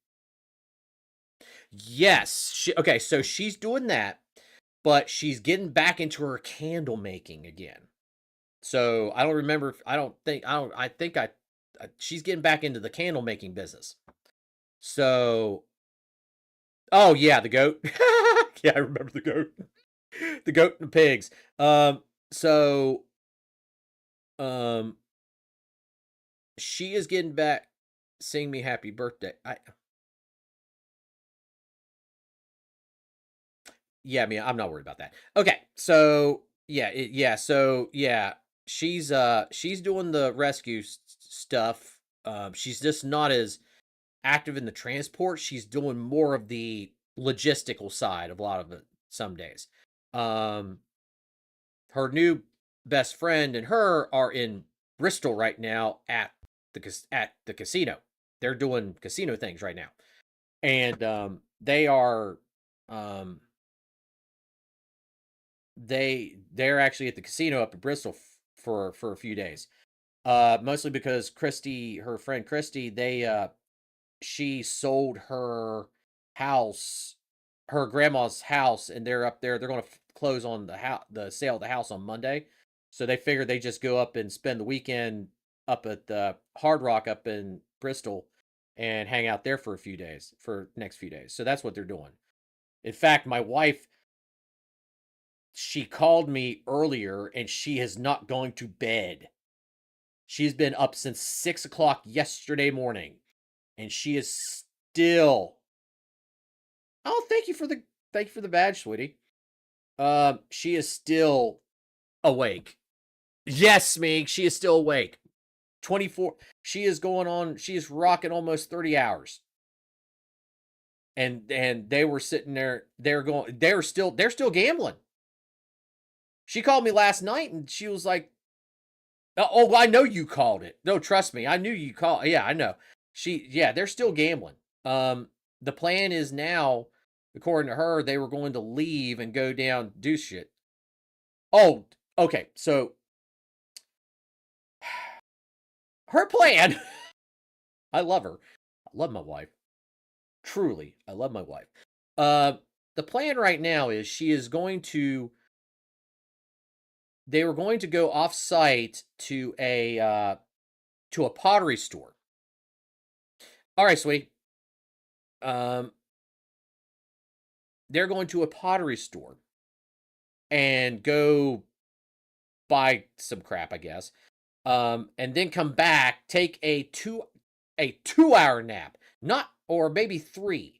Yes. Okay, so she's doing that, but she's getting back into her candle making again. So I don't remember. I think she's getting back into the candle making business. So, oh yeah, the goat. Yeah, I remember the goat. The goat and the pigs. So, um, she is getting back. Sing me happy birthday. Yeah, I mean, I'm not worried about that. Okay, so yeah, she's doing the rescue stuff. She's just not as active in the transport. She's doing more of the logistical side of a lot of it some days. Um, her new best friend and her are in Bristol right now at the casino. They're doing casino things right now, and um they're actually at the casino up in Bristol for a few days. Mostly because Christy, her friend Christy, she sold her house her grandma's house, and they're up there. They're going to close on the sale of the house on Monday. So they figured they just go up and spend the weekend up at the Hard Rock up in Bristol and hang out there for a few days for next few days. So that's what they're doing. In fact, my wife, she called me earlier and she is not going to bed. She's been up since 6 o'clock yesterday morning and she is still. Oh, thank you for the badge, sweetie. She is still awake. Yes, Meeg, she is still awake. 24. She is going on. She is rocking almost 30 hours. And they were sitting there. They're still gambling. She called me last night and she was like, "Oh, I know you called it. No, trust me, I knew you called. Yeah, I know." They're still gambling. The plan is now, according to her, they were going to leave and go down do shit. Oh, okay. So her plan. I love her. I love my wife. Truly, I love my wife. The plan right now is they were going to go off site to a pottery store. All right, sweetie. They're going to a pottery store and go buy some crap, I guess. And then come back, take a 2-hour nap, or maybe 3,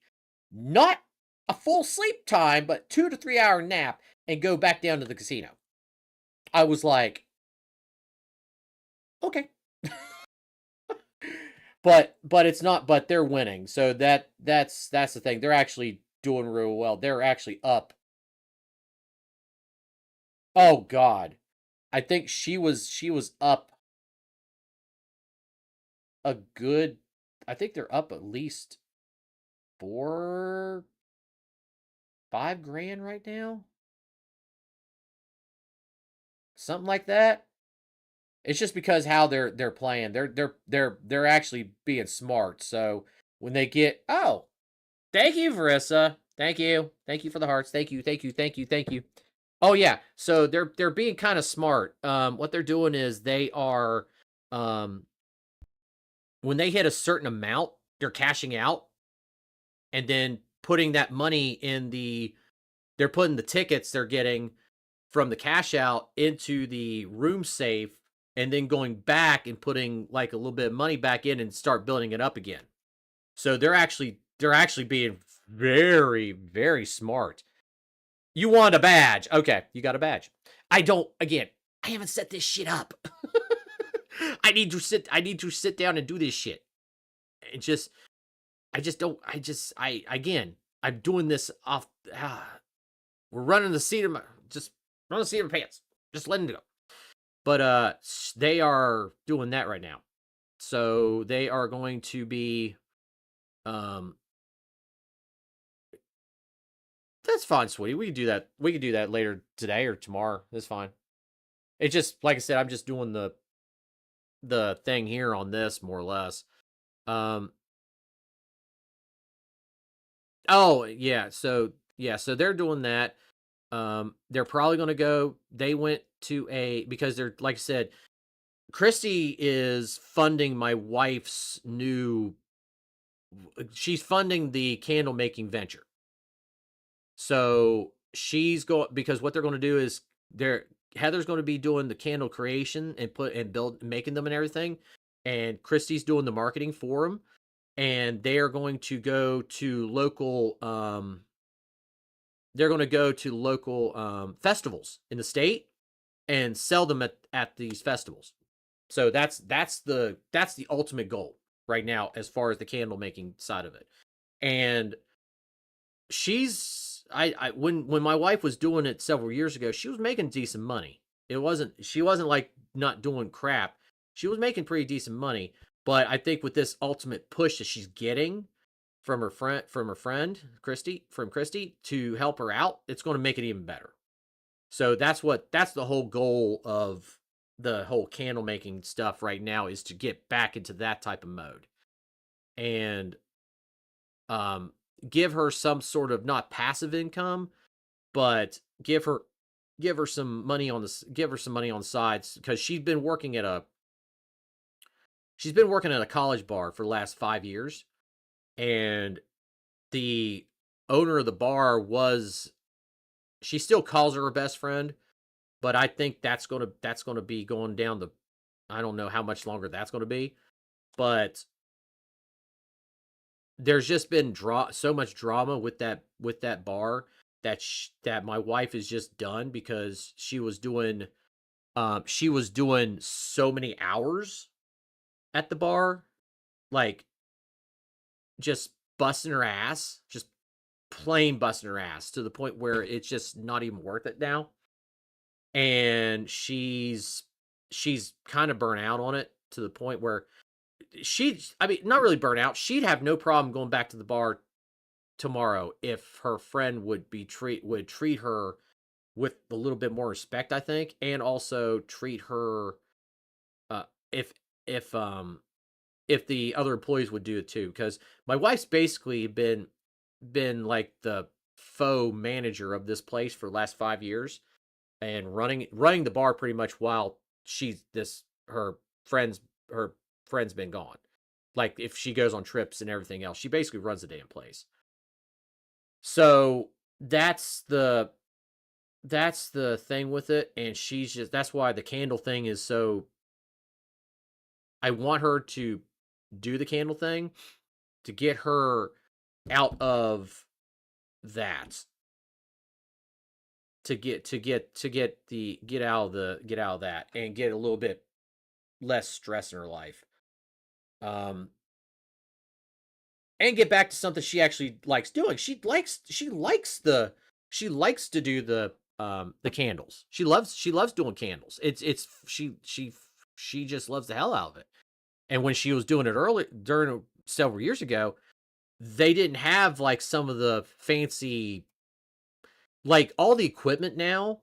not a full sleep time, but 2 to 3 hour nap, and go back down to the casino. I was like, okay. but it's not, but they're winning. So that's the thing. They're actually doing real well. They're actually up. Oh God. I think she was up a good, I think they're up at least 4, 5 grand right now. Something like that. It's just because how they're playing. They're actually being smart. So when they get, oh, thank you, Verissa. Thank you. Thank you for the hearts. Thank you. Thank you. Thank you. Thank you. Oh yeah. So they're being kind of smart. What they're doing is they are when they hit a certain amount, they're cashing out and then putting that money they're putting the tickets they're getting from the cash out into the room safe and then going back and putting like a little bit of money back in and start building it up again. So they're actually being very, very smart. You want a badge. Okay, you got a badge. I haven't set this shit up. I need to sit down and do this shit. I'm doing this off. We're running the seat of my pants. Just letting it go. But they are doing that right now. So they are going to be that's fine, sweetie. We can do that. We can do that later today or tomorrow. That's fine. It's just like I said, I'm just doing the thing here on this more or less. Oh yeah, so they're doing that. They're probably going to go. They went to because they're, like I said, Christy is funding my wife's she's funding the candle making venture. So she's going, because what they're going to do is Heather's going to be doing the candle creation and making them and everything. And Christy's doing the marketing for them. And they are going to go to local, festivals in the state and sell them at these festivals. So that's the ultimate goal right now as far as the candle making side of it. And when my wife was doing it several years ago, she was making decent money. She wasn't like not doing crap. She was making pretty decent money. But I think with this ultimate push that she's getting from her friend Christy to help her out, it's going to make it even better. So that's the whole goal of the whole candle making stuff right now, is to get back into that type of mode. And give her some sort of not passive income, but give her some money on give her some money on the sides because she's been working at a college bar for the last 5 years, and the owner of the bar was she still calls her best friend, but I think that's gonna be going down the I don't know how much longer that's gonna be, but there's just been so much drama with that bar that that my wife is just done because she was doing so many hours at the bar, like just busting her ass, just plain busting her ass to the point where it's just not even worth it now. And she's kind of burnt out on it to the point where I mean, not really burnt out. She'd have no problem going back to the bar tomorrow if her friend would treat her with a little bit more respect, I think, and also treat her uh if if um if the other employees would do it too. Because my wife's basically been like the faux manager of this place for the last 5 years and running the bar pretty much while she's this her friend's been gone. Like if she goes on trips and everything else, she basically runs the damn place. So that's the thing with it, and she's just that's why the candle thing is so I want her to do the candle thing to get her out of that get out of that and get a little bit less stress in her life. Um and get back to something she actually likes doing. She likes to do the candles. She loves doing candles. She just loves the hell out of it. And when she was doing it early during several years ago, they didn't have like some of the fancy like all the equipment now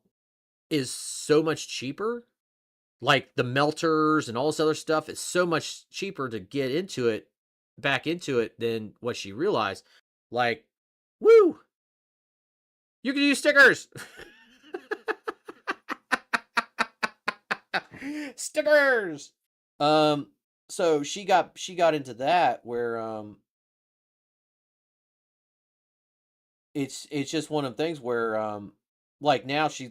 is so much cheaper. Like the melters and all this other stuff, it's so much cheaper to get back into it than what she realized. Like, woo, you can use stickers. Stickers. Um, so she got into that where it's just one of the things where like now she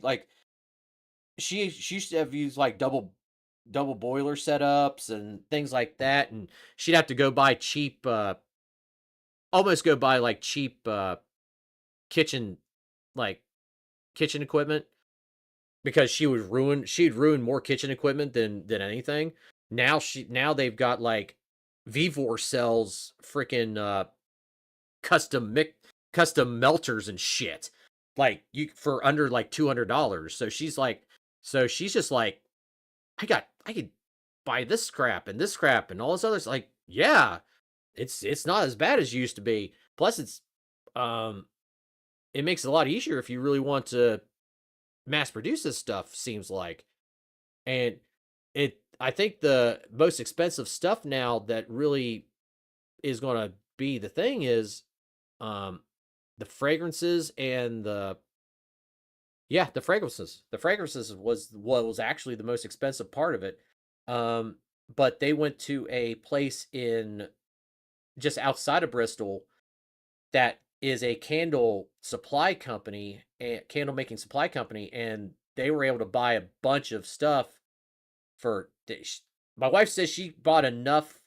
used to have used like double boiler setups and things like that, and she'd have to go buy cheap almost go buy like cheap kitchen like kitchen equipment because she'd ruin more kitchen equipment than anything. Now they've got like Vivor sells freaking custom melters and shit. Like you for under like $200. So she's just like I could buy this crap and all this other like yeah, it's not as bad as it used to be. Plus um it makes it a lot easier if you really want to mass produce this stuff seems like. And I think the most expensive stuff now that really is going to be the thing is um the fragrances and the fragrances was what was actually the most expensive part of it. um but they went to a place in just outside of Bristol that is a candle making supply company, and they were able to buy a bunch of stuff for my wife says she bought enough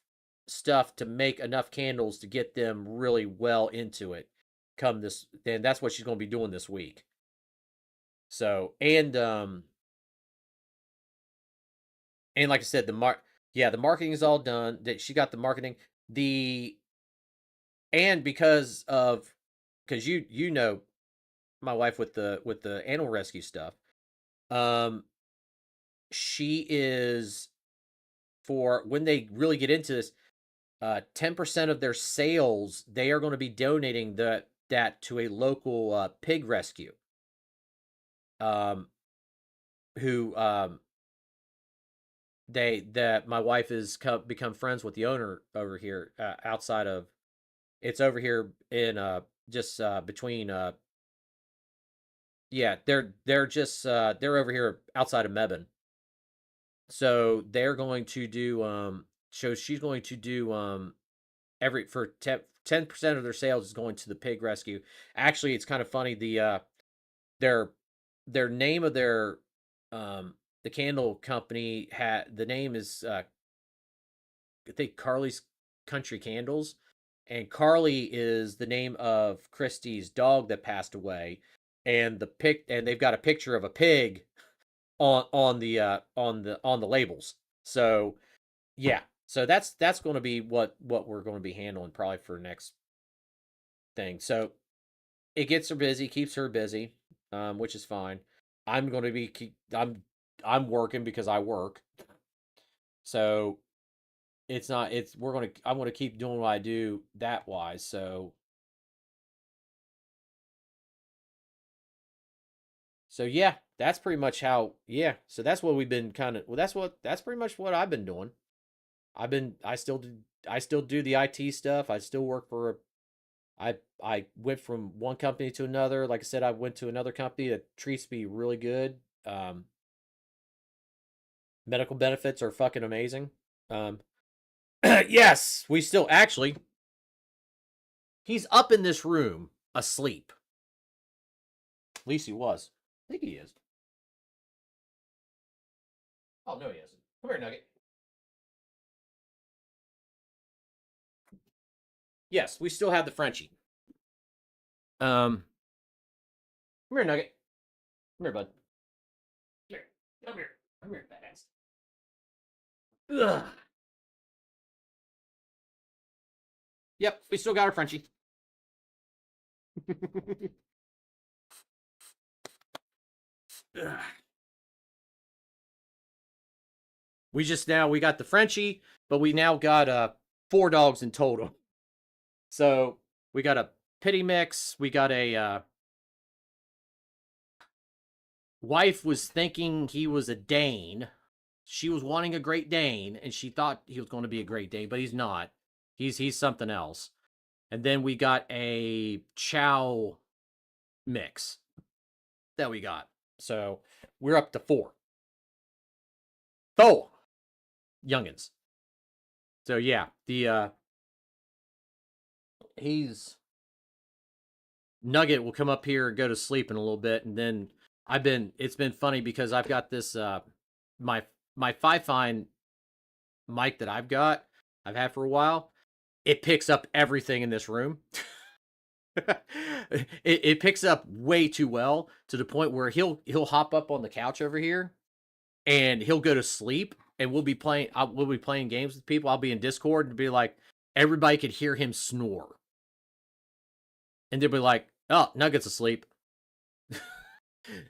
stuff to make enough candles to get them really well into it come this then that's what she's going to be doing this week. So and like I said the marketing is all done that she got the marketing the and because you know my wife with the animal rescue stuff. um she is for when they really get into this 10% of their sales they are going to be donating that to a local pig rescue um who they that my wife has become friends with the owner over here outside of it's over here in just between yeah, they're just they're over here outside of Mebane. So they're going to do so she's going to do every for 10% of their sales is going to the pig rescue. Actually, it's kind of funny. Their their name of their the candle company had the name is I think Carly's Country Candles, and Carly is the name of Christie's dog that passed away, and they've got a picture of a pig on the labels. So yeah, so that's going to be what we're going to be handling probably for next thing. So it gets her busy, keeps her busy, which is fine. I'm going to be I'm working because I work. So it's not it's we're going to I'm going to keep doing what I do that wise. So yeah, that's pretty much how yeah. So that's what we've been kind of well that's pretty much what I've been doing. I still do the IT stuff. I still work for I went from one company to another. Like I said, I went to another company that treats me really good. Um, Medical benefits are fucking amazing. Um, yes, we still actually he's up in this room asleep. At least he was. I think he is. Oh no, he isn't. Come here, Nugget. Yes, we still have the Frenchie. Come here, Nugget. Come here, bud. Come here. Come here. Come here, fat ass. Ugh. Yep, we still got our Frenchie. We got the Frenchie, but we now got 4 dogs in total. So we got a pity mix. We got a wife was thinking he was a Dane. She was wanting a Great Dane, and she thought he was going to be a Great Dane, but he's not. He's something else. And then we got a Chow mix that we got. So we're up to 4. 4 youngins. So yeah, he's Nugget will come up here and go to sleep in a little bit, and then it's been funny because I've got this my Fifine mic that I've had for a while. It picks up everything in this room. it picks up way too well to the point where he'll hop up on the couch over here and he'll go to sleep, and we'll be playing games with people. I'll be in Discord and be like, everybody could hear him snore, and they'll be like, "Oh, Nugget's asleep."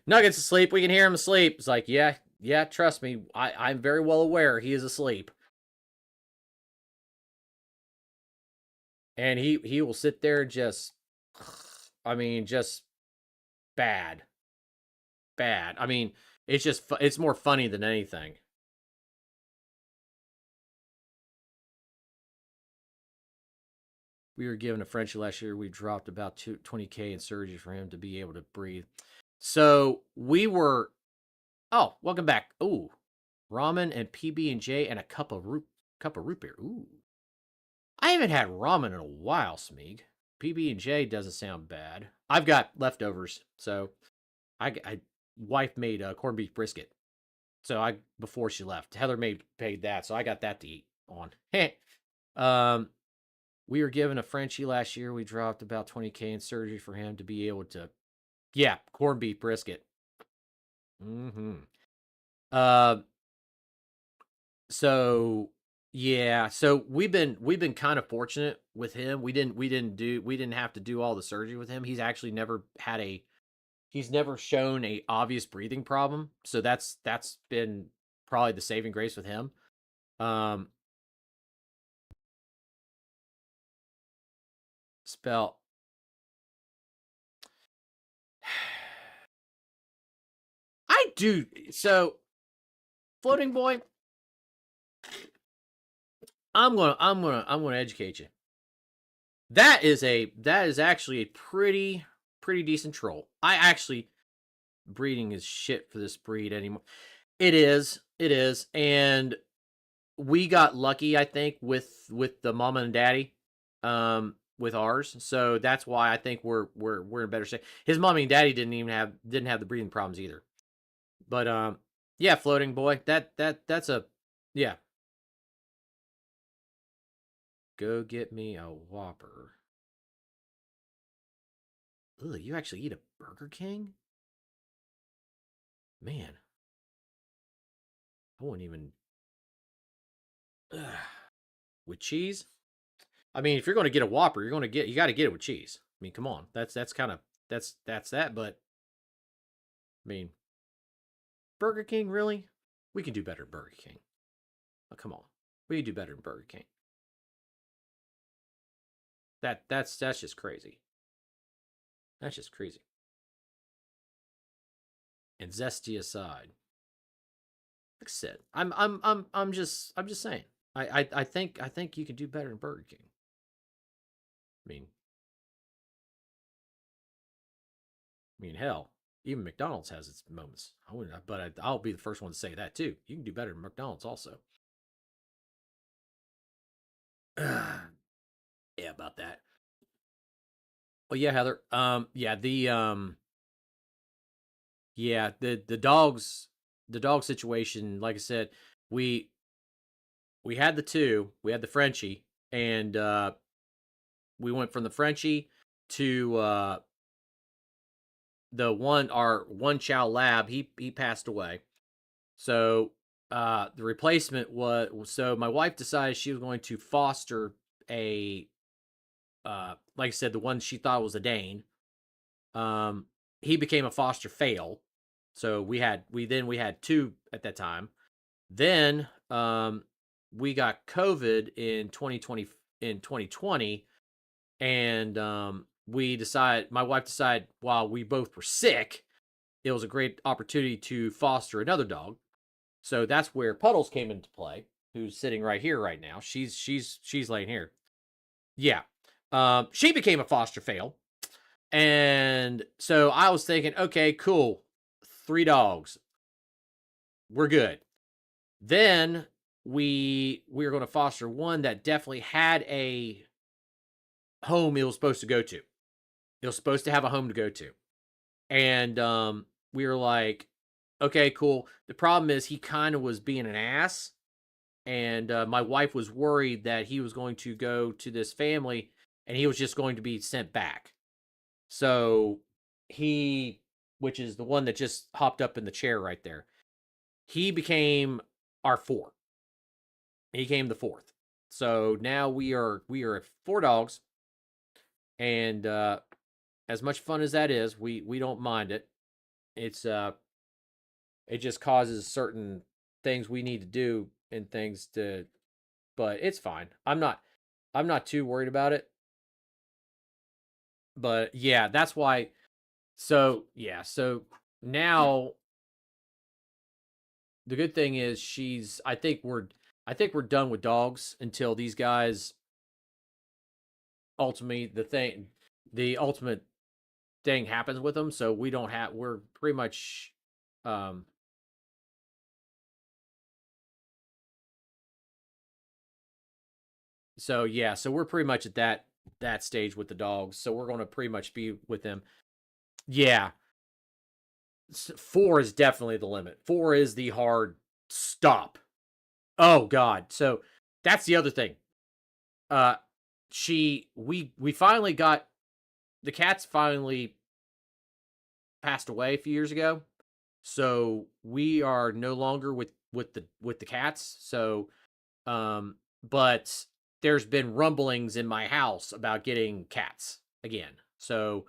Nugget's asleep. We can hear him asleep. It's like, yeah, trust me, I'm very well aware he is asleep. And he will sit there and just, I mean, just bad. I mean, it's more funny than anything. We were given a Frenchie last year. We dropped about 20K in surgery for him to be able to breathe. So we were, oh, welcome back. Ooh, ramen and PB&J and a cup of root beer. Ooh, I haven't had ramen in a while, Smeeg. PB&J doesn't sound bad. I've got leftovers, so I wife made a corned beef brisket. So before she left, Heather paid that, so I got that to eat on. We were given a Frenchie last year. We dropped about 20K in surgery for him to be able to, yeah, corned beef brisket. So yeah, so we've been kind of fortunate with him. We didn't have to do all the surgery with him. He's actually he's never shown a obvious breathing problem. So that's been probably the saving grace with him. Spell I do so Floating Boy, I'm gonna educate you. That is actually a pretty decent troll. I actually breeding is shit for this breed anymore. It is, and we got lucky, I think, with the mama and daddy, with ours. So that's why I think we're in better shape. His mommy and daddy didn't have the breathing problems either. But yeah, floating boy. That's a yeah. Go get me a Whopper. Ugh, you actually eat a Burger King? Man, I wouldn't even with cheese. I mean, if you're going to get a Whopper, you got to get it with cheese. I mean, come on, that's kind of that's that. But I mean, Burger King, really? We can do better than Burger King. Oh, come on, we can do better than Burger King. That's just crazy. That's just crazy. And zesty aside, like I said, I'm just saying. I think you can do better than Burger King. I mean, hell, even McDonald's has its moments. I wouldn't, but I'll be the first one to say that too. You can do better than McDonald's also. Yeah, about that. Well, yeah, Heather. Yeah, the dog situation. Like I said, we we had the two. We had the Frenchie, and we went from the Frenchie to the one our one Chow Lab. He passed away. So the replacement was so my wife decided she was going to foster a like I said, the one she thought was a Dane. Um, he became a foster fail. So we had two at that time. Then we got COVID in 2020, and my wife decided while we both were sick, it was a great opportunity to foster another dog. So that's where Puddles came into play, who's sitting right here right now. She's laying here. Yeah. She became a foster fail. And so I was thinking, okay, cool. 3 dogs. We're good. Then we were going to foster one that definitely had a home it was supposed to go to. It was supposed to have a home to go to. And we were like, okay, cool. The problem is he kind of was being an ass, and my wife was worried that he was going to go to this family and he was just going to be sent back. So he, which is the one that just hopped up in the chair right there, he became our 4. He became the 4th. So now we are at 4 dogs, and as much fun as that is, we don't mind it. It's it just causes certain things we need to do and things to, but it's fine. I'm not too worried about it. But yeah, that's why. So yeah, so now the good thing is I think we're done with dogs until these guys ultimately the ultimate thing happens with them. So we're pretty much um so yeah, so we're pretty much at that stage with the dogs. So we're going to pretty much be with them. Yeah, 4 is definitely the limit. 4 is the hard stop. Oh god. So that's the other thing. Uh we finally got the cats finally passed away a few years ago. So we are no longer with the cats. So but there's been rumblings in my house about getting cats again. So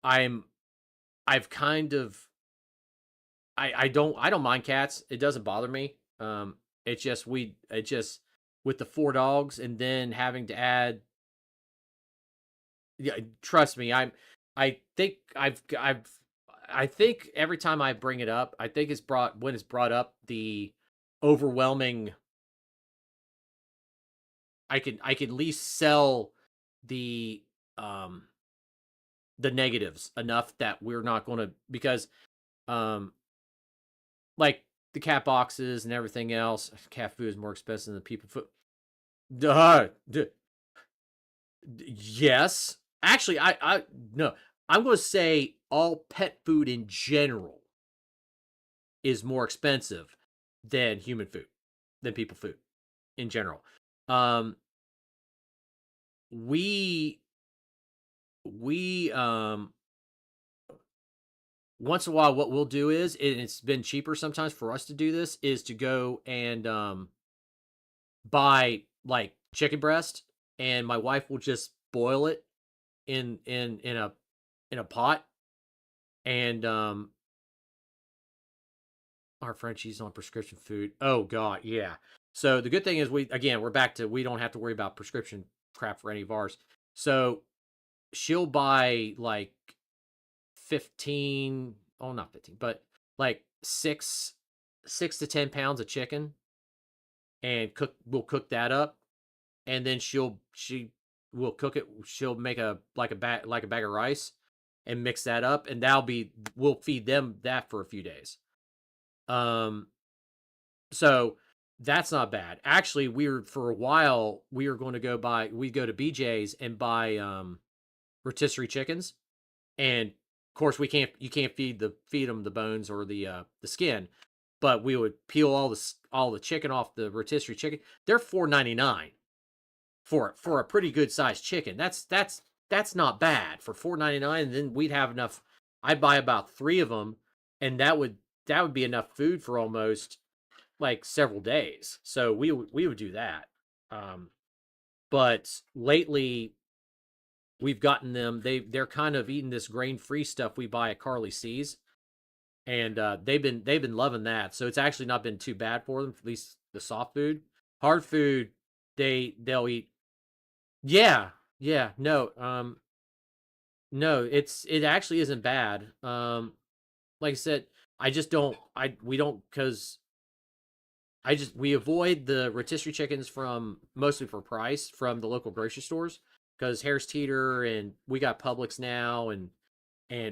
I'm I've kind of I don't mind cats. It doesn't bother me. It just with the 4 dogs and then having to add, yeah, trust me, I think I think every time I bring it up, I think when it's brought up, the overwhelming I can at least sell the um the negatives enough that we're not going to, because um like the cat boxes and everything else, cat food is more expensive than people food. Duh, yes. Actually, I no. I'm going to say all pet food in general is more expensive than human food, than people food in general. Um, we we once in a while, what we'll do is, and it's been cheaper sometimes for us to do this, is to go and buy like chicken breast, and my wife will just boil it in a pot, and our Frenchie's on prescription food. Oh god, yeah. So the good thing is, we're back to, we don't have to worry about prescription crap for any of ours. So she'll buy like 15, oh not 15, but like 6 to 10 pounds of chicken, and we'll cook that up, and then she will cook it, she'll make a bag of rice and mix that up, and we'll feed them that for a few days. So that's not bad. Actually, for a while we were going to we go to BJ's and buy rotisserie chickens, and of course you can't feed them the bones or the skin, but we would peel all the chicken off the rotisserie chicken. They're $4.99 for a pretty good sized chicken. That's not bad for $4.99. And then we'd have enough. I'd buy about 3 of them, and that would be enough food for almost like several days. So we would do that. But lately we've gotten them. They're kind of eating this grain free stuff we buy at Carly C's, and they've been loving that. So it's actually not been too bad for them. At least the soft food, hard food, they'll eat. Yeah, yeah, no, it actually isn't bad. Like I said, I just don't. We don't, because we avoid the rotisserie chickens from, mostly for price, from the local grocery stores, because Harris Teeter, and we got Publix now, and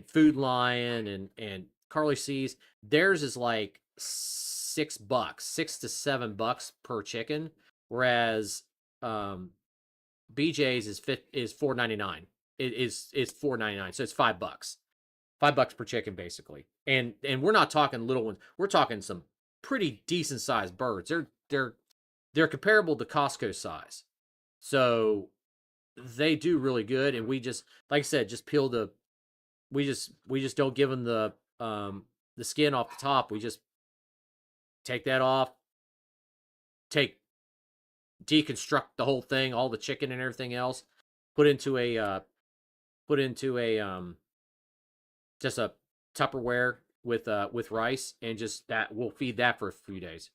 Food Lion, and Carly C's. Theirs is like $6, $6 to $7 per chicken, whereas BJ's is $4.99. It's $4.99, so it's $5. $5 per chicken, basically. And we're not talking little ones. We're talking some pretty decent sized birds. They're comparable to Costco size. So they do really good. And we just, like I said, just peel we just don't give them the skin off the top. We just take that off, take deconstruct the whole thing, all the chicken and everything else, put into a just a Tupperware with rice, and just that we'll feed that for a few days.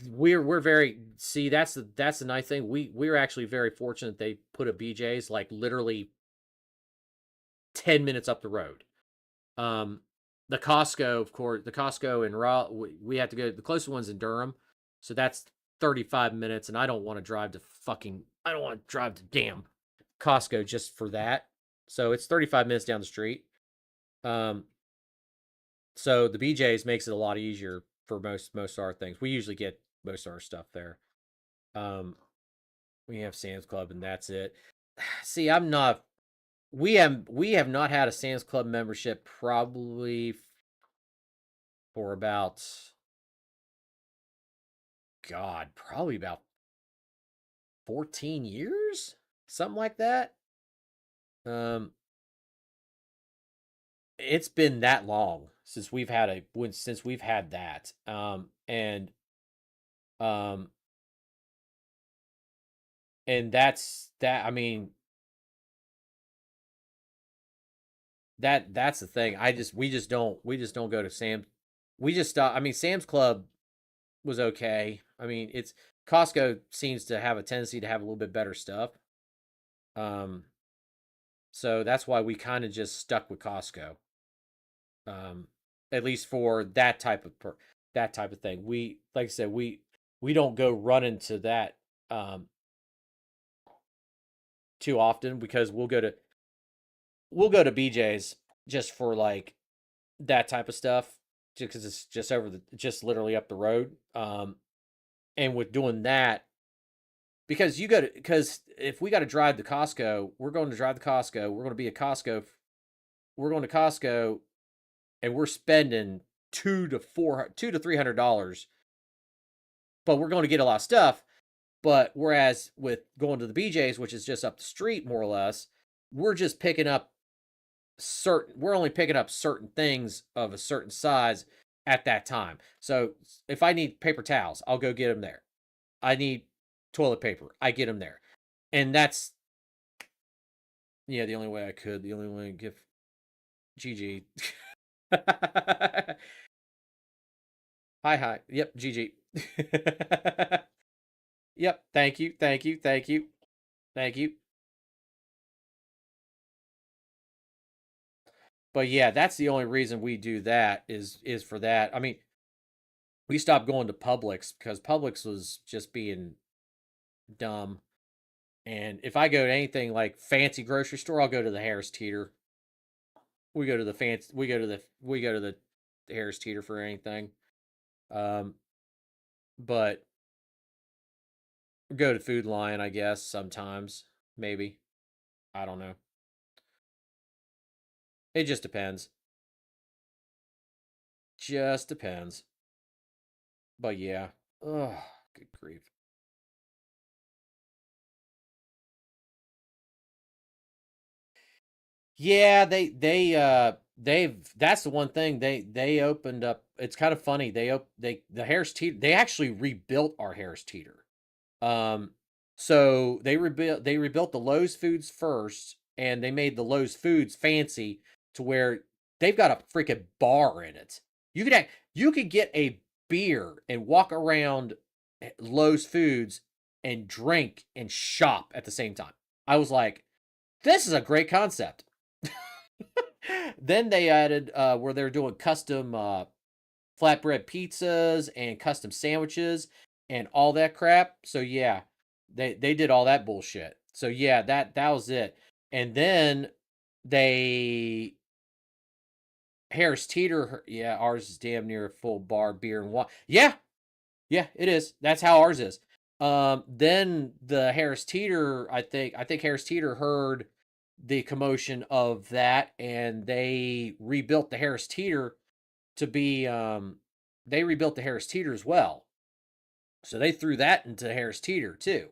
We're very, see, that's the nice thing. We're actually very fortunate they put a BJ's like literally 10 minutes up the road. The Costco, of course, the Costco in Raw, we have to go, the closest one's in Durham, so that's 35 minutes, and I don't want to drive to damn Costco just for that. So it's 35 minutes down the street. Um, so the BJ's makes it a lot easier for most of our things. We usually get most of our stuff there. Um, we have Sam's Club, and that's it. See, I'm not. We have not had a Sam's Club membership probably for about, God, probably about 14 years, something like that. Um, it's been that long since we've had that. Um, and that's that. I mean, that's the thing. We just don't go to Sam. We just stop. I mean, Sam's Club was okay. I mean, it's Costco seems to have a tendency to have a little bit better stuff. Um, so that's why we kind of just stuck with Costco. Um, at least for that type of thing. We, like I said, we don't go running to that. too often because we'll go to BJ's just for like that type of stuff, just because it's just literally up the road. And with doing that, because if we got to drive to Costco, we're going to drive to Costco. We're going to be at Costco. We're going to Costco, and we're spending $200 to $300, but we're going to get a lot of stuff. But whereas with going to the BJ's, which is just up the street more or less, we're just picking up we're only picking up certain things of a certain size at that time. So if I need paper towels, I'll go get them there. I need toilet paper, I get them there. And that's, yeah, the only way I could, the only way to give GG. Hi. Yep, GG. Yep, thank you, thank you, thank you, thank you. But yeah, that's the only reason we do that is for that. I mean, we stopped going to Publix because Publix was just being dumb. And if I go to anything like fancy grocery store, I'll go to the Harris Teeter. We go to the Harris Teeter for anything. But go to Food Lion, I guess, sometimes. Maybe. I don't know. It just depends. Just depends. But yeah. Ugh, good grief. Yeah, they've that's the one thing they opened up. It's kind of funny. The Harris Teeter, they actually rebuilt our Harris Teeter. Um so they rebuilt the Lowe's Foods first, and they made the Lowe's Foods fancy to where they've got a freaking bar in it. You could get a beer and walk around Lowe's Foods and drink and shop at the same time. I was like, this is a great concept. Then they added where they're doing custom flatbread pizzas and custom sandwiches and all that crap. So yeah, they did all that bullshit. So yeah, that was it. And then they Harris Teeter, yeah, ours is damn near a full bar beer and wine. Yeah, yeah, it is. That's how ours is. Then the Harris Teeter, I think Harris Teeter heard the commotion of that, and they rebuilt the Harris Teeter to be they rebuilt the Harris Teeter as well. So they threw that into Harris Teeter too.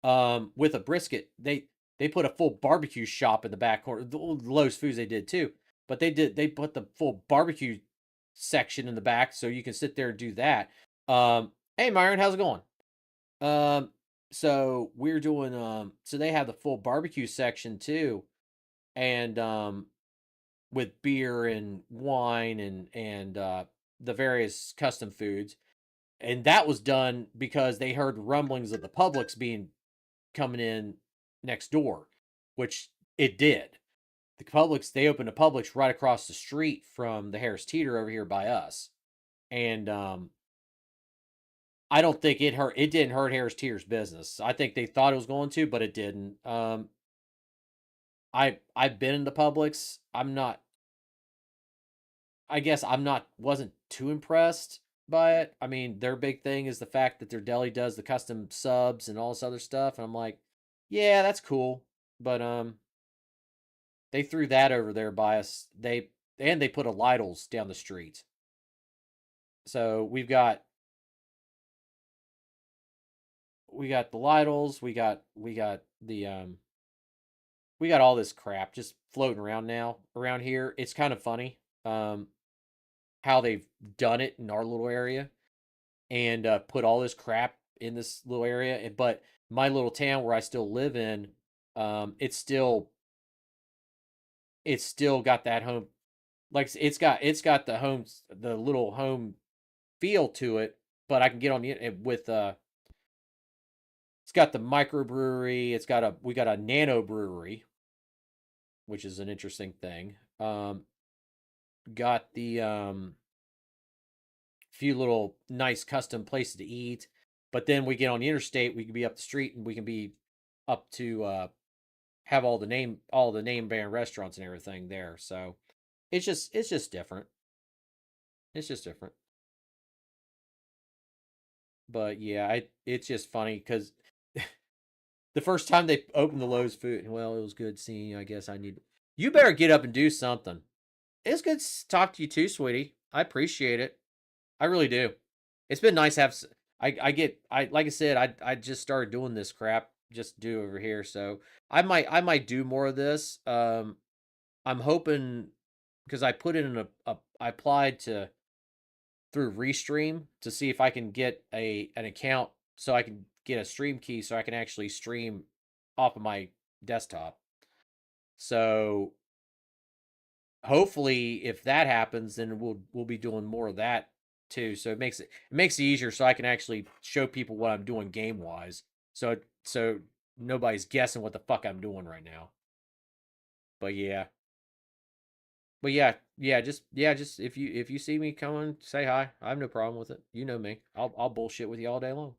With a brisket. They put a full barbecue shop in the back corner. The Lowe's Foods they did too. But they put the full barbecue section in the back so you can sit there and do that. Hey Myron, how's it going? So we're doing so they have the full barbecue section too, and with beer and wine and the various custom foods. And that was done because they heard rumblings of the Publix being coming in next door, which it did. They opened a Publix right across the street from the Harris Teeter over here by us. And I don't think it didn't hurt Harris Teeter's business. I think they thought it was going to, but it didn't. I've been in the Publix. I guess wasn't too impressed by it. I mean, their big thing is the fact that their deli does the custom subs and all this other stuff, and I'm like, yeah, that's cool. But they threw that over there by us. They put a Lidl's down the street. So we got the Lidl's, we got all this crap just floating around now around here. It's kind of funny how they've done it in our little area, and put all this crap in this little area. But my little town where I still live in, it's still got that home, like it's got the little home feel to it. But I can get on the with it's got the microbrewery. We got a nano brewery, which is an interesting thing. Got the few little nice custom places to eat. But then we get on the interstate, we can be up the street, and we can be up to have all the name brand restaurants and everything there. So it's just different. It's just different. But yeah, it's just funny because the first time they opened the Lowe's food, well, it was good seeing you. I guess I need you better get up and do something. It's good to talk to you too, sweetie. I appreciate it. I really do. It's been nice to have. I like I said, I just started doing this crap just to do over here. So I might do more of this. I'm hoping because I put in I applied to through Restream to see if I can get an account so I can get a stream key so I can actually stream off of my desktop. So hopefully if that happens then we'll be doing more of that too. So it makes it easier so I can actually show people what I'm doing game wise. So nobody's guessing what the fuck I'm doing right now. But yeah. But just if you see me coming, say hi. I have no problem with it. You know me. I'll bullshit with you all day long.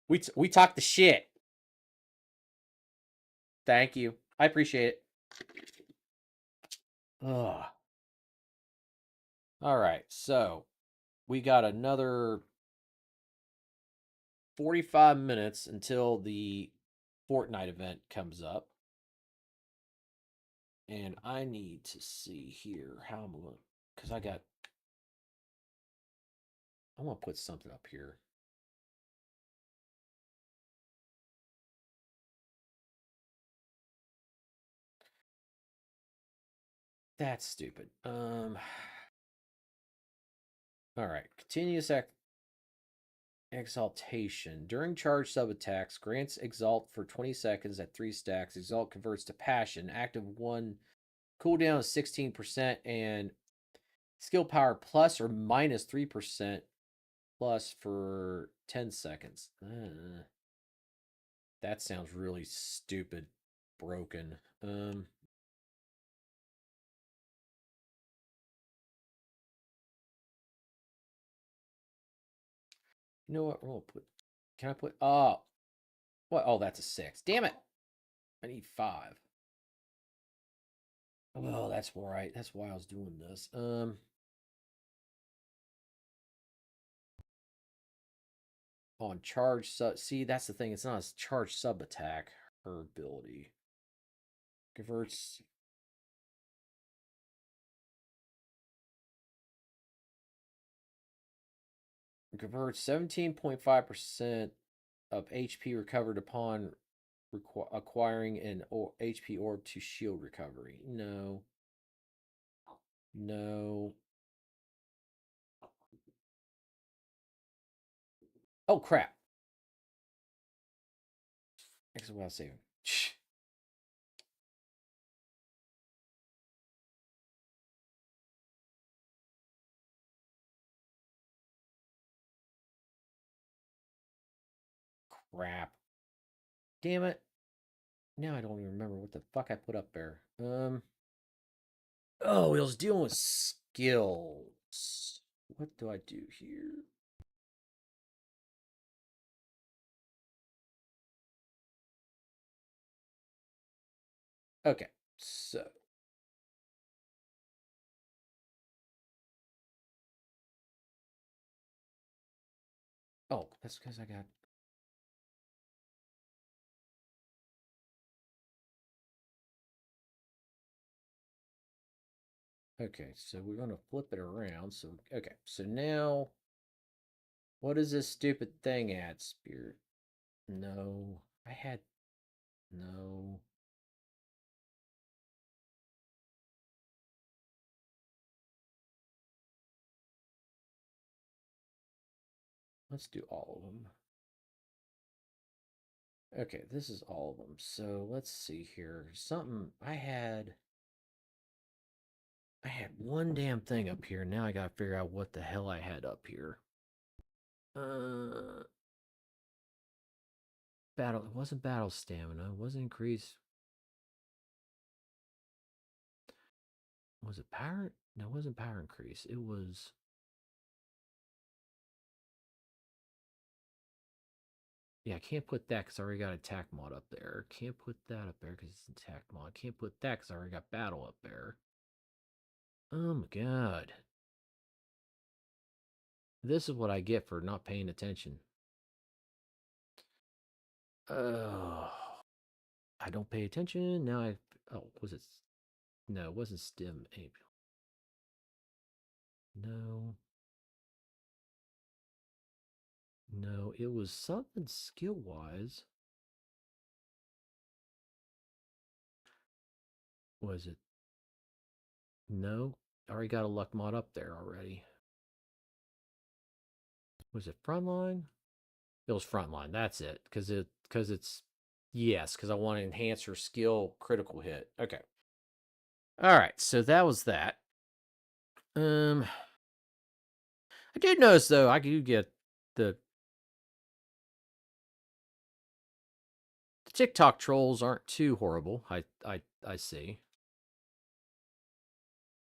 We talk the shit. Thank you. I appreciate it. Ugh. All right, so we got another 45 minutes until the Fortnite event comes up. And I need to see here how I'm going to, because I'm going to put something up here. That's stupid. All right, continuous exaltation. During charge sub attacks, grants exalt for 20 seconds at 3 stacks. Exalt converts to passion. Active 1 cooldown is 16% and skill power plus or minus 3% plus for 10 seconds. That sounds really stupid. Broken. You know what? We'll put. Can I put? Oh, what? Oh, that's a 6. Damn it! I need 5. Oh, that's right. That's why I was doing this. On charge sub. See, that's the thing. It's not a charge sub attack. Her ability converts. Converts 17.5% of HP recovered upon acquiring an HP orb to shield recovery. No. No. Oh, crap. Exit while saving. Crap. Damn it. Now I don't even remember what the fuck I put up there. Oh, it was dealing with skills. What do I do here? Okay, so. Oh, that's because I got. Okay, so we're going to flip it around. So, okay, so now. What is this stupid thing at, Spirit? No. I had. No. Let's do all of them. Okay, this is all of them. So let's see here. Something I had one damn thing up here. Now I gotta figure out what the hell I had up here. Battle. It wasn't battle stamina. It wasn't increase. Was it power? No, it wasn't power increase. It was. Yeah, I can't put that because I already got attack mod up there. Can't put that up there because it's attack mod. Can't put that because I already got battle up there. Oh my god. This is what I get for not paying attention. Oh, I don't pay attention. Now I... Oh, was it... No, it wasn't stim. No. No, it was something skill-wise. Was it? No. I already got a luck mod up there already. Was it frontline? It was frontline. That's it. Because it's... Yes, because I want to enhance her skill critical hit. Okay. All right, so that was that. I did notice though I do get the TikTok trolls aren't too horrible. I see.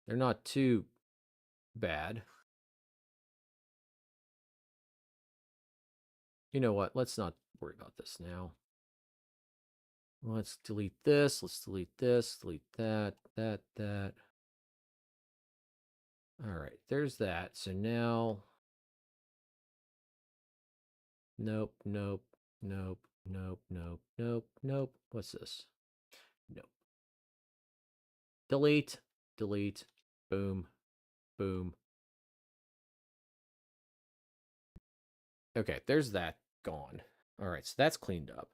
They're not too bad. You know what? Let's not worry about this now. Let's delete this. Let's delete this. Delete that. That. All right, there's that. So now... Nope, nope, nope, nope, nope, nope, nope. What's this? Nope. Delete, delete, boom, boom. Okay, there's that gone. All right, so that's cleaned up.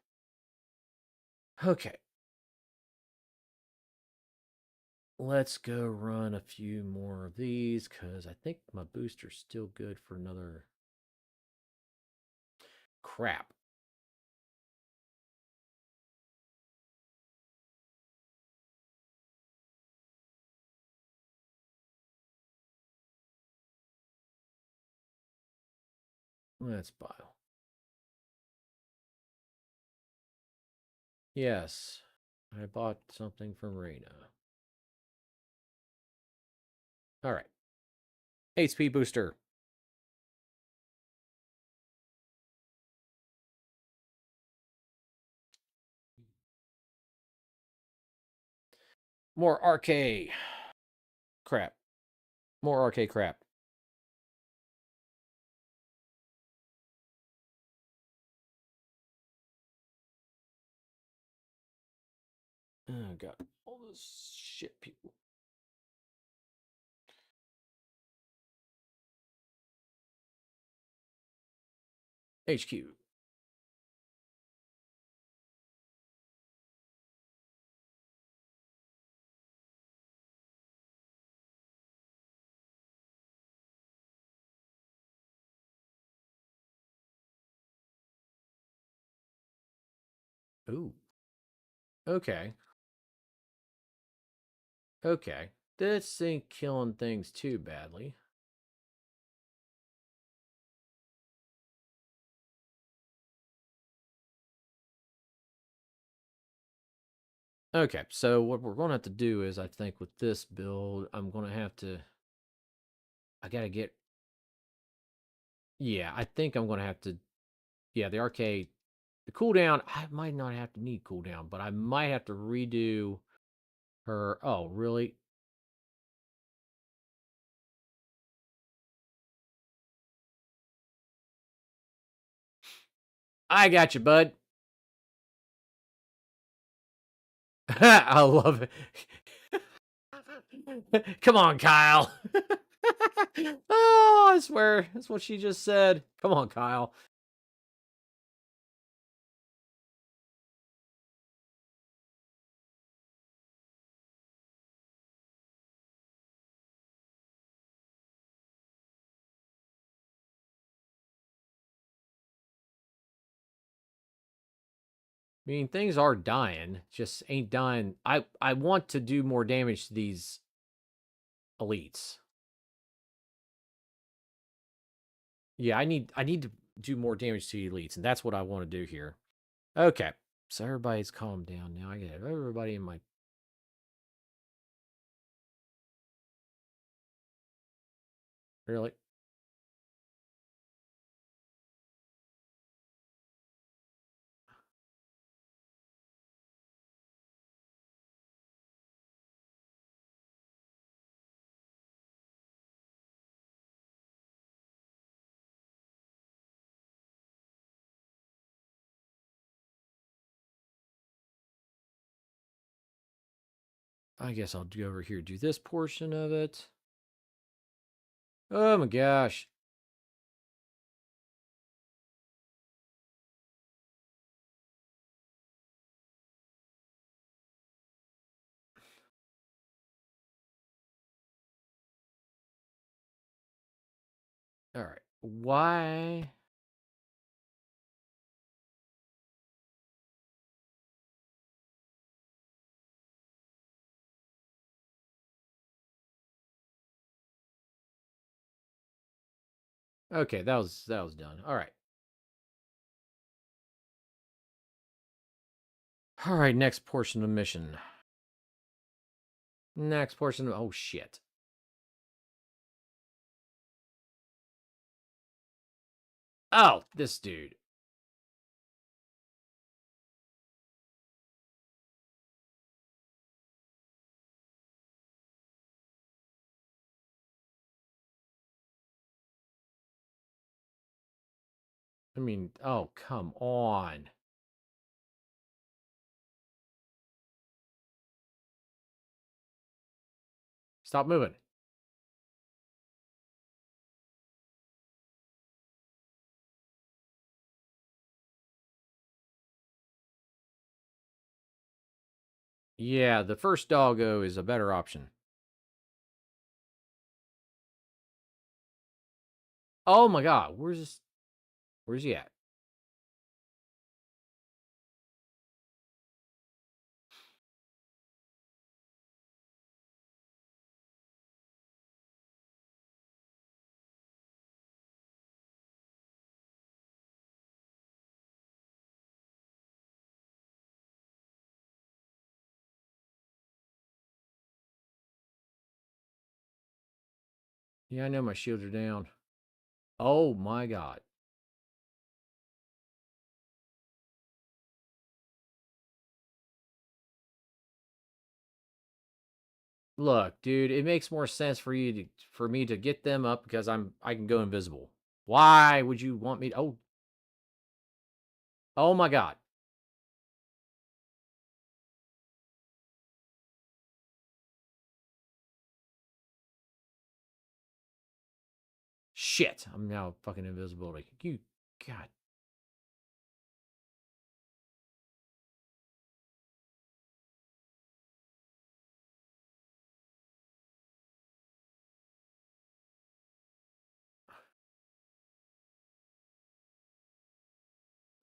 Okay. Let's go run a few more of these because I think my booster's still good for another... Crap. Let's bile. Yes, I bought something from Reyna. All right. HP booster. More RK. Crap. More RK crap. Oh, God. All this shit, people. HQ. Ooh. Okay. Okay. This ain't killing things too badly. Okay, so what we're going to have to do is, I think, with this build, I'm going to have to... I got to get... Yeah, I think I'm going to have to... Yeah, the arcade... The cooldown, I might not have to need cooldown, but I might have to redo her... Oh, really? I got you, bud. I love it. Come on, Kyle. Oh, I swear. That's what she just said. Come on, Kyle. I mean, things are dying. Just ain't dying. I want to do more damage to these elites. Yeah, I need to do more damage to elites, and that's what I want to do here. Okay. So everybody's calmed down now. I get everybody in my... Really? I guess I'll go over here, do this portion of it. Oh my gosh. All right. Why? Okay, that was done. All right. All right, next portion of the mission. Next portion of, oh shit. Oh, this dude. I mean, oh, come on. Stop moving. Yeah, the first doggo is a better option. Oh my god, where's he at? Yeah, I know my shields are down. Oh my god. Look, dude, it makes more sense for me to get them up because I can go invisible. Why would you want me to, oh my god. Shit, I'm now fucking invisibility. You god.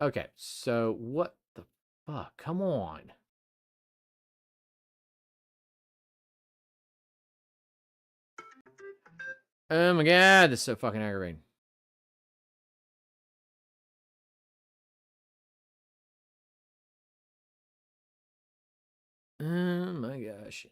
Okay, so what the fuck? Come on. Oh my god, this is so fucking aggravating. Oh my gosh.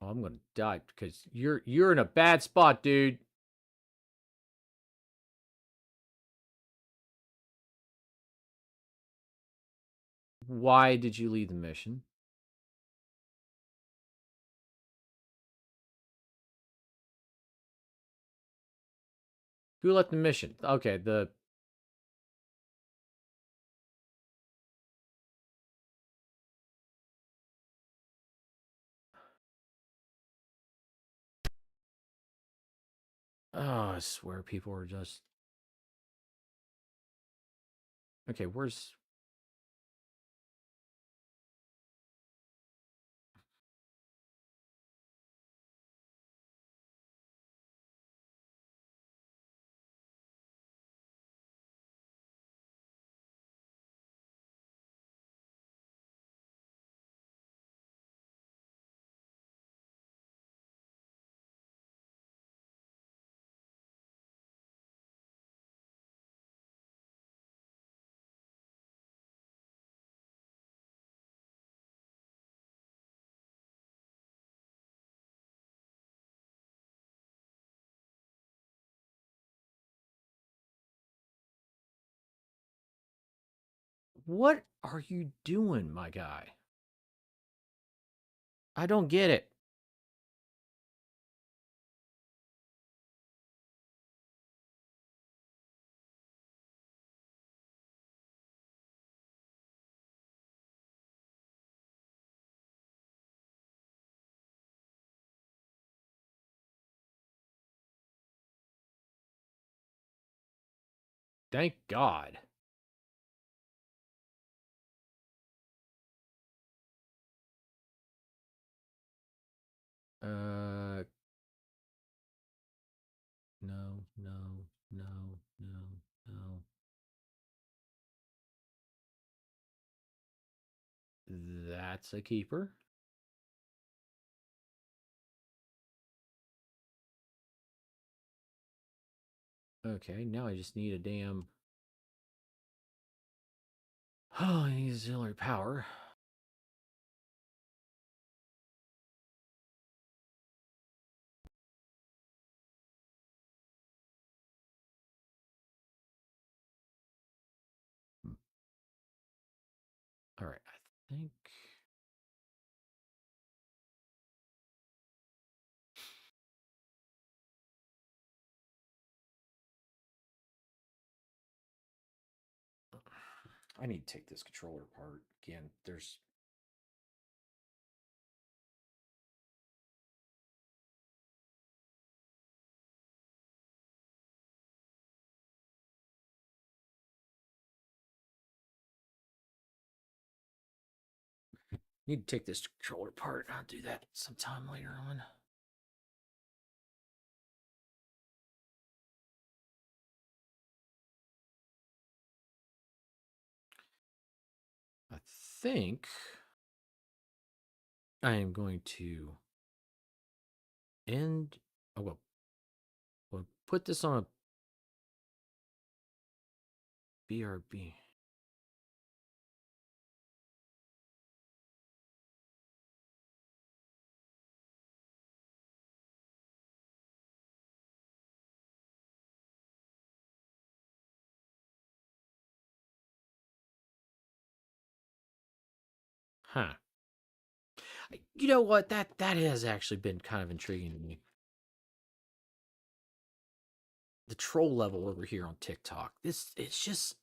Oh, I'm gonna die because you're in a bad spot, dude. Why did you leave the mission? Who left the mission? Okay, the oh, I swear people are just okay. Where's what are you doing, my guy? I don't get it. Thank God. No, no, no, no, no. That's a keeper. Okay, now I just need a damn... Oh, I need auxiliary power. All right, I think... I need to take this controller apart again. There's... Need to take this controller apart. I'll do that sometime later on. I think I am going to end... Oh, well, we'll put this on a BRB. Huh. You know what? That has actually been kind of intriguing to me. The troll level over here on TikTok. It's just...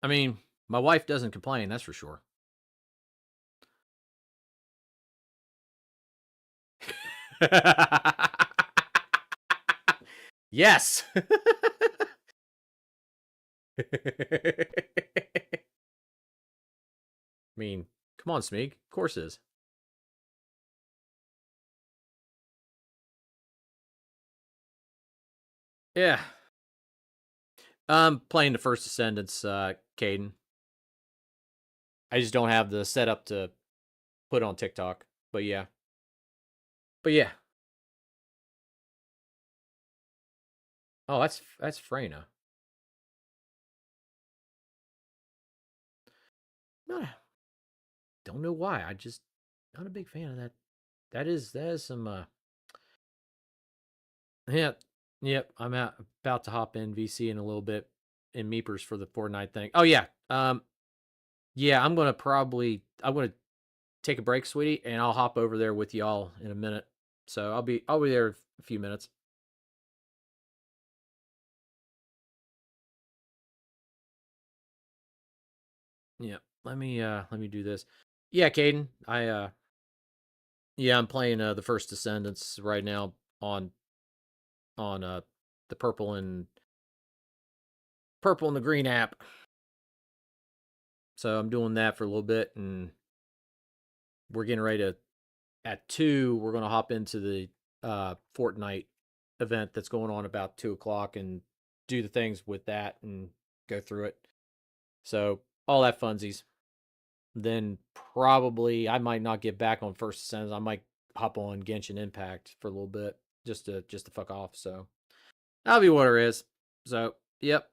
I mean, my wife doesn't complain, that's for sure. Yes. I mean, come on, Smeeg. Of course it is. Yeah. I'm playing the First Descendants, Caden. I just don't have the setup to put on TikTok. But yeah. Oh, that's Freyna. Don't know why. I just not a big fan of that. That is some Yep. I'm about to hop in VC in a little bit in Meepers for the Fortnite thing. Oh yeah. Yeah, I'm gonna take a break, sweetie, and I'll hop over there with y'all in a minute. So I'll be there in a few minutes. Yeah. Let me do this. Yeah, Caden. I'm playing the First Descendants right now on the purple and the green app. So I'm doing that for a little bit, and we're getting ready to, at 2, we're going to hop into the Fortnite event that's going on about 2 o'clock and do the things with that and go through it. So all that funsies. Then probably I might not get back on First Descendants. I might hop on Genshin Impact for a little bit just to fuck off. So that'll be what it is. So yep.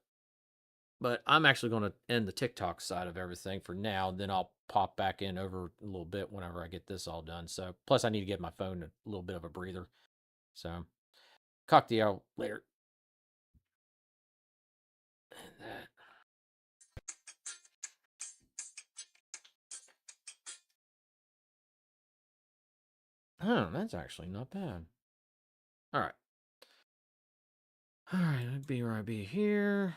But I'm actually going to end the TikTok side of everything for now. Then I'll pop back in over a little bit whenever I get this all done. So plus I need to give my phone a little bit of a breather. So talk to y'all later. And that. Oh, that's actually not bad. All right. All right, I'd be where I be here.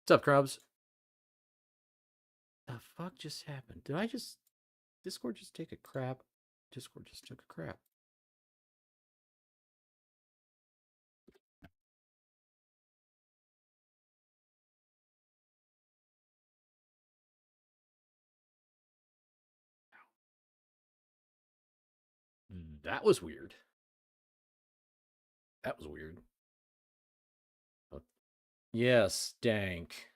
What's up, Crubs? The fuck just happened? Did I just Discord just take a crap? Discord just took a crap. That was weird. That was weird. Oh. Yes, dank.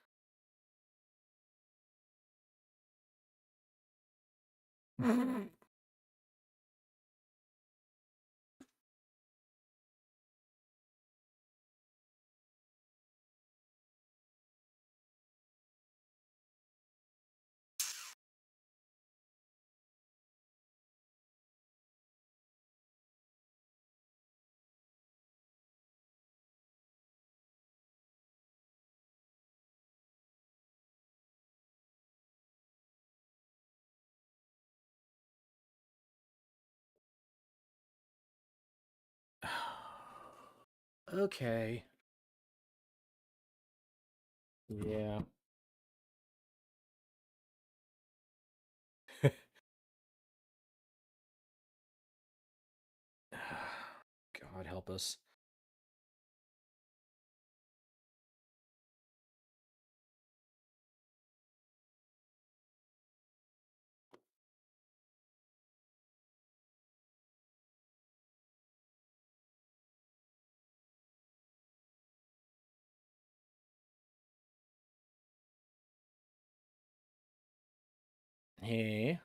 Okay. Yeah. God help us. Hey.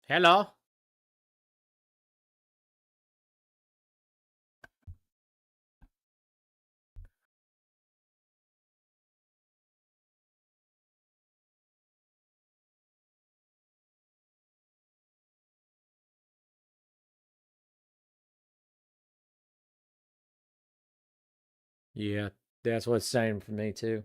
Hello. Yeah, that's what's saying for me too.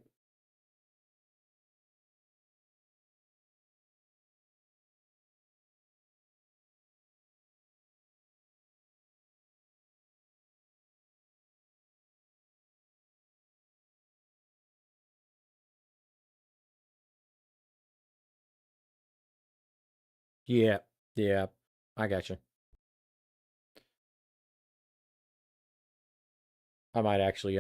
Yeah, yeah, I got you. I might actually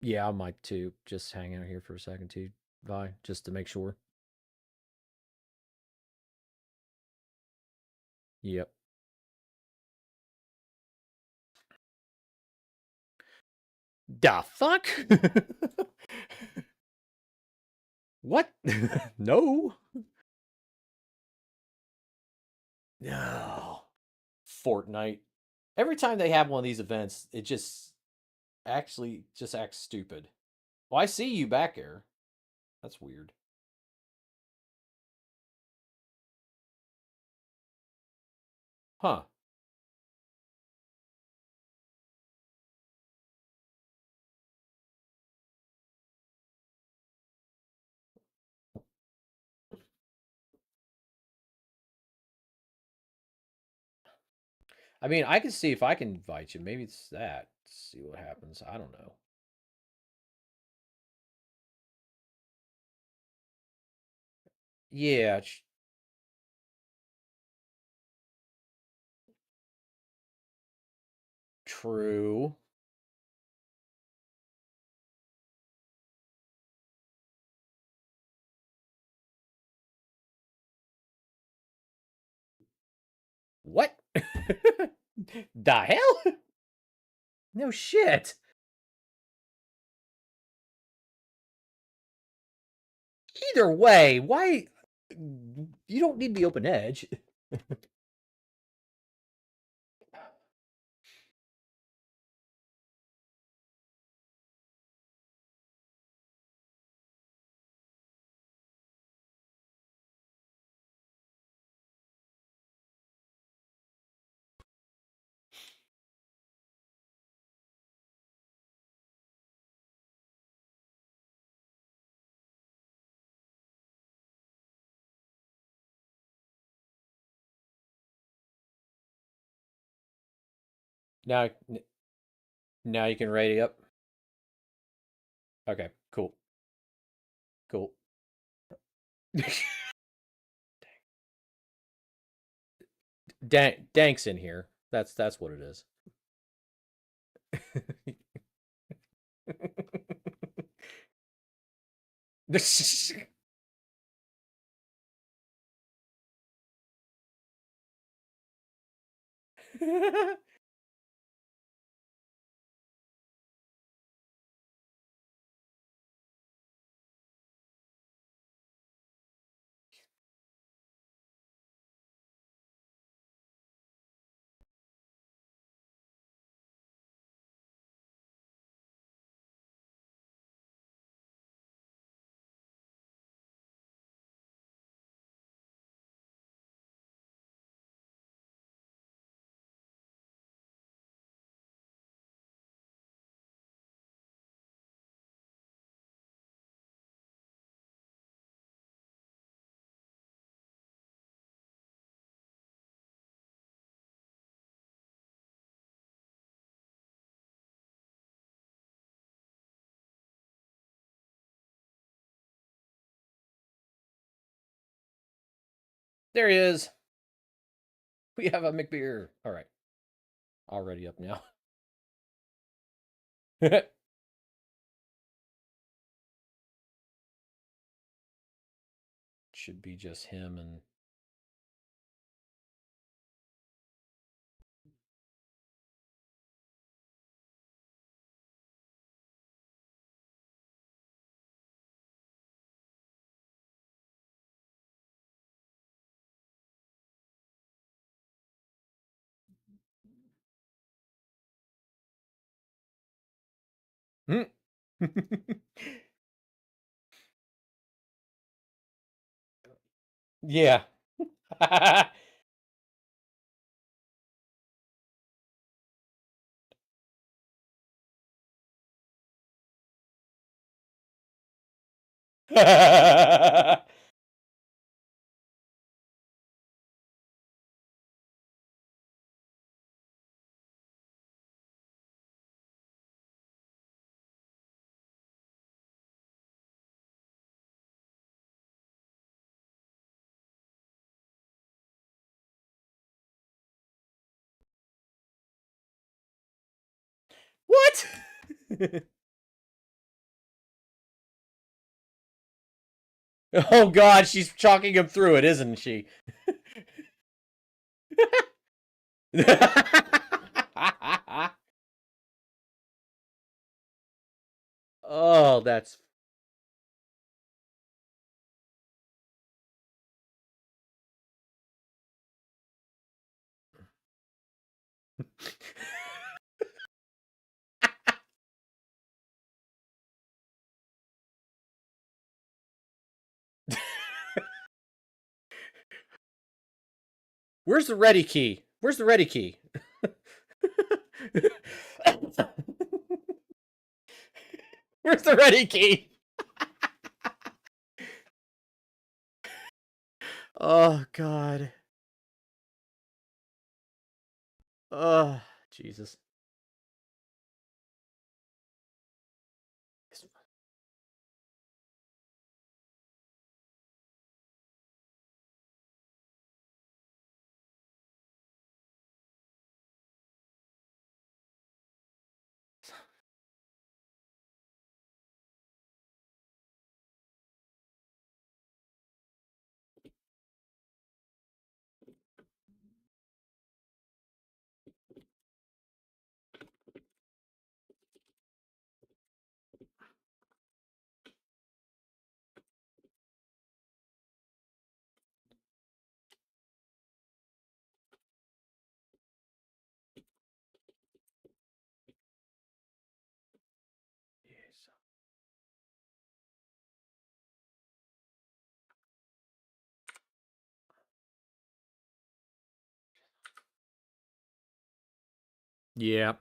Yeah, I might too. Just hang out here for a second too, Vi, just to make sure. Yep. The fuck? What? No. No. Fortnite. Every time they have one of these events, it just actually just acts stupid. Well, I see you back there. That's weird. Huh. I mean, I can see if I can invite you. Maybe it's that. See what happens. I don't know. Yeah, true. What? The hell? No shit. Either way, why? You don't need the open edge. Now, now you can ready up. Okay, cool. Cool. Dank's in here. That's what it is. There he is. We have a McBeer. All right. Already up now. Should be just him and yeah. What? Oh God, she's chalking him through it, isn't she? Oh, that's Where's the ready key? Where's the ready key? Where's the ready key? Oh God. Oh Jesus. Yeah.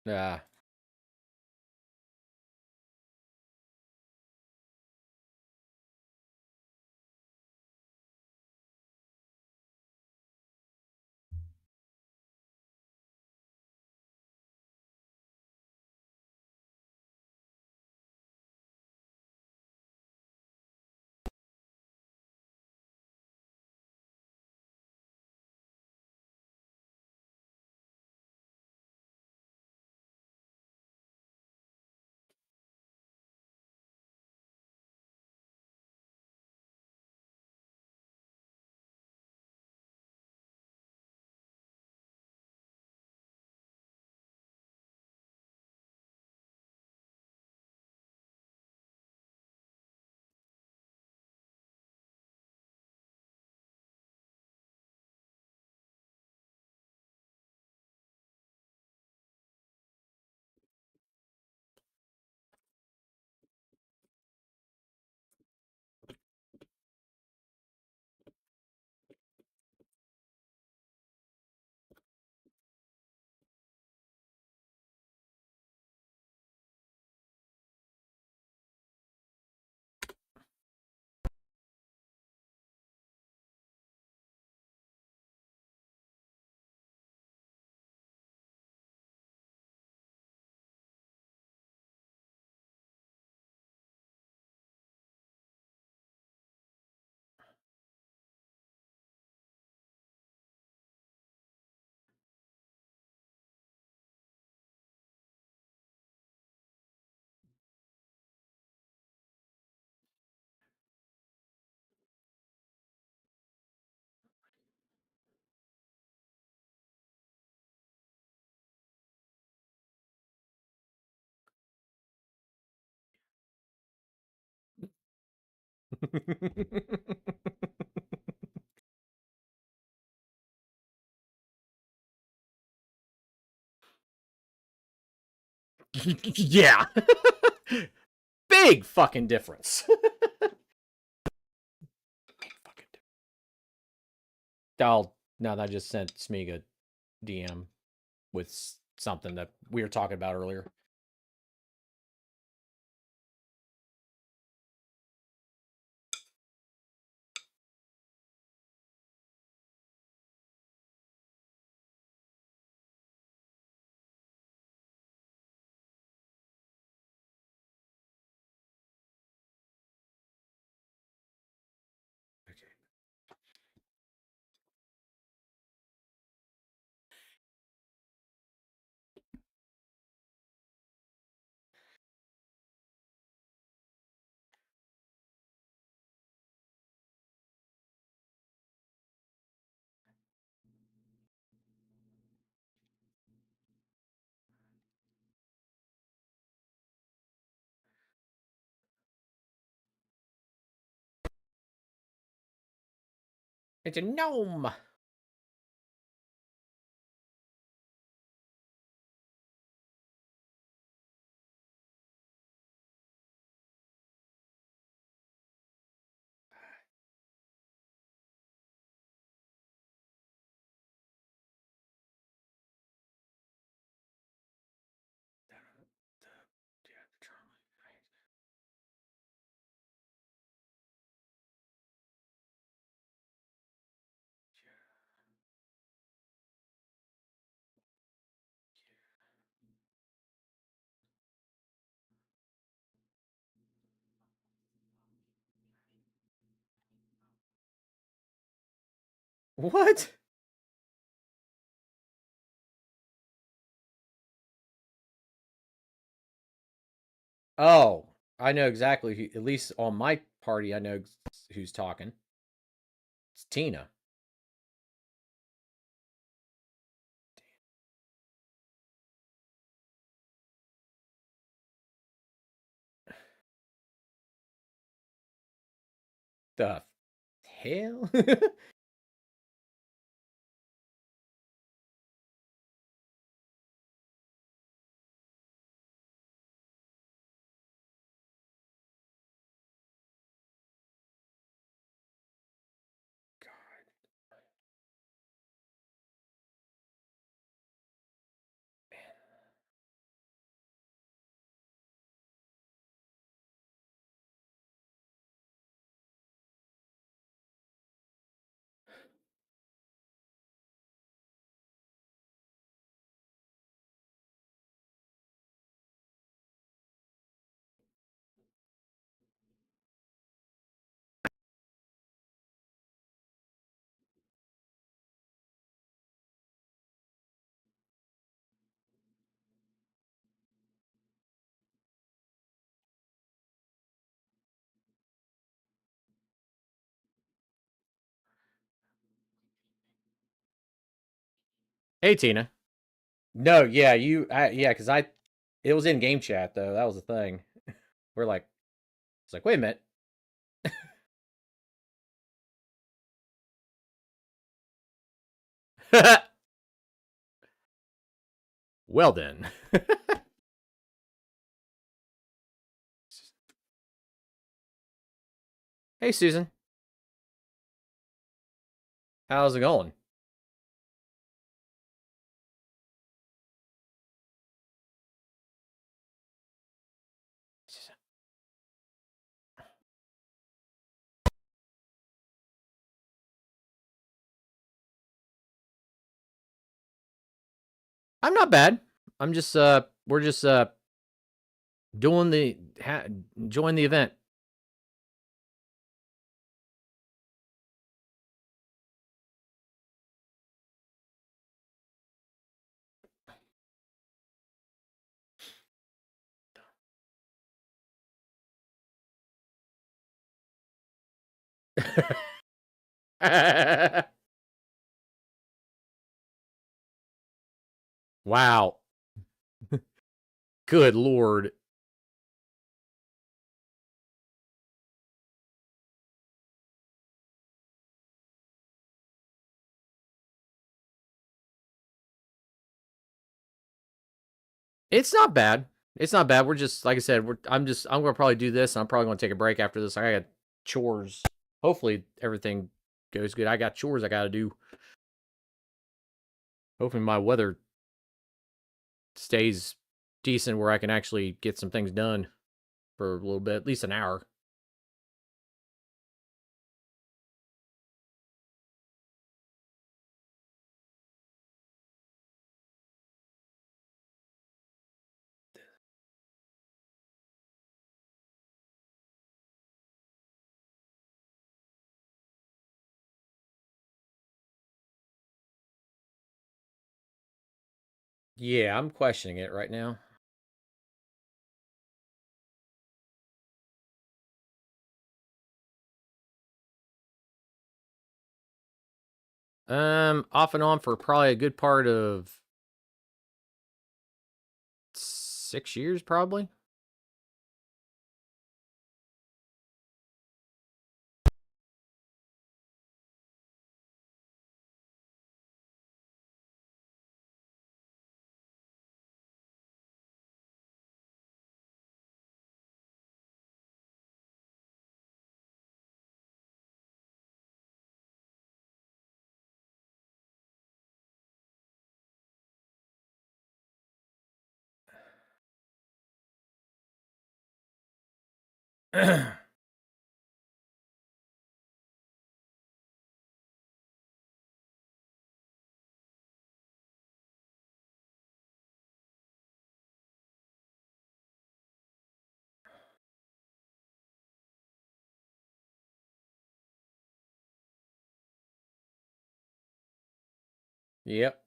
Yeah. Yeah. Big fucking difference. Big fucking difference. Now that I just sent Smig a DM with something that we were talking about earlier. Okay. It's a gnome. What? Oh, I know exactly who, at least on my party, I know who's talking. It's Tina. The hell? Hey, Tina. No, yeah, yeah, because it was in game chat though. That was the thing. We're like, it's like, wait a minute. Well then. Hey, Susan. How's it going? I'm not bad. I'm just we're just doing the enjoying the event. Wow. Good lord. It's not bad. It's not bad. We're just like I said, I'm gonna probably do this and I'm probably gonna take a break after this. I got chores. Hopefully everything goes good. I got chores I gotta do. Hopefully my weather stays decent where I can actually get some things done for a little bit, at least an hour. Yeah, I'm questioning it right now. Off and on for probably a good part of 6 years, probably. Yep.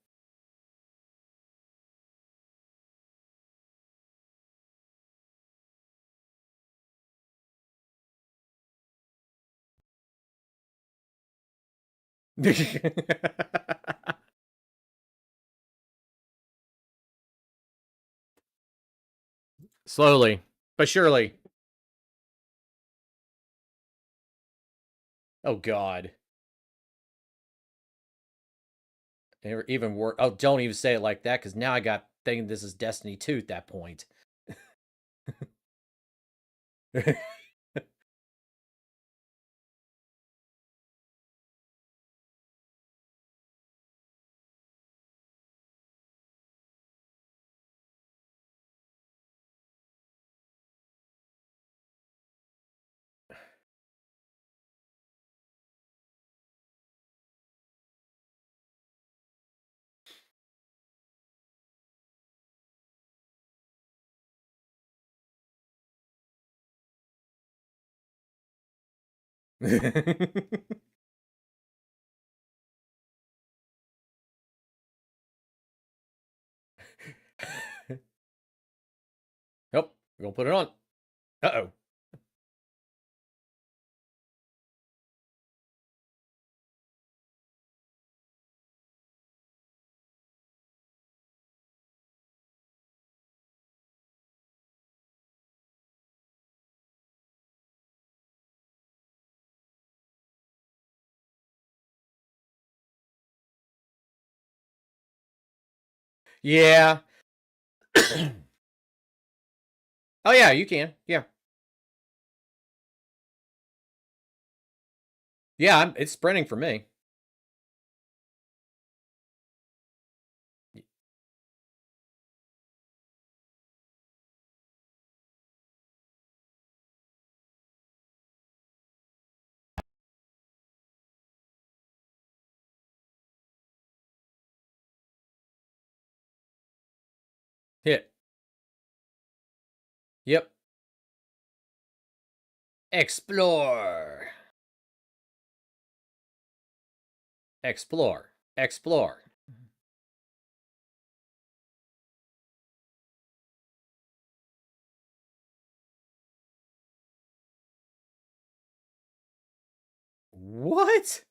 Slowly, but surely. Oh God. Even worse. Oh, don't even say it like that, because now I got thinking this is Destiny 2 at that point. Nope, we're gonna put it on. Uh-oh. Yeah. Oh yeah, you can. Yeah. Yeah, it's sprinting for me. Hit. Yep. Explore. Explore. Explore. What?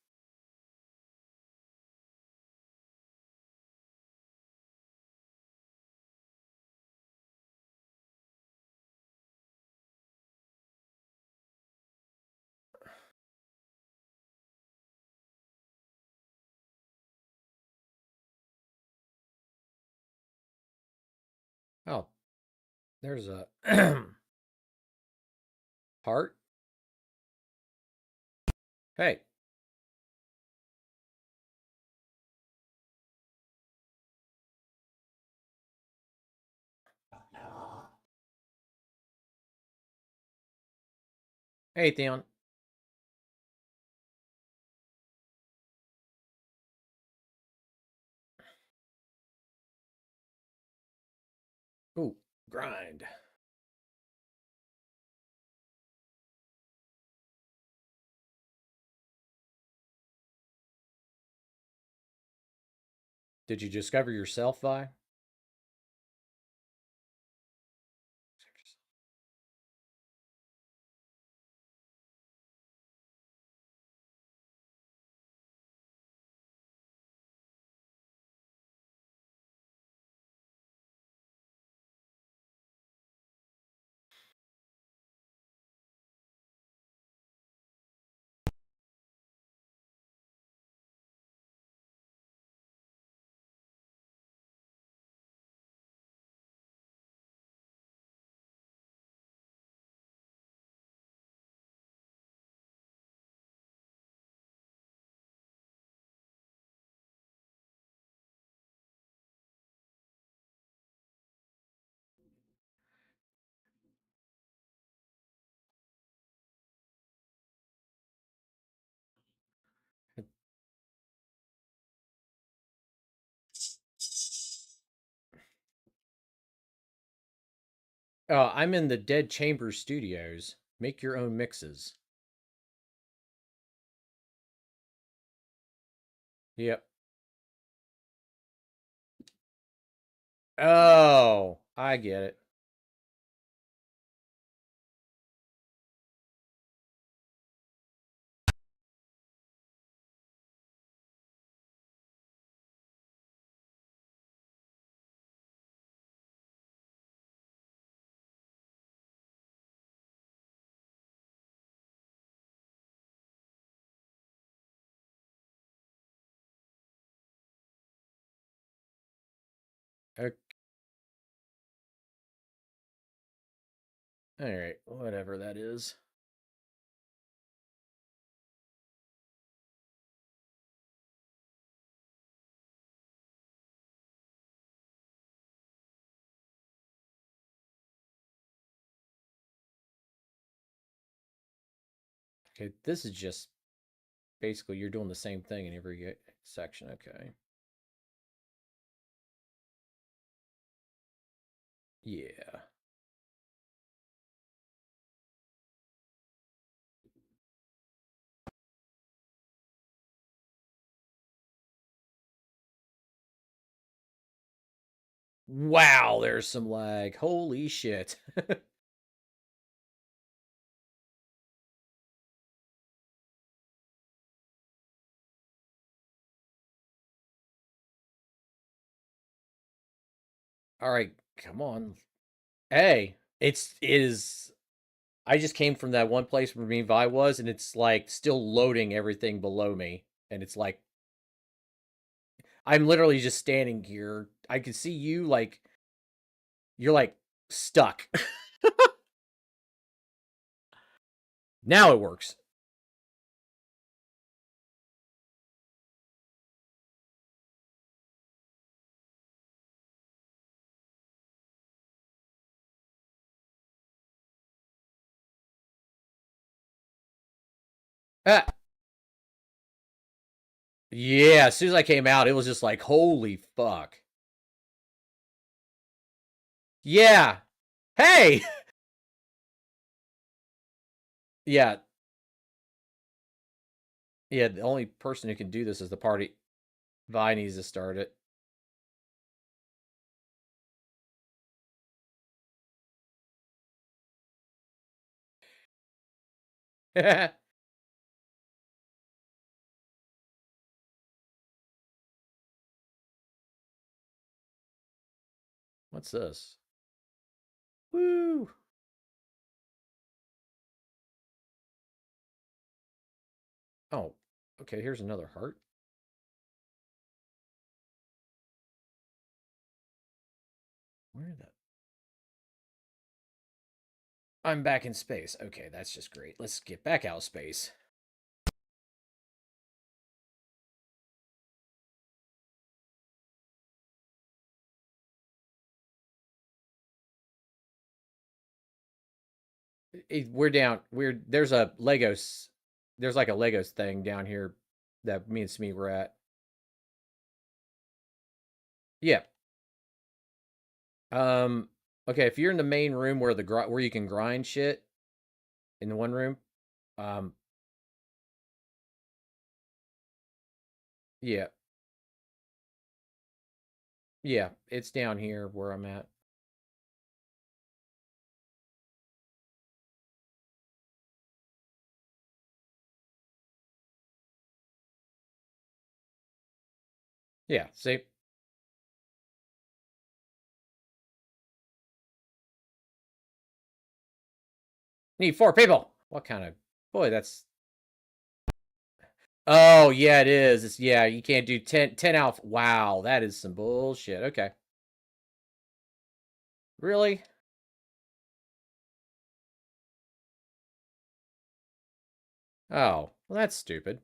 Oh, there's a heart. Hey. Hey, Theon. Ooh, grind. Did you discover yourself, Vi? I'm in the Dead Chamber Studios. Make your own mixes. Yep. Oh, I get it. Okay. All right, whatever that is. Okay, this is just basically you're doing the same thing in every section. Okay. Yeah. Wow, there's some lag. Holy shit. All right, come on. Hey, it is. I just came from that one place where me and Vi was, and it's like still loading everything below me, and it's like I'm literally just standing here. I can see you like you're like stuck. Now it works. Ah. Yeah, as soon as I came out, it was just like, holy fuck. Yeah. Hey. Yeah. Yeah, the only person who can do this is the party. Vi needs to start it. What's this? Woo. Oh, okay, here's another heart. Where did that? I'm back in space. Okay, that's just great. Let's get back out of space. We're down. There's a Legos. There's like a Legos thing down here that me and Smee were at. Yeah. Okay, if you're in the main room where where you can grind shit in the one room, um, yeah, yeah, it's down here where I'm at. Yeah, see, need 4 people. What kind of boy? That's oh yeah, it is. It's yeah, you can't do 10 out. Wow, that is some bullshit. Okay, really? Oh, well, that's stupid.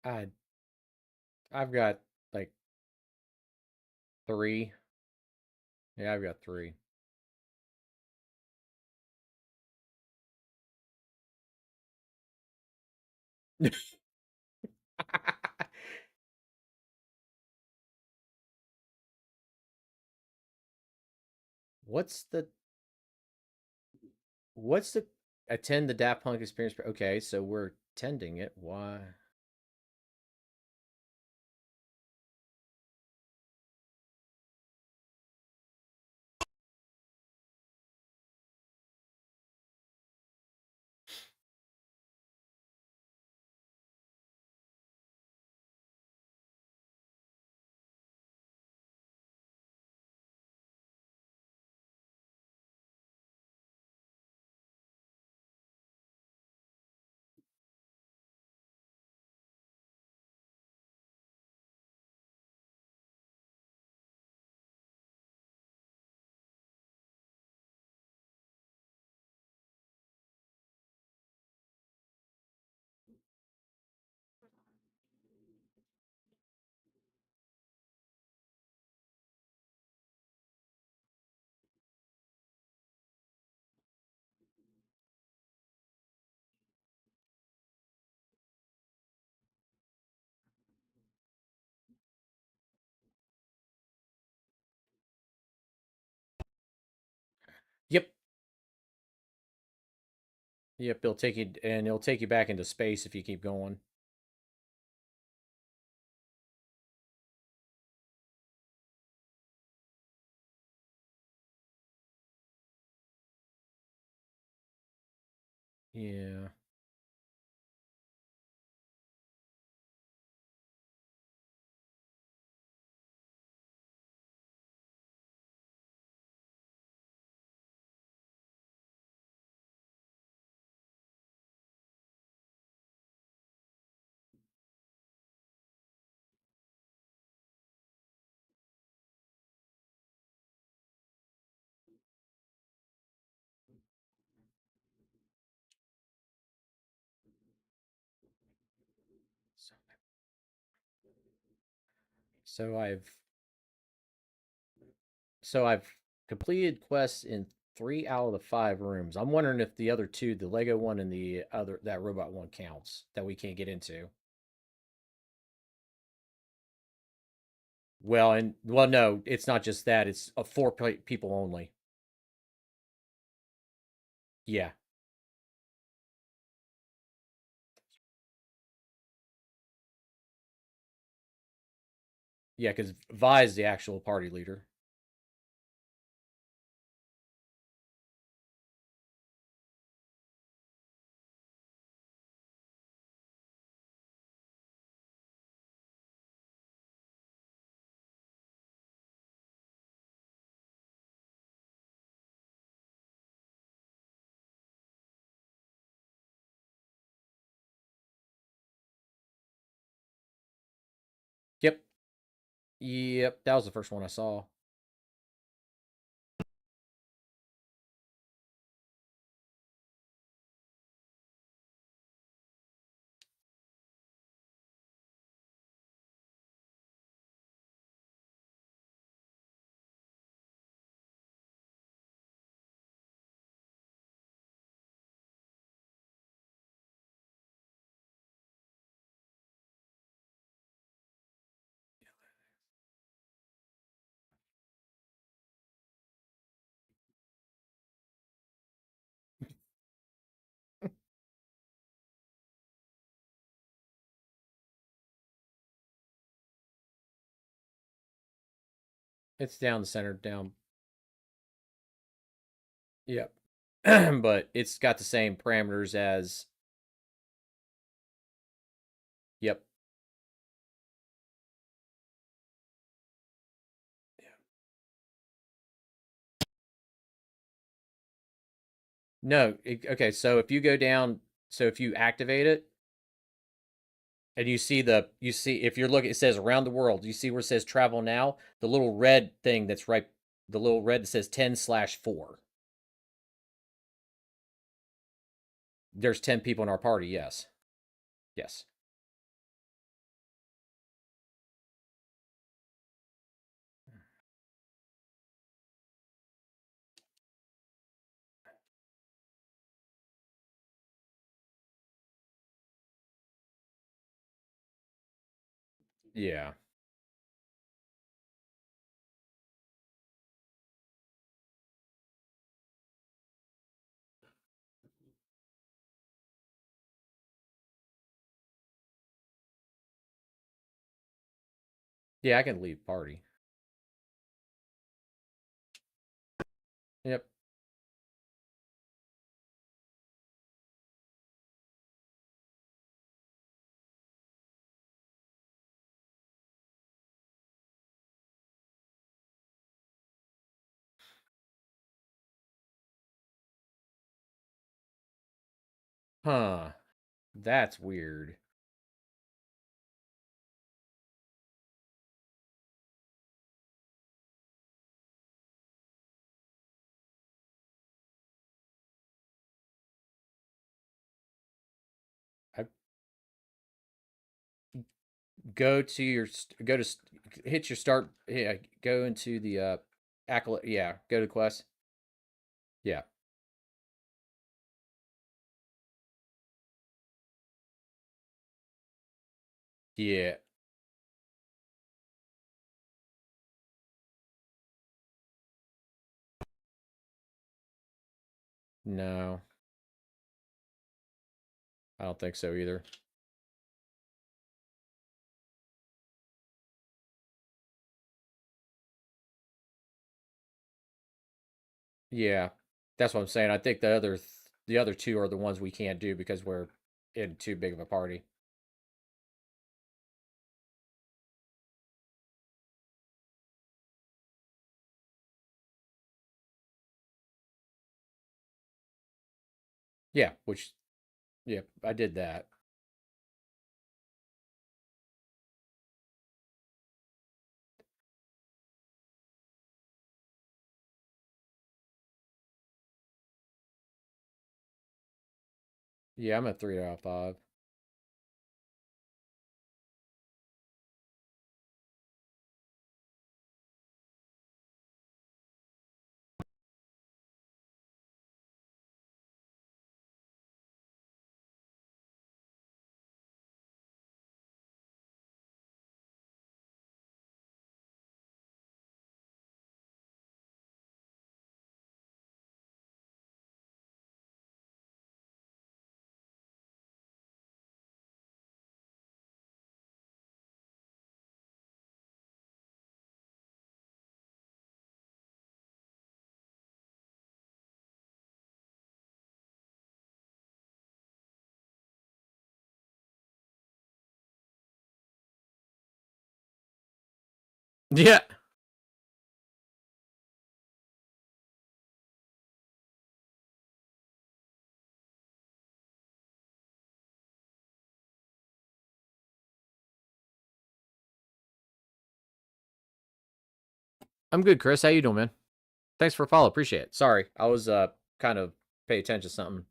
I I've got like 3. Yeah, I've got 3. What's the what's the attend the Daft Punk experience? Okay, so we're attending it. Why? Yep, it'll take you back into space if you keep going. Yeah. So, so I've so I've completed quests in 3 out of the 5 rooms. I'm wondering if the other two, the Lego one and that robot one, counts that we can't get into. Well, no, it's not just that. It's a people only. Yeah, yeah, because Vi is the actual party leader. Yep, yep, that was the first one I saw. It's down the center, down. Yep, but it's got the same parameters as. Yep. No, okay. So if you go down, so if you activate it, and you see if you're looking, it says around the world. You see where it says travel now. The little red thing that's right, the little red that says 10/4. There's 10 people in our party. Yes, yes, yeah, yeah. I can leave party. Yep. Huh. That's weird. I go to your go to hit your start. Yeah, go into the accolade. Yeah, go to quest. Yeah. Yeah. No. I don't think so either. Yeah, that's what I'm saying. I think the other two are the ones we can't do because we're in too big of a party. Yeah, which yeah, I did that. Yeah, I'm at 3 out of 5. Yeah. I'm good, Chris. How you doing, man? Thanks for follow. Appreciate it. Sorry, I was kind of pay attention to something.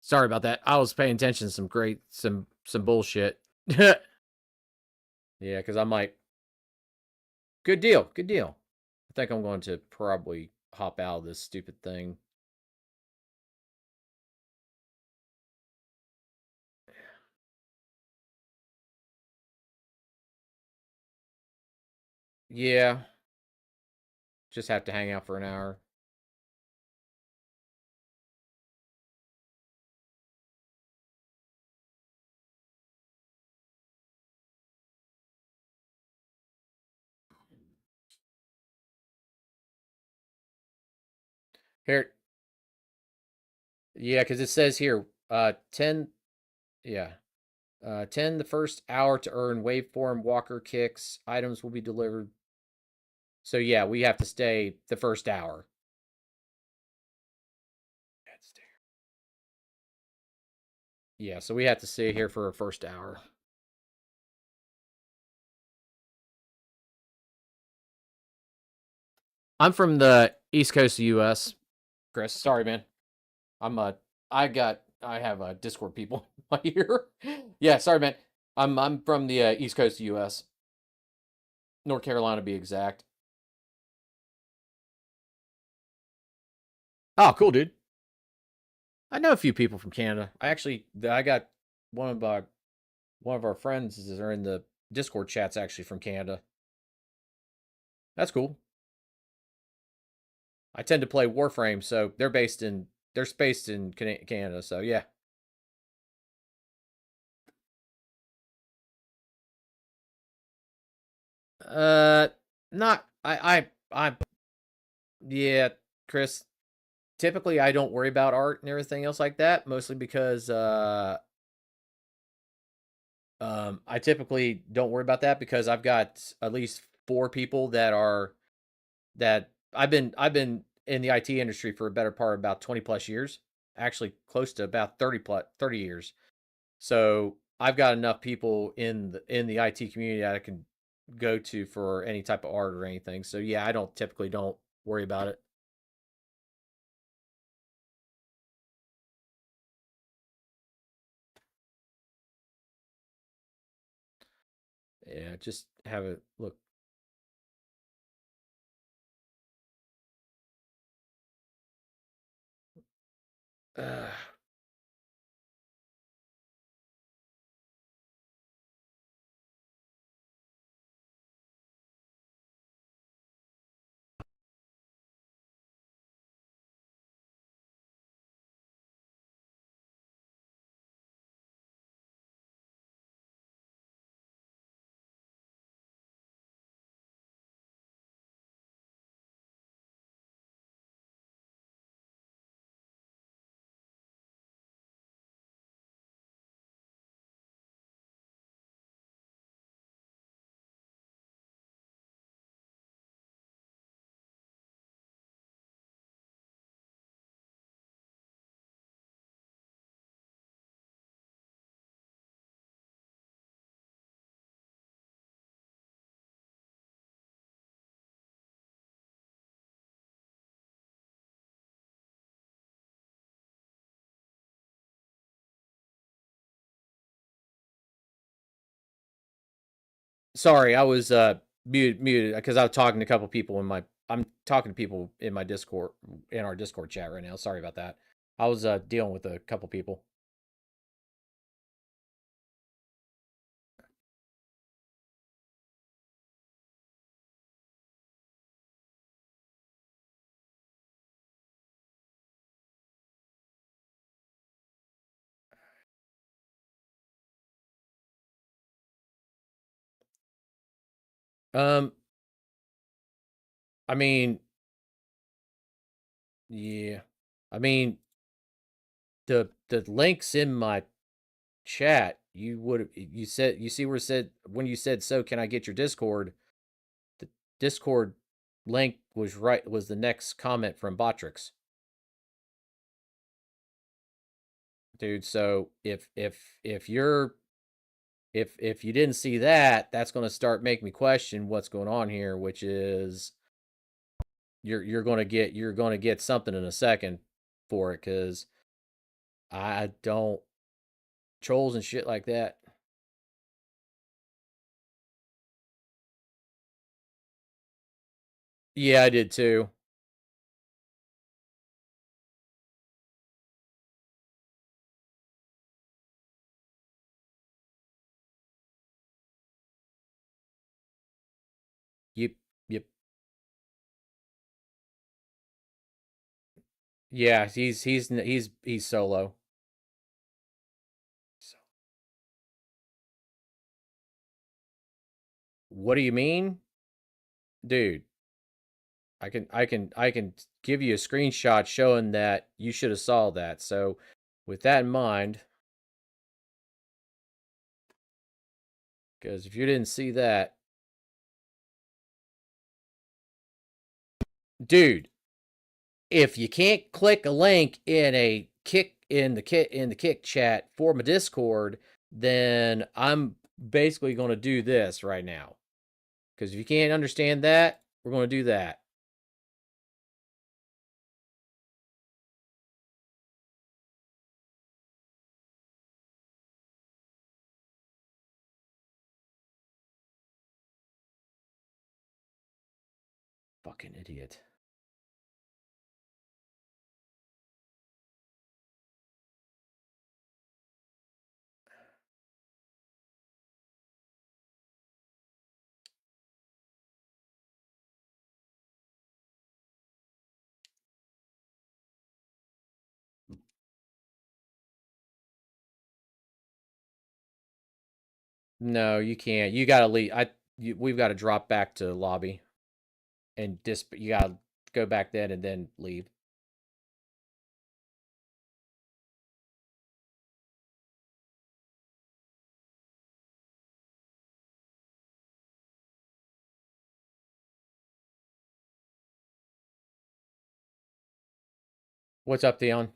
Sorry about that. I was paying attention to some bullshit. Yeah, because I might. Good deal. Good deal. I think I'm going to probably hop out of this stupid thing. Yeah, just have to hang out for an hour. Here, yeah, because it says here, 10, yeah, 10 the first hour to earn waveform walker kicks. Items will be delivered. So yeah, we have to stay the first hour. Yeah, so we have to stay here for a first hour. I'm from the East Coast of the U.S. Chris, sorry, man. I have Discord people here. Yeah, sorry, man. I'm from the East Coast of the U.S. North Carolina, to be exact. Oh, cool, dude. I know a few people from Canada. I got one of our one of our friends is are in the Discord chats actually from Canada. That's cool. I tend to play Warframe, so they're based in Canada. So yeah. Uh, not I yeah, Chris. Typically, I don't worry about art and everything else like that, mostly because I typically don't worry about that because I've got at least 4 people that I've been in the IT industry for a better part of about 20 plus years, actually close to about 30 years. So I've got enough people in the IT community that I can go to for any type of art or anything. So yeah, I don't typically don't worry about it. Yeah, just have a look. Uh, Sorry, I was muted because I was talking to a couple people in my. I'm talking to people in my Discord in our Discord chat right now. Sorry about that. I was dealing with a couple people. Um, I mean, yeah, I mean the links in my chat. You said you see where it said when you said so. Can I get your Discord? The Discord link was right. Was the next comment from Botrix, dude. So if you're if you didn't see that, that's going to start making me question what's going on here, which is you're going to get something in a second for it because I don't trolls and shit like that. Yeah, I did too. Yep, yep. Yeah, he's solo. So, what do you mean, dude? I can give you a screenshot showing that you should have saw that. So, with that in mind, because if you didn't see that, dude, if you can't click a link in a kick in the kick chat for my Discord, then I'm basically going to do this right now. Because if you can't understand that, we're going to do that. Fucking idiot. No, you can't. You gotta leave. We've got to drop back to lobby, and you gotta go back then and then leave. What's up, Theon?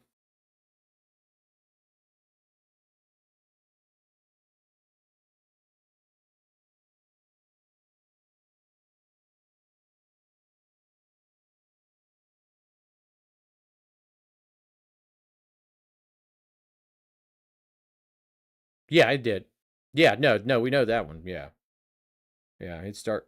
Yeah, I did. Yeah, no, we know that one. Yeah, yeah, it start.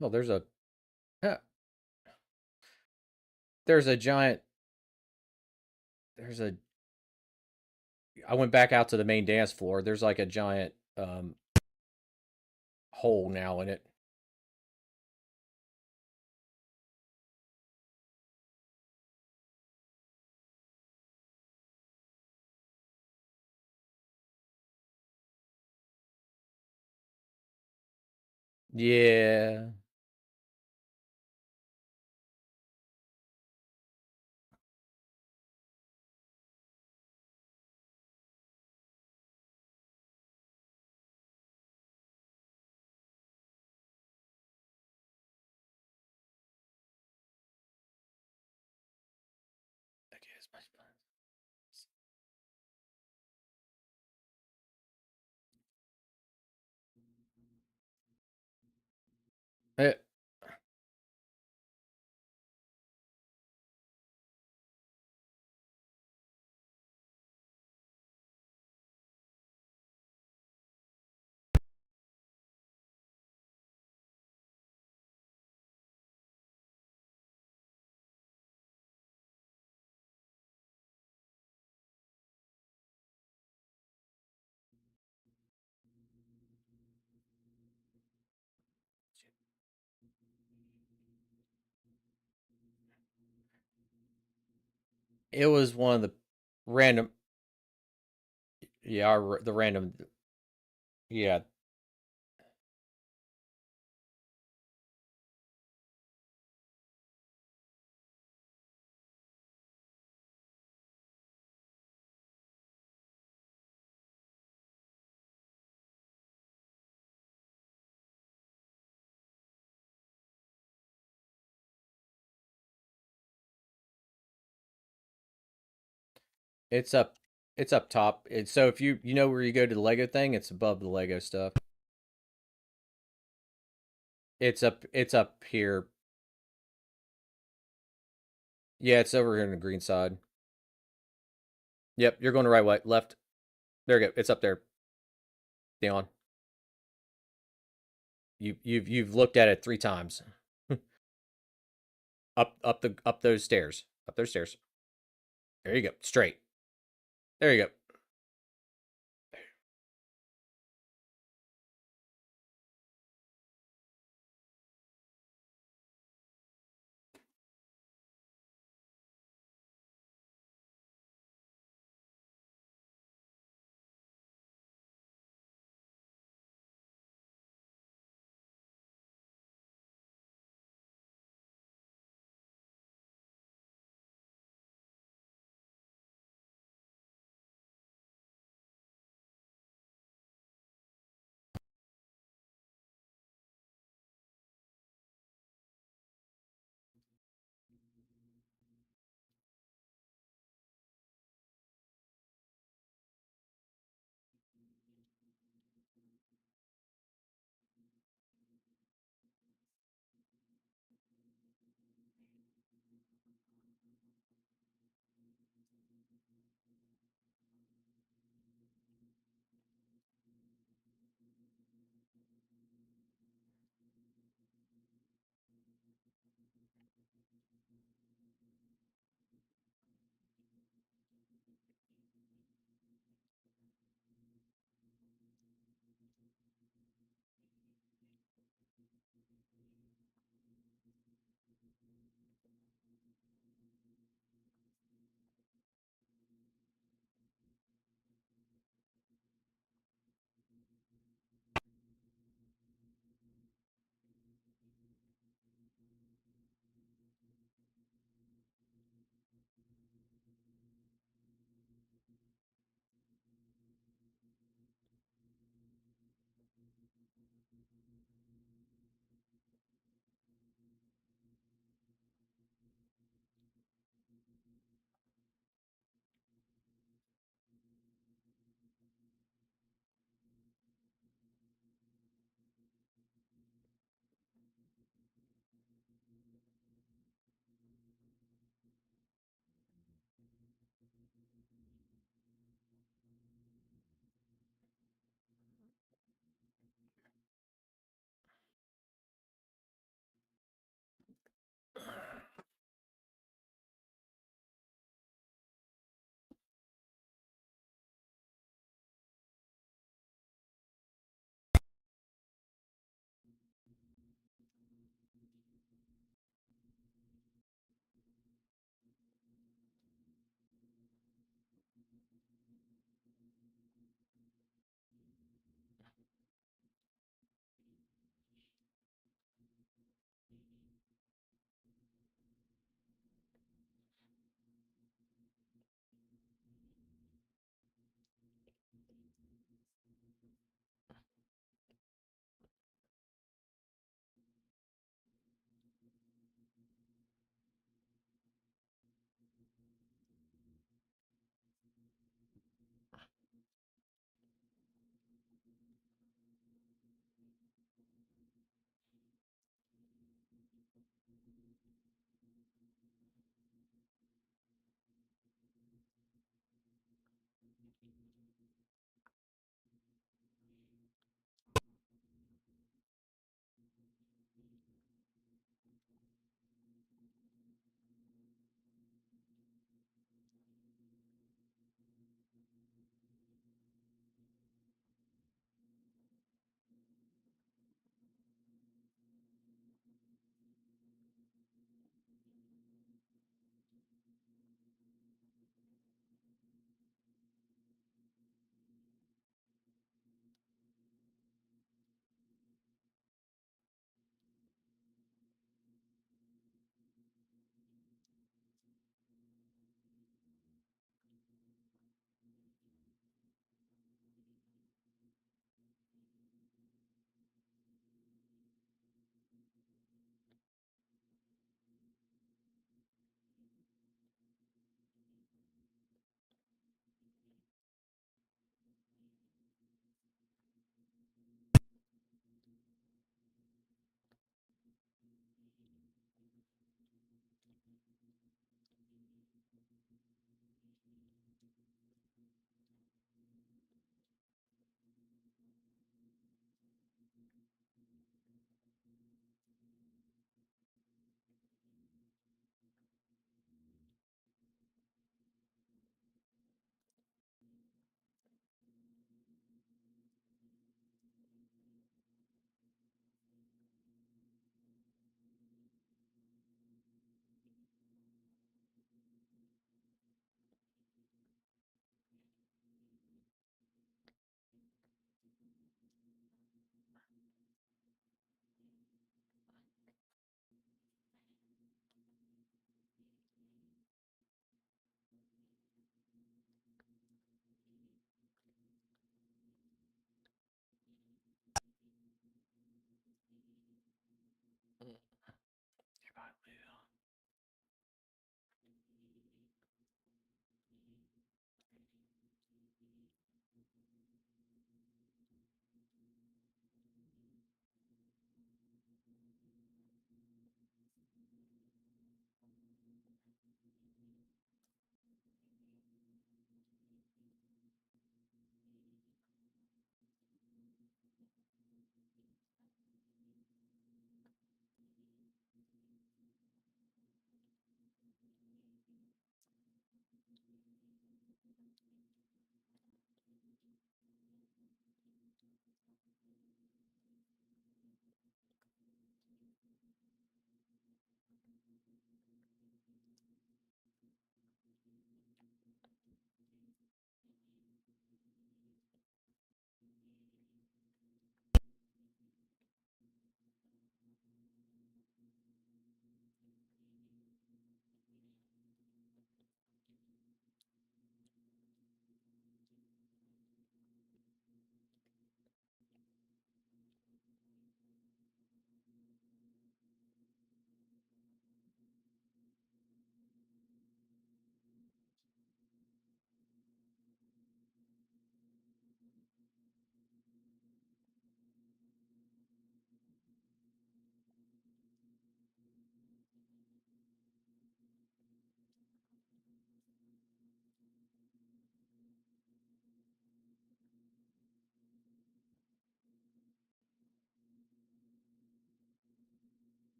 Oh, huh, there's a giant. There's a. I went back out to the main dance floor. There's like a giant hole now in it. Yeah. Okay, it's much fun. It, it was one of the random. Yeah, the random. Yeah, it's up. It's up top. So if you know where you go to the Lego thing, it's above the Lego stuff. It's up. It's up here. Yeah, it's over here on the green side. Yep, you're going the right way. Left. There you go. It's up there. Dion. You've looked at it 3 times. Up those stairs. Up those stairs. There you go. Straight. There you go.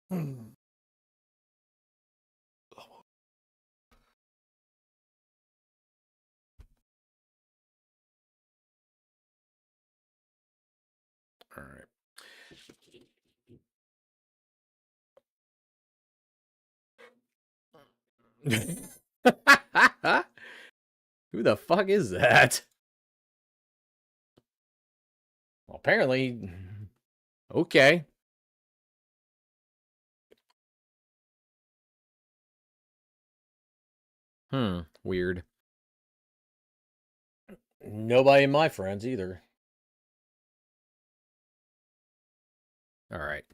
All right. Who the fuck is that? Well, apparently, okay. Weird. Nobody in my friends either. All right.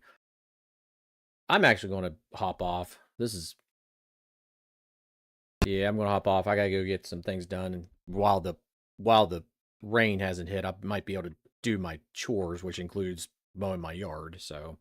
I'm actually going to hop off. Yeah, I'm going to hop off. I got to go get some things done. And while the rain hasn't hit, I might be able to do my chores, which includes mowing my yard. So